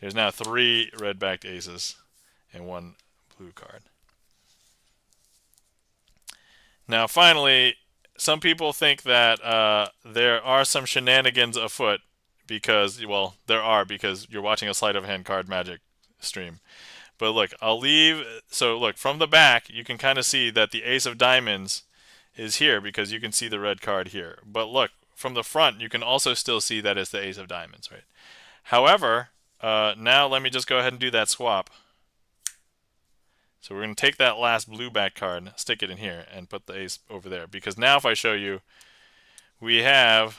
there's now 3 red-backed aces and 1 blue card. Now finally, some people think that there are some shenanigans afoot because, well, there are, because you're watching a sleight of hand card magic stream. But look, I'll leave, so look, from the back, you can kind of see that the ace of diamonds is here because you can see the red card here. But look, from the front, you can also still see that it's the ace of diamonds, right? However, now let me just go ahead and do that swap. So we're going to take that last blue back card, stick it in here, and put the ace over there. Because now if I show you, we have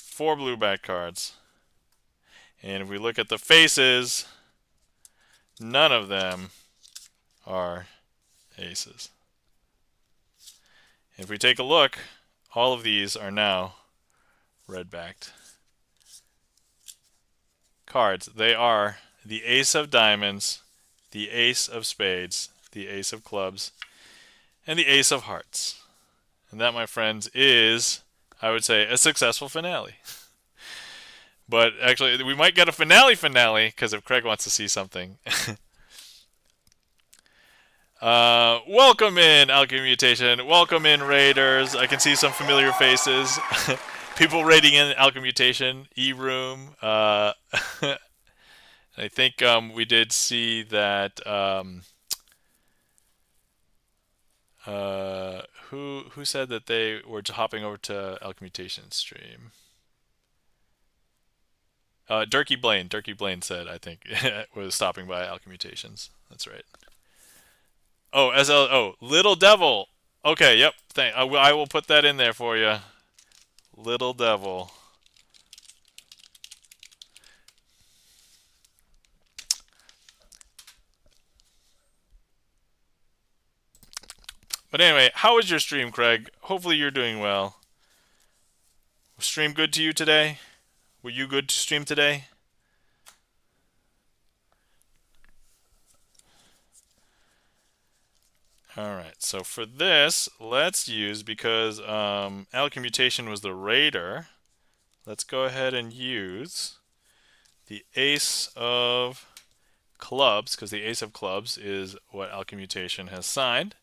4 blue back cards. And if we look at the faces, none of them are aces. If we take a look, all of these are now red-backed cards. They are the ace of diamonds, the ace of spades, the ace of clubs, and the ace of hearts. And that, my friends, is, I would say, a successful finale. But actually, we might get a finale, because if Craig wants to see something. Welcome in, Alchemutation. Welcome in, raiders. I can see some familiar faces. People raiding in Alchemutation, E-Room. I think we did see that. Who said that they were hopping over to Alchemutation stream? Durkee Blaine said, I think, was stopping by Alchemutations. That's right. Oh, Little Devil. Okay, yep. I will put that in there for you. Little Devil. But anyway, how was your stream, Craig? Hopefully you're doing well. Was stream good to you today? Were you good to stream today? Alright, so for this, let's use, because Alchemutation was the raider, let's go ahead and use the ace of clubs, because the ace of clubs is what Alchemutation has signed.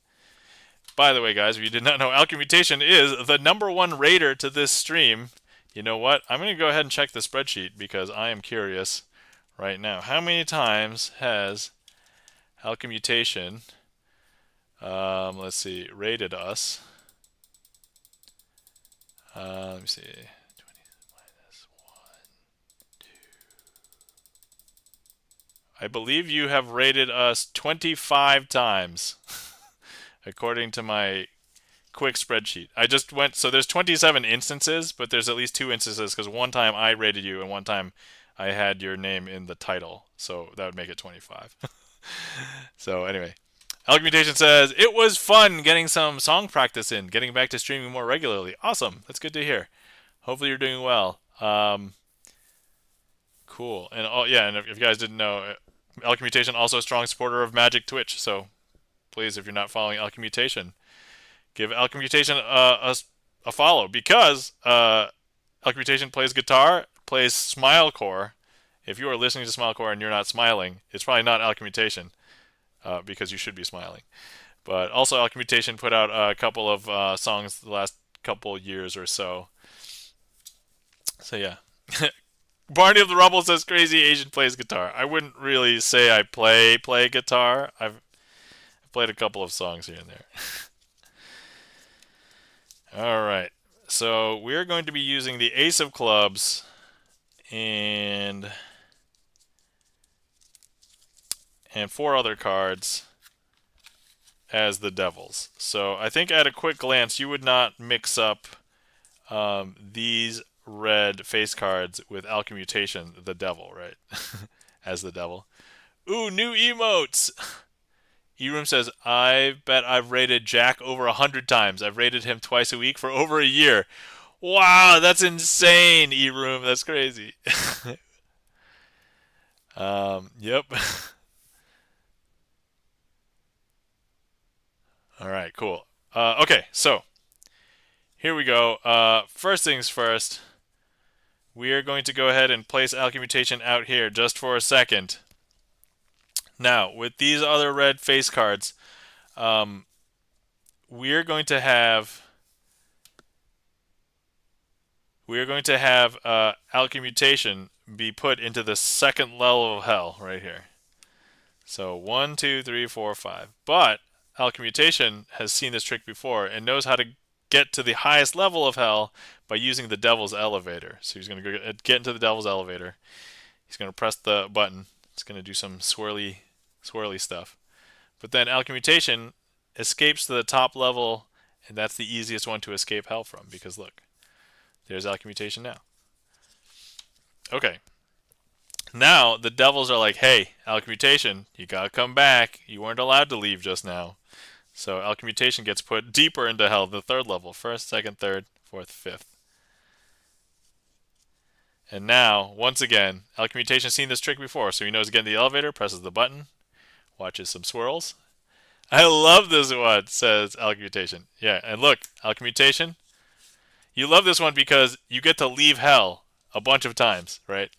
By the way, guys, if you did not know, Alchemutation is the #1 raider to this stream. You know what? I'm going to go ahead and check the spreadsheet because I am curious right now. How many times has Alchemutation, let's see, raided us? Let me see. 20 minus 1, 2. I believe you have raided us 25 times. According to my quick spreadsheet. I just went, so there's 27 instances, but there's at least 2 instances because one time I rated you and one time I had your name in the title. So that would make it 25. So anyway, Alchemutation says, it was fun getting some song practice in, getting back to streaming more regularly. Awesome. That's good to hear. Hopefully you're doing well. Cool. And yeah, and if you guys didn't know, Alchemutation also a strong supporter of Magic Twitch, so please, if you're not following Alchemutation, give Alchemutation a follow, because Alchemutation plays guitar, plays Smilecore. If you are listening to Smilecore and you're not smiling, it's probably not Alchemutation, because you should be smiling. But also Alchemutation put out a couple of songs the last couple years or so. So yeah. Barney of the Rubble says Crazy Asian plays guitar. I wouldn't really say I play guitar. I've played a couple of songs here and there. All right. So we're going to be using the Ace of Clubs and four other cards as the devils. So I think at a quick glance you would not mix up these red face cards with Alchemmutation, the devil, right? As the devil. Ooh, new emotes! E-Room says, I bet I've rated Jack over 100 times. I've rated him twice a week for over a year. Wow, that's insane, E-Room. That's crazy. Yep. All right, cool. Okay, so here we go. First things first, we are going to go ahead and place Alchemmutation out here just for a second. Now, with these other red face cards, we're going to have Alchemmutation be put into the second level of hell right here. So 1, 2, 3, 4, 5. But Alchemmutation has seen this trick before and knows how to get to the highest level of hell by using the devil's elevator. So he's going to get into the devil's elevator. He's going to press the button. It's going to do some swirly stuff. But then Alchemmutation escapes to the top level, and that's the easiest one to escape hell from, because look, there's Alchemmutation now. Okay. Now the devils are like, hey, Alchemmutation, you gotta come back. You weren't allowed to leave just now. So Alchemmutation gets put deeper into hell, the third level. First, second, third, fourth, fifth. And now, once again, Alchemmutation's seen this trick before, so he knows to get in the elevator, presses the button, watches some swirls. I love this one, says Alchemmutation. Yeah, and look, Alchemmutation, you love this one because you get to leave hell a bunch of times, right?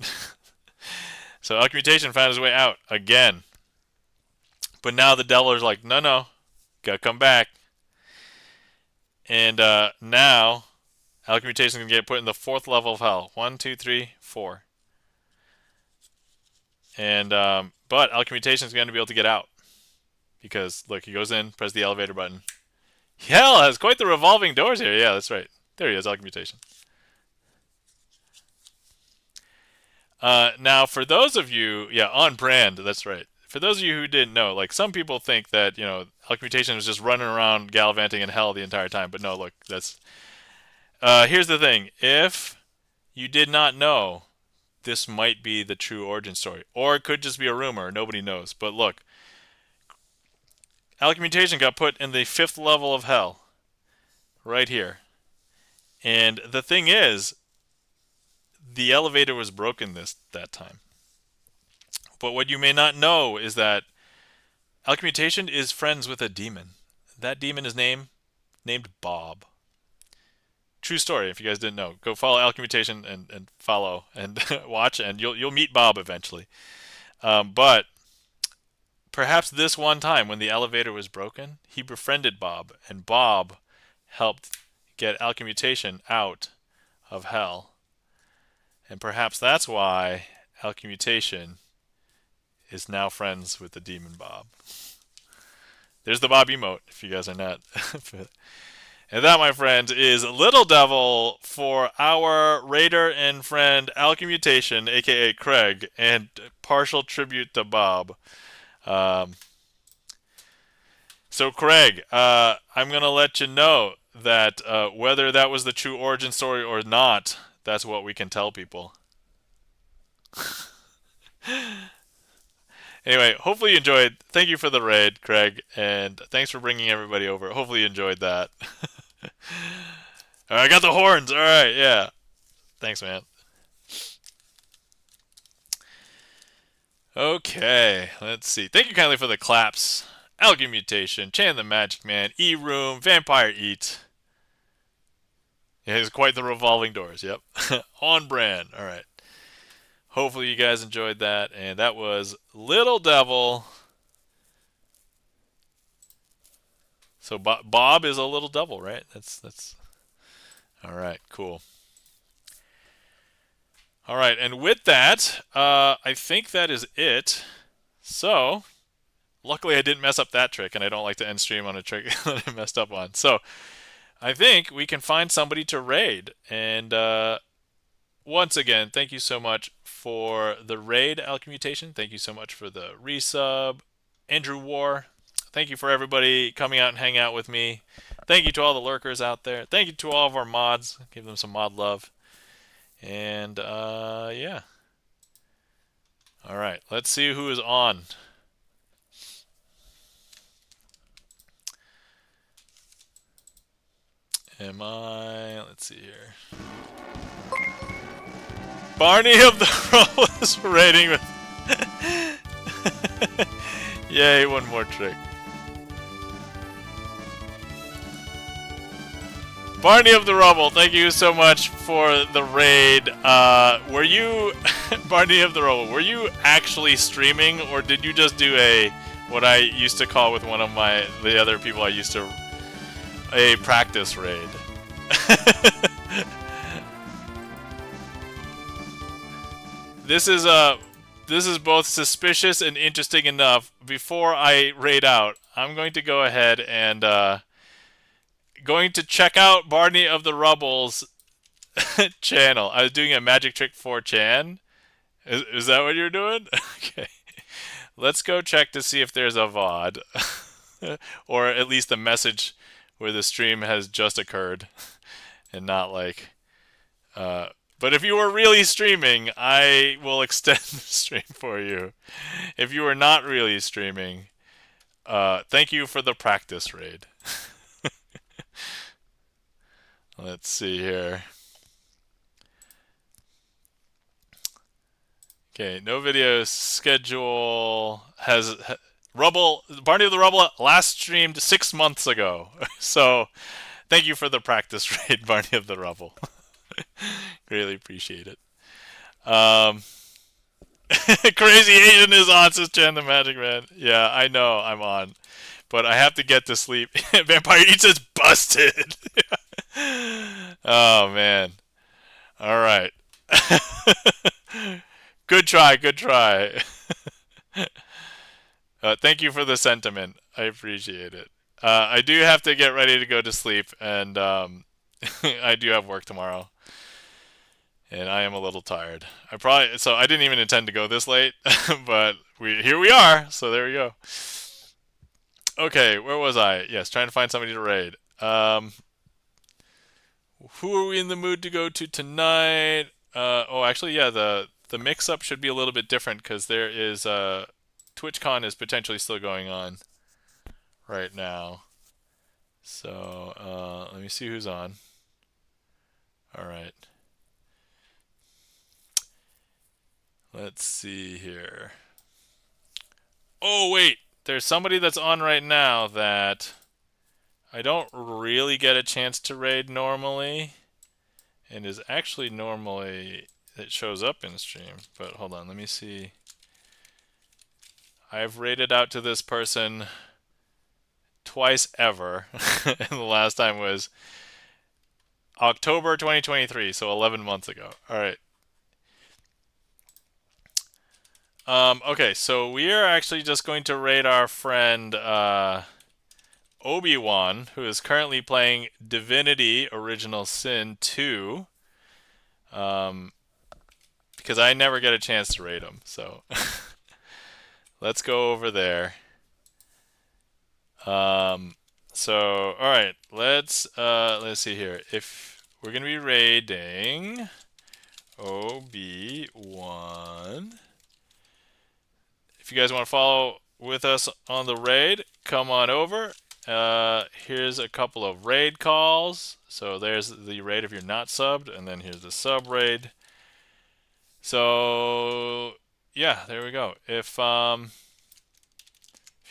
So Alchemmutation found his way out again. But now the devil is like, no, gotta come back. And now Alchemmutation is going to get put in the fourth level of hell. 1, 2, 3, 4. And but Alchemmutation is going to be able to get out. Because, look, he goes in, press the elevator button. Hell has quite the revolving doors here. Yeah, that's right. There he is, Alchemmutation. Now, for those of you, yeah, on brand, that's right. For those of you who didn't know, like, some people think that, Alchemmutation was just running around gallivanting in hell the entire time. But no, look, that's... here's the thing. If you did not know, this might be the true origin story. Or it could just be a rumor. Nobody knows. But look, Alchemmutation got put in the fifth level of hell. Right here. And the thing is, the elevator was broken that time. But what you may not know is that Alchemmutation is friends with a demon. That demon is named Bob. True story, if you guys didn't know. Go follow Alchemmutation and follow and watch, and you'll meet Bob eventually. But perhaps this one time when the elevator was broken, he befriended Bob, and Bob helped get Alchemmutation out of hell. And perhaps that's why Alchemmutation is now friends with the demon Bob. There's the Bob emote, if you guys are not. And that, my friends, is Little Devil for our raider and friend Alchemmutation, aka Craig, and partial tribute to Bob. So Craig, I'm going to let you know that whether that was the true origin story or not, that's what we can tell people. Anyway, hopefully you enjoyed. Thank you for the raid, Craig, and thanks for bringing everybody over. Hopefully you enjoyed that. All right, I got the horns. All right, yeah. Thanks, man. Okay, let's see. Thank you kindly for the claps. Alchemmutation, Chan the Magic Man, E-Room, Vampire Eat. Yeah, it's quite the revolving doors, yep. On brand, all right. Hopefully you guys enjoyed that, and that was Little Devil. So Bob is a little devil, right? That's all right, cool. All right, and with that, I think that is it. So, luckily I didn't mess up that trick, and I don't like to end stream on a trick that I messed up on. So, I think we can find somebody to raid. And once again, thank you so much for the raid, Alchemmutation. Thank you so much for the resub, Andrew War. Thank you for everybody coming out and hanging out with me. Thank you to all the lurkers out there. Thank you to all of our mods. Give them some mod love. And yeah. All right, let's see who is on. Let's see here. Barney of the Roll is raiding with. Yay, one more trick. Barney of the Rubble, thank you so much for the raid. Were you, Barney of the Rubble, were you actually streaming, or did you just do what I used to call with one of the other people I used to, a practice raid? This is both suspicious and interesting enough. Before I raid out, I'm going to go ahead and going to check out Barney of the Rubble's channel. I was doing a magic trick for Chan. Is that what you're doing? Okay. Let's go check to see if there's a VOD. Or at least a message where the stream has just occurred. And not like... but if you were really streaming, I will extend the stream for you. If you were not really streaming, thank you for the practice raid. Let's see here. Okay, no video schedule has Rubble Barney of the Rubble last streamed 6 months ago. So, thank you for the practice raid, Barney of the Rubble. Greatly appreciate it. Crazy Asian is on, says Chan the Magic Man. Yeah, I know I'm on, but I have to get to sleep. Vampire Eats is busted. Oh man. All right. Good try, good try. Thank you for the sentiment. I appreciate it. I do have to get ready to go to sleep, and I do have work tomorrow, and I am a little tired. I didn't even intend to go this late, but here we are. So there we go. Okay, where was I? Yes, trying to find somebody to raid. Who are we in the mood to go to tonight? Actually, yeah, the mix-up should be a little bit different because there is TwitchCon is potentially still going on right now. So let me see who's on. All right. Let's see here. Oh wait, there's somebody that's on right now that I don't really get a chance to raid normally, and is actually normally it shows up in stream. But hold on, let me see. I've raided out to this person twice ever, and the last time was October 2023, so 11 months ago. All right. Okay, so we are actually just going to raid our friend Obi-Wan, who is currently playing Divinity Original Sin 2. Because I never get a chance to raid him, so let's go over there. So all right, let's see here. If we're gonna be raiding Obi-Wan, if you guys want to follow with us on the raid, come on over. Here's a couple of raid calls. So there's the raid if you're not subbed, and then here's the sub raid. So yeah, there we go. If you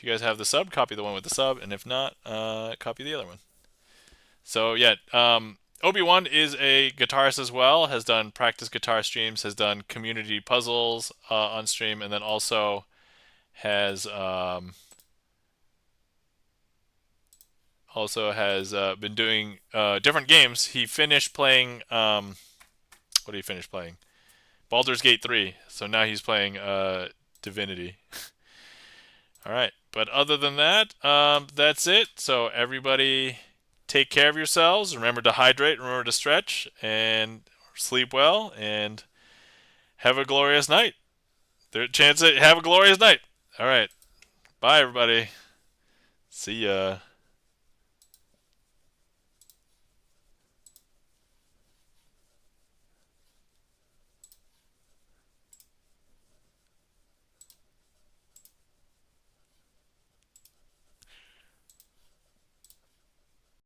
guys have the sub, copy the one with the sub, and if not, copy the other one. So yeah, Obi-Wan is a guitarist as well, has done practice guitar streams, has done community puzzles on stream, and then also has been doing different games. He finished playing, what did he finish playing? Baldur's Gate 3. So now he's playing Divinity. All right. But other than that, that's it. So everybody take care of yourselves. Remember to hydrate. Remember to stretch. And sleep well. And have a glorious night. There's a chance to have a glorious night. All right. Bye, everybody. See ya.